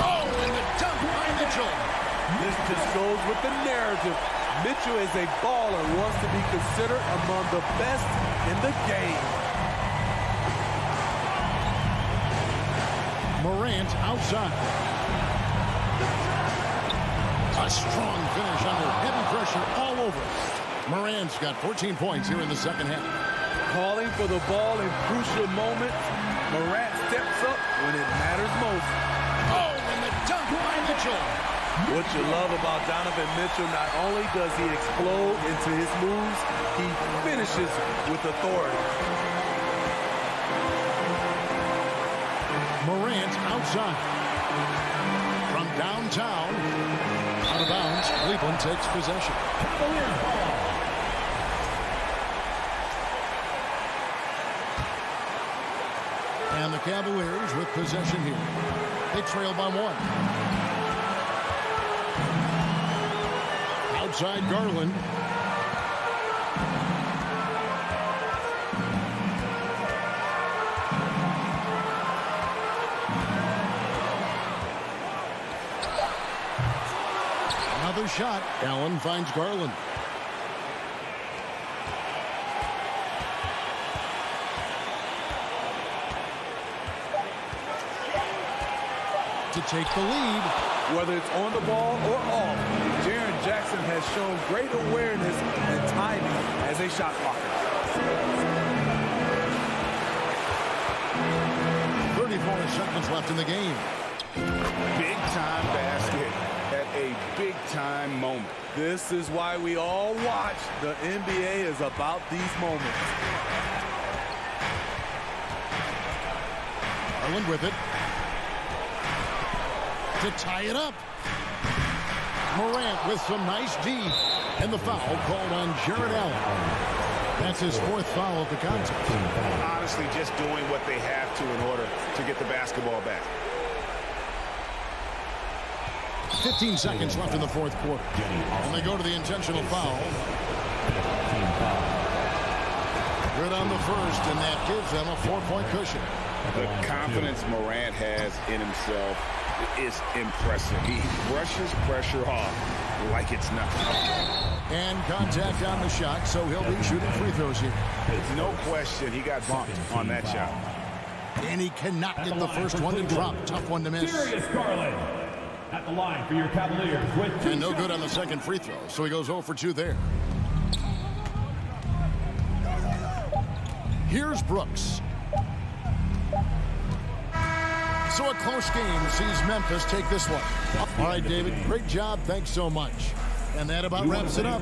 Oh, and the dunk by Mitchell. This just goes with the narrative. Mitchell is a baller, wants to be considered among the best in the game. Morant outside. A strong finish under heavy pressure all over. Morant's got 14 points here in the second half. Calling for the ball in crucial moments. Morant steps up when it matters most. Oh, and the dunk by Mitchell. What you love about Donovan Mitchell, not only does he explode into his moves, he finishes with authority. Morant outside. From downtown. Out of bounds. Cleveland takes possession. And the Cavaliers with possession here. They trail by 1. Outside Garland. Another shot. Allen finds Garland. To take the lead. Whether it's on the ball or off, Jaren Jackson has shown great awareness and timing as a shot blocker. 34 seconds left in the game. Big time basket at a big time moment. This is why we all watch. The NBA is about these moments. Garland with it. To tie it up. Morant with some nice D. And the foul called on Jared Allen. That's his 4th foul of the contest. Honestly, just doing what they have to in order to get the basketball back. 15 seconds left in the fourth quarter. And they go to the intentional foul. Good on the first, and that gives them a 4-point cushion. The confidence Morant has in himself is impressive. He brushes pressure off like it's nothing. And contact on the shot, so he'll be shooting free throws here. No question he got bumped on that shot. And he cannot get the first one to drop. Tough one to miss. Darius Garland at the line for your Cavaliers with 2 And no good on the second free throw, so he goes 0 for 2 there. Here's Brooks. So a close game sees Memphis take this one. All right, David, great job. Thanks so much. And that about wraps it up.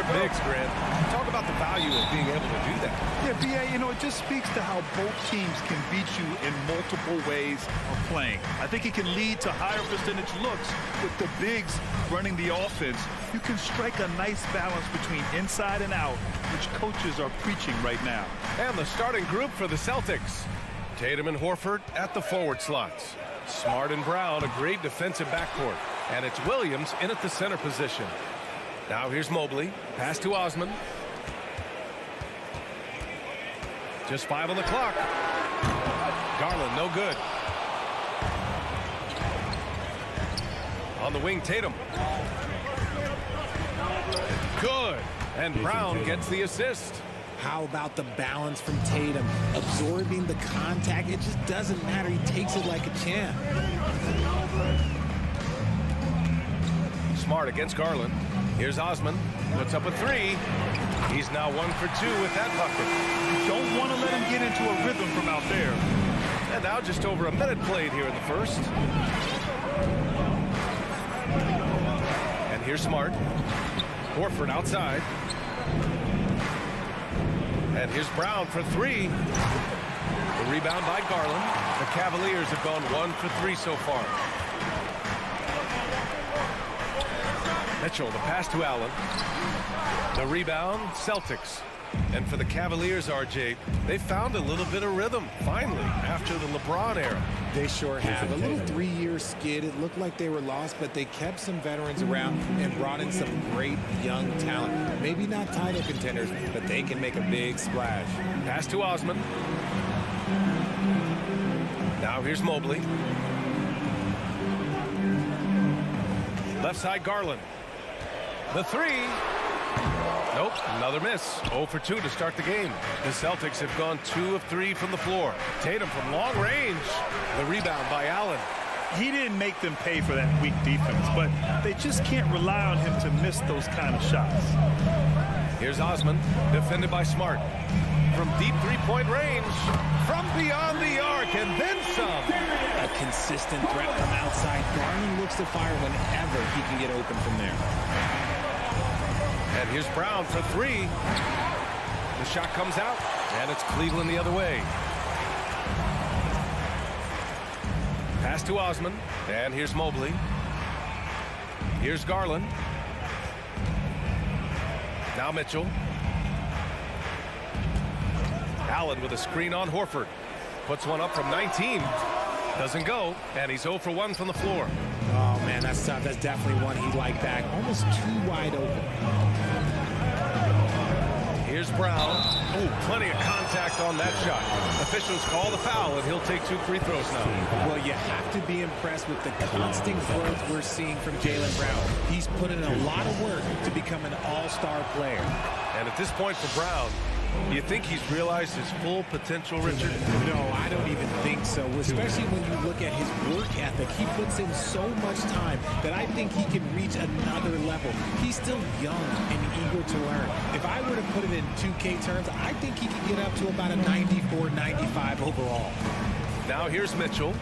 your bigs, Grant. Talk about the value of being able to do that. Yeah, B.A., you know, it just speaks to how both teams can beat you in multiple ways of playing. I think it can lead to higher percentage looks with the bigs running the offense. You can strike a nice balance between inside and out, which coaches are preaching right now. And the starting group for the Celtics. Tatum and Horford at the forward slots. Smart and Brown, a great defensive backcourt. And it's Williams in at the center position. Now here's Mobley. Pass to Osman. Just 5 on the clock. Garland, no good. On the wing, Tatum. Good. And Brown gets the assist. How about the balance from Tatum? Absorbing the contact, it just doesn't matter. He takes it like a champ. Smart against Garland. Here's Osman. Puts up a 3. He's now 1 for 2 with that bucket. You don't want to let him get into a rhythm from out there. And now just over a minute played here in the first. And here's Smart. Horford outside. And here's Brown for 3. The rebound by Garland. The Cavaliers have gone 1 for 3 so far. Mitchell, the pass to Allen. The rebound, Celtics. And for the Cavaliers, RJ, they found a little bit of rhythm, finally, after the LeBron era. They sure have. A little 3-year skid. It looked like they were lost, but they kept some veterans around and brought in some great young talent. Maybe not title contenders, but they can make a big splash. Pass to Osman. Now here's Mobley. Left side, Garland. The 3. Nope, another miss. 0 for 2 to start the game. The Celtics have gone 2 of 3 from the floor. Tatum from long range. The rebound by Allen. He didn't make them pay for that weak defense, but they just can't rely on him to miss those kind of shots. Here's Osman, defended by Smart. From deep three-point range, from beyond the arc, and then some. A consistent threat from outside. Garland looks to fire whenever he can get open from there. And here's Brown for 3. The shot comes out, and it's Cleveland the other way. Pass to Osman, and here's Mobley. Here's Garland. Now Mitchell. Allen with a screen on Horford. Puts one up from 19. Doesn't go, and he's 0 for 1 from the floor. Oh, man, that's tough. That's definitely one he'd like back. Almost too wide open. Here's Brown. Oh, plenty of contact on that shot. Officials call the foul, and he'll take 2 free throws now. Well, you have to be impressed with the constant growth we're seeing from Jaylen Brown. He's put in a lot of work to become an all-star player. And at this point for Brown, you think he's realized his full potential, Richard? No, I don't even think so, especially when you look at his work ethic. He puts in so much time that I think he can reach another level. He's still young and eager to learn. If I were to put it in 2K terms, I think he could get up to about a 94, 95 overall. Now here's Mitchell.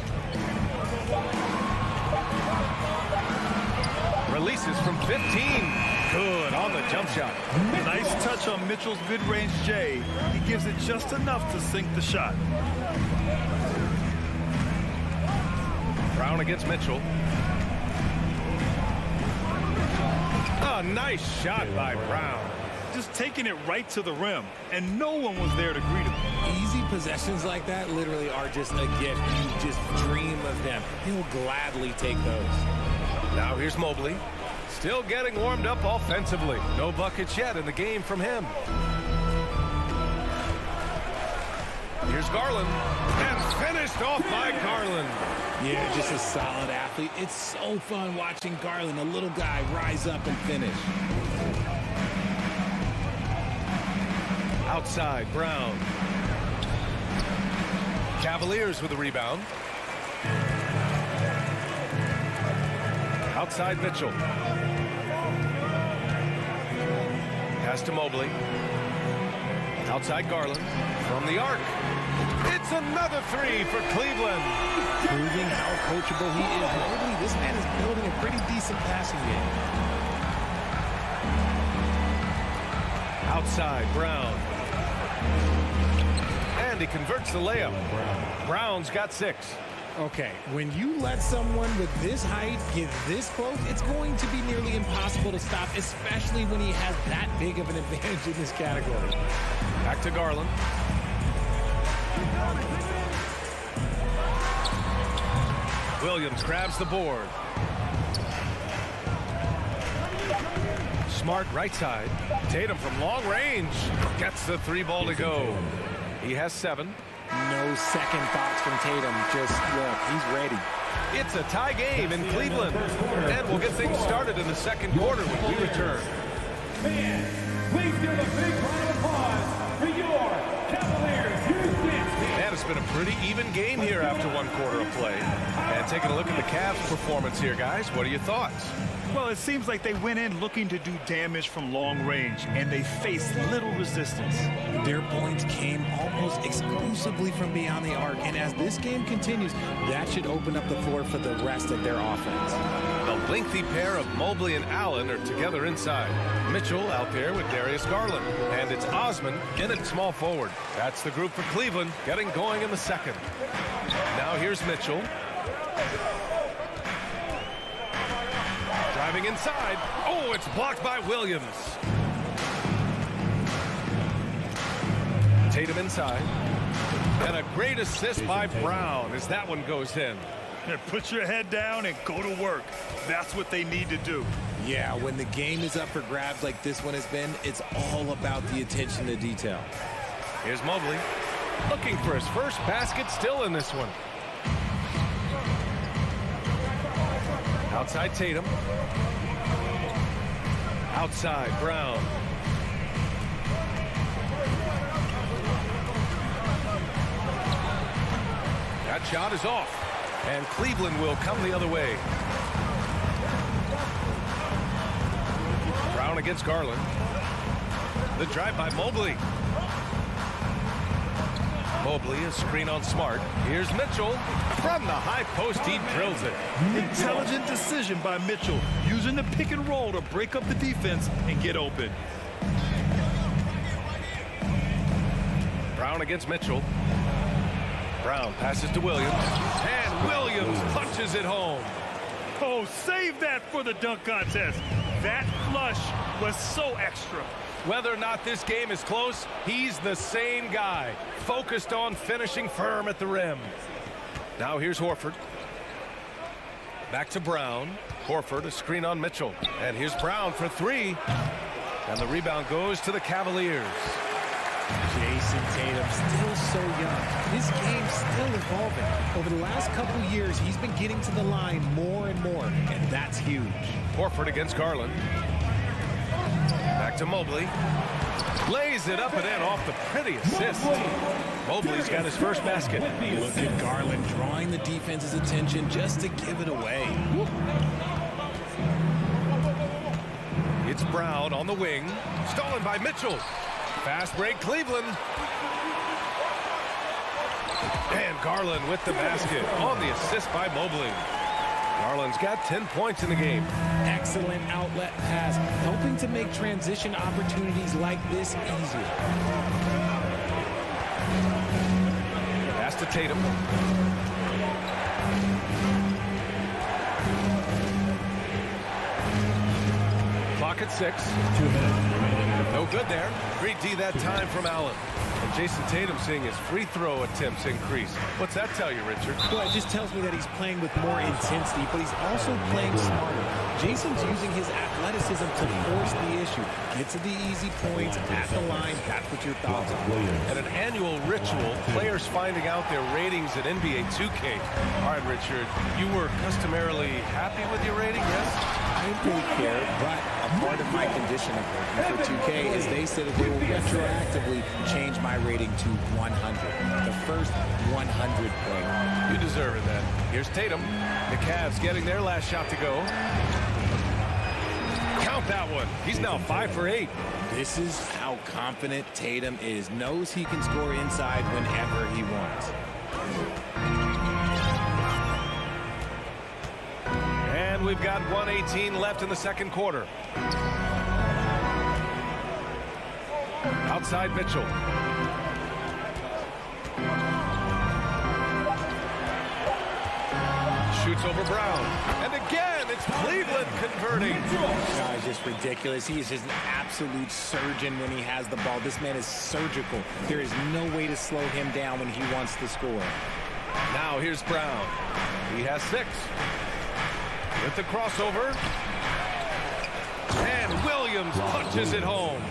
Releases from 15. Good on the jump shot. Nice touch on Mitchell's mid-range J. He gives it just enough to sink the shot. Brown against Mitchell. A nice shot by Brown. Just taking it right to the rim, and no one was there to greet him. Easy possessions like that literally are just a gift. You just dream of them. He'll gladly take those. Now here's Mobley. Still getting warmed up offensively. No buckets yet in the game from him. Here's Garland. And finished off by Garland. Yeah, just a solid athlete. It's so fun watching Garland, a little guy, rise up and finish. Outside, Brown. Cavaliers with the rebound. Outside, Mitchell. Pass to Mobley. Outside, Garland. From the arc. It's another 3 for Cleveland. Proving how coachable he is. Mobley, this man is building a pretty decent passing game. Outside, Brown. And he converts the layup. Brown's got 6. Okay, when you let someone with this height get this close, it's going to be nearly impossible to stop, especially when he has that big of an advantage in this category. Back to Garland. Williams grabs the board. Smart right side. Tatum from long range gets the 3 ball to go. He has 7. No second thoughts from Tatum. Just look, he's ready. It's a tie game in Cleveland. And we'll get things started in the second quarter when we return. Fans, please give a big round of applause for your Cavaliers Houston. And it's been a pretty even game here after 1 quarter of play. And taking a look at the Cavs' performance here, guys. What are your thoughts? Well, it seems like they went in looking to do damage from long range, and they faced little resistance. Their points came almost exclusively from beyond the arc, and as this game continues, that should open up the floor for the rest of their offense. A lengthy pair of Mobley and Allen are together inside. Mitchell out there with Darius Garland, and it's Osman in at small forward. That's the group for Cleveland getting going in the second. Now here's Mitchell. Driving inside. Oh, it's blocked by Williams. Tatum inside. And a great assist by Brown as that one goes in. Put your head down and go to work. That's what they need to do. Yeah, when the game is up for grabs like this one has been, it's all about the attention to detail. Here's Mobley looking for his first basket, still in this one. Outside Tatum. Outside Brown. That shot is off. And Cleveland will come the other way. Brown against Garland. The drive by Mobley. Mobley, a screen on Smart. Here's Mitchell. From the high post, he drills it. Intelligent decision by Mitchell, using the pick and roll to break up the defense and get open. Brown against Mitchell. Brown passes to Williams. And Williams punches it home. Oh, save that for the dunk contest. That flush was so extra. Whether or not this game is close, he's the same guy, focused on finishing firm at the rim. Now here's Horford. Back to Brown. Horford, a screen on Mitchell. And here's Brown for 3. And the rebound goes to the Cavaliers. Jason Tatum still so young. His game's still evolving. Over the last couple years, he's been getting to the line more and more, and that's huge. Horford against Garland. Back to Mobley. Lays it up and in off the pretty assist. Mobley's got his first basket. Look at Garland drawing the defense's attention just to give it away. It's Brown on the wing. Stolen by Mitchell. Fast break, Cleveland. And Garland with the basket on the assist by Mobley. Garland's got 10 points in the game. Excellent outlet pass, helping to make transition opportunities like this easier. Pass to Tatum. Clock at 6. 2 minutes remaining. No good there. Great D that time from Allen. And Jason Tatum seeing his free throw attempts increase. What's that tell you, Richard? Well, it just tells me that he's playing with more intensity, but he's also playing smarter. Jason's using his athleticism to force the issue. Get to the easy points at the line. That's what your thoughts are. At an annual ritual, players finding out their ratings at NBA 2K. All right, Richard, you were customarily happy with your rating, yes? I didn't really care, but a part of my condition of working for 2K is they said that they will retroactively change my rating to 100. The first 100 player. You deserve it then. Here's Tatum. The Cavs getting their last shot to go. Count that one. He's now 5 for 8. This is how confident Tatum is. Knows he can score inside whenever he wants. And we've got 1:18 left in the second quarter. outside Mitchell. Shoots over Brown. And again, it's Cleveland converting. This guy is just ridiculous. He is just an absolute surgeon when he has the ball. This man is surgical. There is no way to slow him down when he wants to score. Now here's Brown. He has 6. With the crossover. And Williams punches it home.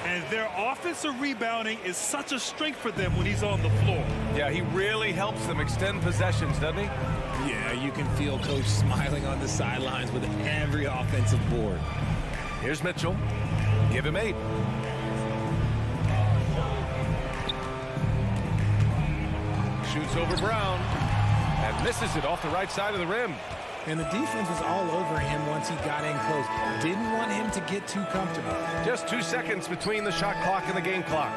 And their offensive rebounding is such a strength for them when he's on the floor. Yeah, he really helps them extend possessions, doesn't he? Yeah, you can feel Coach smiling on the sidelines with every offensive board. Here's Mitchell. Give him 8. Shoots over Brown and misses it off the right side of the rim. And the defense was all over him once he got in close. Didn't want him to get too comfortable. Just 2 seconds between the shot clock and the game clock.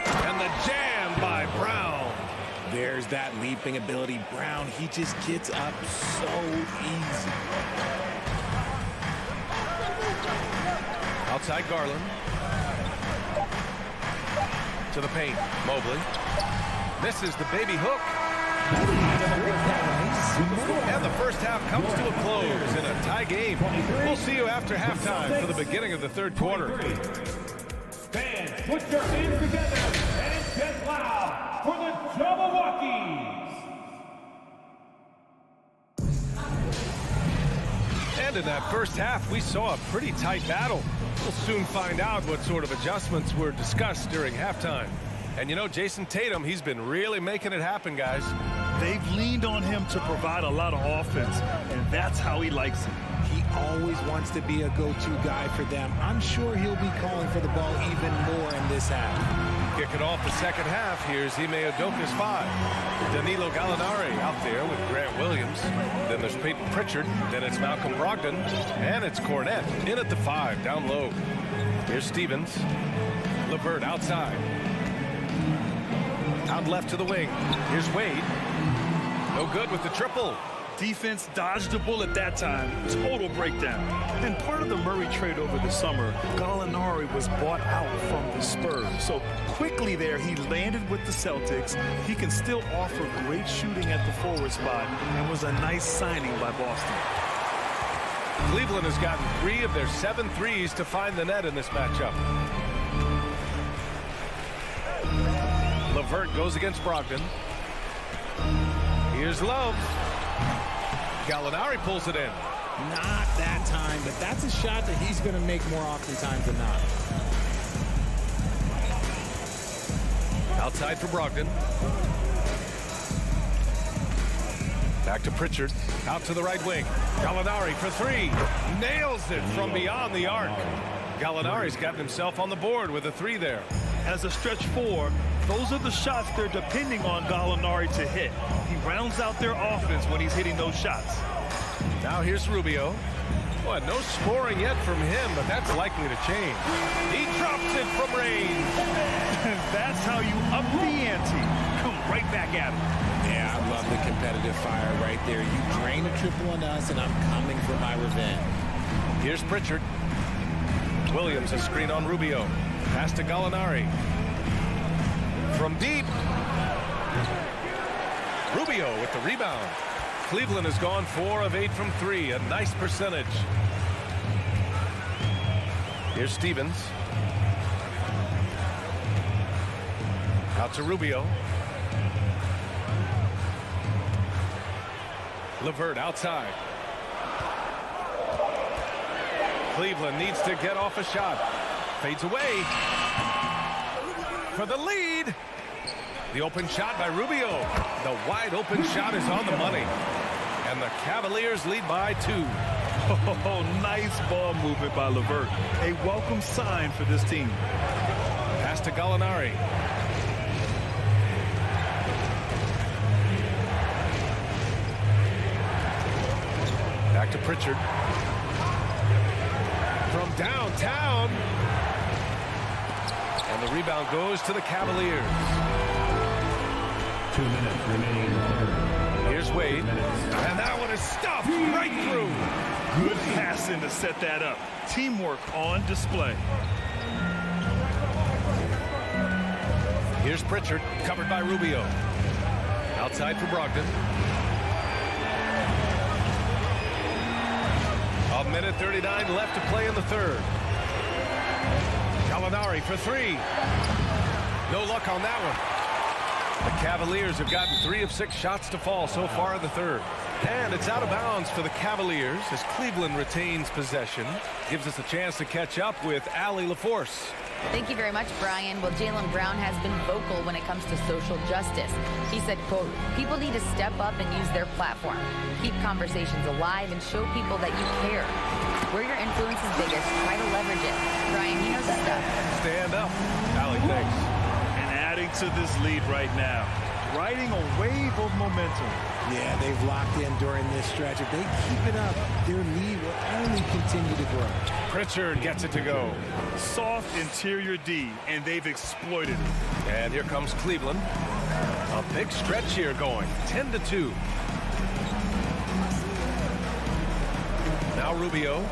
And the jam by Brown. There's that leaping ability. Brown, he just gets up so easy. Outside Garland. To the paint. Mobley. Misses the baby hook. And the first half comes to a close in a tie game. We'll see you after halftime for the beginning of the third quarter. Fans, put your hands together and get loud for the Jabberwockies. And in that first half, we saw a pretty tight battle. We'll soon find out what sort of adjustments were discussed during halftime. And you know, Jason Tatum, he's been really making it happen, guys. They've leaned on him to provide a lot of offense, and that's how he likes it. He always wants to be a go-to guy for them. I'm sure he'll be calling for the ball even more in this half. Kicking off the second half, here's Ime Udoka's 5. Danilo Gallinari out there with Grant Williams. Then there's Peyton Pritchard. Then it's Malcolm Brogdon. And it's Cornette in at the 5, down low. Here's Stevens. LeVert outside. Out left to the wing. Here's Wade. No good with the triple. Defense dodged a bullet that time. Total breakdown. And part of the Murray trade over the summer, Gallinari was bought out from the Spurs. So quickly there, he landed with the Celtics. He can still offer great shooting at the forward spot and was a nice signing by Boston. Cleveland has gotten 3 of their 7 threes to find the net in this matchup. LeVert goes against Brogdon. Here's Love. Gallinari pulls it in. Not that time, but that's a shot that he's going to make more oftentimes than not. Outside for Brogdon. Back to Pritchard. Out to the right wing. Gallinari for 3. Nails it from beyond the arc. Gallinari's gotten himself on the board with a 3 there. As a stretch 4, those are the shots they're depending on Gallinari to hit. He rounds out their offense when he's hitting those shots. Now here's Rubio. Boy, no scoring yet from him, but that's likely to change. He drops it from range. That's how you up the ante. Come right back at him. Yeah, I love the competitive fire right there. You drain a triple on us, and I'm coming for my revenge. Here's Pritchard. Williams a screen on Rubio. Pass to Gallinari. From deep. Rubio with the rebound. Cleveland has gone 4 of 8 from 3. A nice percentage. Here's Stevens. Out to Rubio. LeVert outside. Cleveland needs to get off a shot. Fades away. For the lead. The open shot by Rubio. The wide open shot is on the money. And the Cavaliers lead by 2. Oh, nice ball movement by LeVert. A welcome sign for this team. Pass to Gallinari. Back to Pritchard. From downtown. And the rebound goes to the Cavaliers. 2 minutes remaining in the third. Here's Wade. And that one is stuffed right through. Good passing to set that up. Teamwork on display. Here's Pritchard, covered by Rubio. Outside for Brogdon. A minute 39 left to play in the third. Gallinari for three. No luck on that one. The Cavaliers have gotten 3 of 6 shots to fall so far in the third. And it's out of bounds for the Cavaliers as Cleveland retains possession. Gives us a chance to catch up with Allie LaForce. Thank you very much, Brian. Well, Jaylen Brown has been vocal when it comes to social justice. He said, quote, people need to step up and use their platform. Keep conversations alive and show people that you care. Where your influence is biggest, try to leverage it. Brian, he knows his stuff. Stand up. Allie, thanks. And adding to this lead right now, riding a wave of momentum. Yeah, they've locked in during this stretch. If they keep it up, their lead will only continue to grow. Pritchard gets it to go. Soft interior D, and they've exploited it. And here comes Cleveland. A big stretch here going, 10-2. Now Rubio.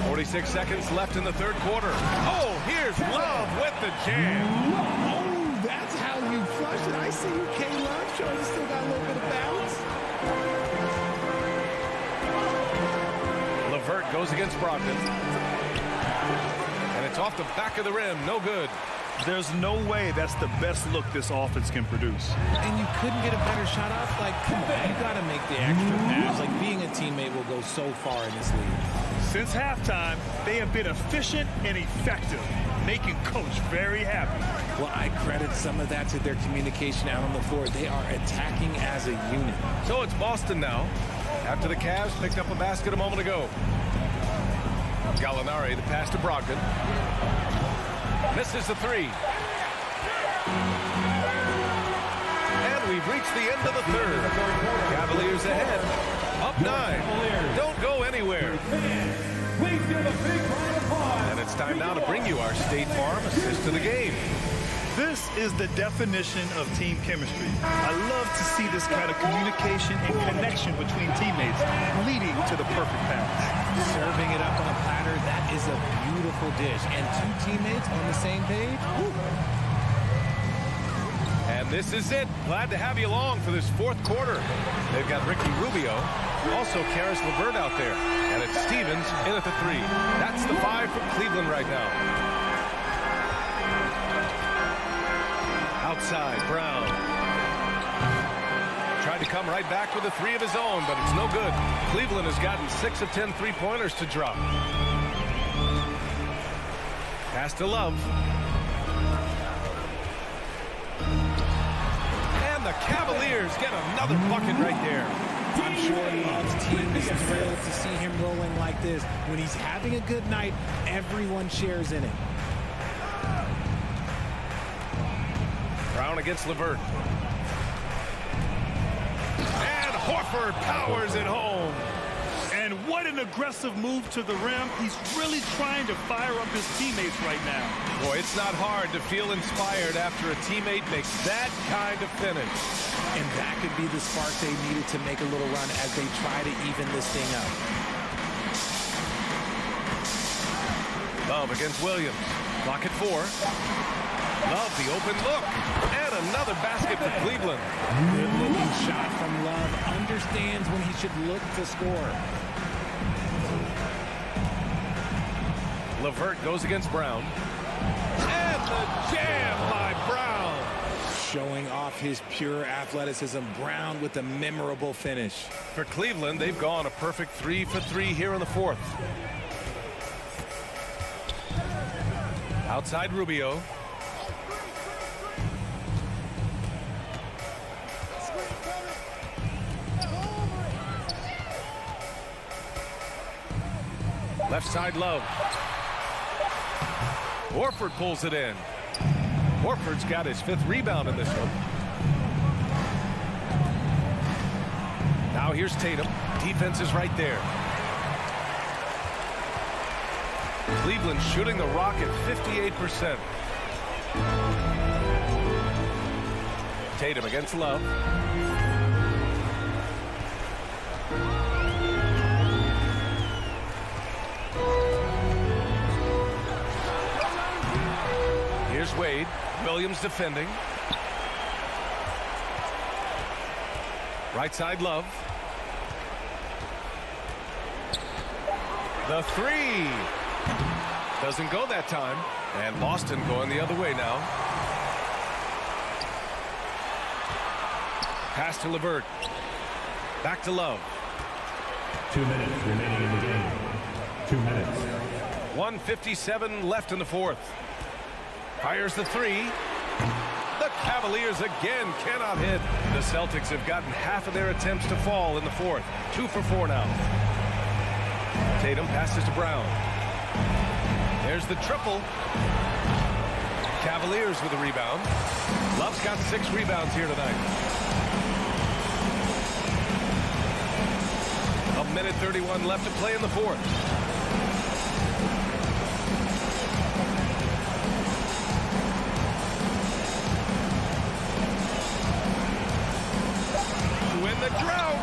46 seconds left in the third quarter. Oh, here's Love with the jam. Oh, that's how you flush it. I see you, K-Love, showing you still got a little bit of bounce. LeVert goes against Brogdon. And it's off the back of the rim. No good. There's no way that's the best look this offense can produce. And you couldn't get a better shot off? Like, come on, you got to make the extra pass. Like, being a teammate will go so far in this league. Since halftime, they have been efficient and effective, making Coach very happy. Well, I credit some of that to their communication out on the floor. They are attacking as a unit. So it's Boston now, after the Cavs picked up a basket a moment ago. Gallinari, the pass to Brogdon. Misses the three. And we've reached the end of the third. Cavaliers ahead. Up 9. Don't go anywhere. And it's time now to bring you our State Farm assist to the game. This is the definition of team chemistry. I love to see this kind of communication and connection between teammates leading to the perfect pass. Serving it up on a platter, that is a beautiful dish. And 2 teammates on the same page. Woo. And this is it. Glad to have you along for this fourth quarter. They've got Ricky Rubio, also Karis LeVert out there. And it's Stevens in at the 3. That's the 5 from Cleveland right now. Outside, Brown. Tried to come right back with a 3 of his own, but it's no good. Cleveland has gotten 6 of 10 3-pointers to drop. Pass to Love. And the Cavaliers get another bucket right there. I'm sure Love's team is thrilled to see him rolling like this. When he's having a good night, everyone shares in it. Brown against LeVert. And Horford powers it home. And what an aggressive move to the rim. He's really trying to fire up his teammates right now. Boy, it's not hard to feel inspired after a teammate makes that kind of finish. And that could be the spark they needed to make a little run as they try to even this thing up. Love against Williams. Clock at 4. Love the open look. And another basket for Cleveland. Good looking shot from Love. Understands when he should look to score. LeVert goes against Brown. And the jam by Brown. Showing off his pure athleticism. Brown with a memorable finish. For Cleveland, they've gone a perfect 3 for 3 here in the fourth. Outside Rubio. Left side, Love. Horford pulls it in. Horford's got his 5th rebound in this one. Now here's Tatum. Defense is right there. Cleveland shooting the rock at 58%. Tatum against Love. is Wade. Williams defending. Right side, Love. The three. Doesn't go that time. And Boston going the other way now. Pass to LeVert. Back to Love. 2 minutes remaining in the game. 2 minutes. 1:57 left in the fourth. Fires the three. The Cavaliers again cannot hit. The Celtics have gotten half of their attempts to fall in the fourth. 2 for 4 now. Tatum passes to Brown. There's the triple. Cavaliers with a rebound. Love's got 6 rebounds here tonight. 1:31 left to play in the fourth. Win the drought.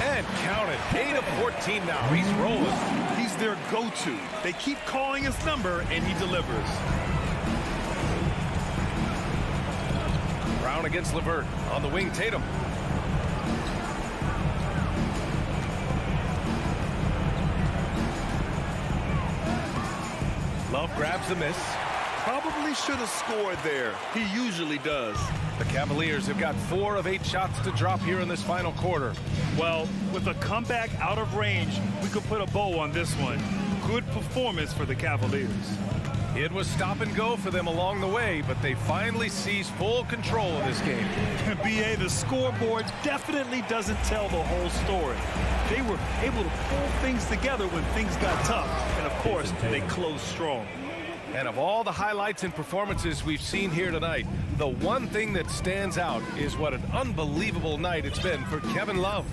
And count it. 8 of 14 now. He's rolling. He's their go-to. They keep calling his number, and he delivers. Brown against LeVert. On the wing, Tatum. Love grabs the miss. Probably should have scored there. He usually does. The Cavaliers have got 4 of 8 shots to drop here in this final quarter. Well, with a comeback out of range, we could put a bow on this one. Good performance for the Cavaliers. It was stop and go for them along the way, but they finally seized full control of this game. BA, the scoreboard definitely doesn't tell the whole story. They were able to pull things together when things got tough, and of course, they closed strong. And of all the highlights and performances we've seen here tonight, the one thing that stands out is what an unbelievable night it's been for Kevin Love.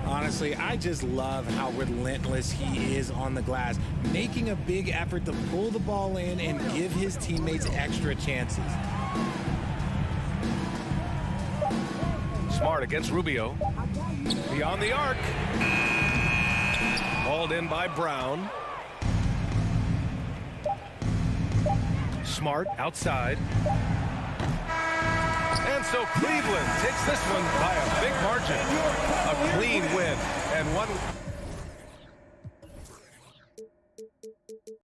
Honestly, I just love how relentless he is on the glass, making a big effort to pull the ball in and give his teammates extra chances. Smart against Rubio. Beyond the arc. Hauled in by Brown. Smart outside. And so Cleveland takes this one by a big margin. A clean win and one.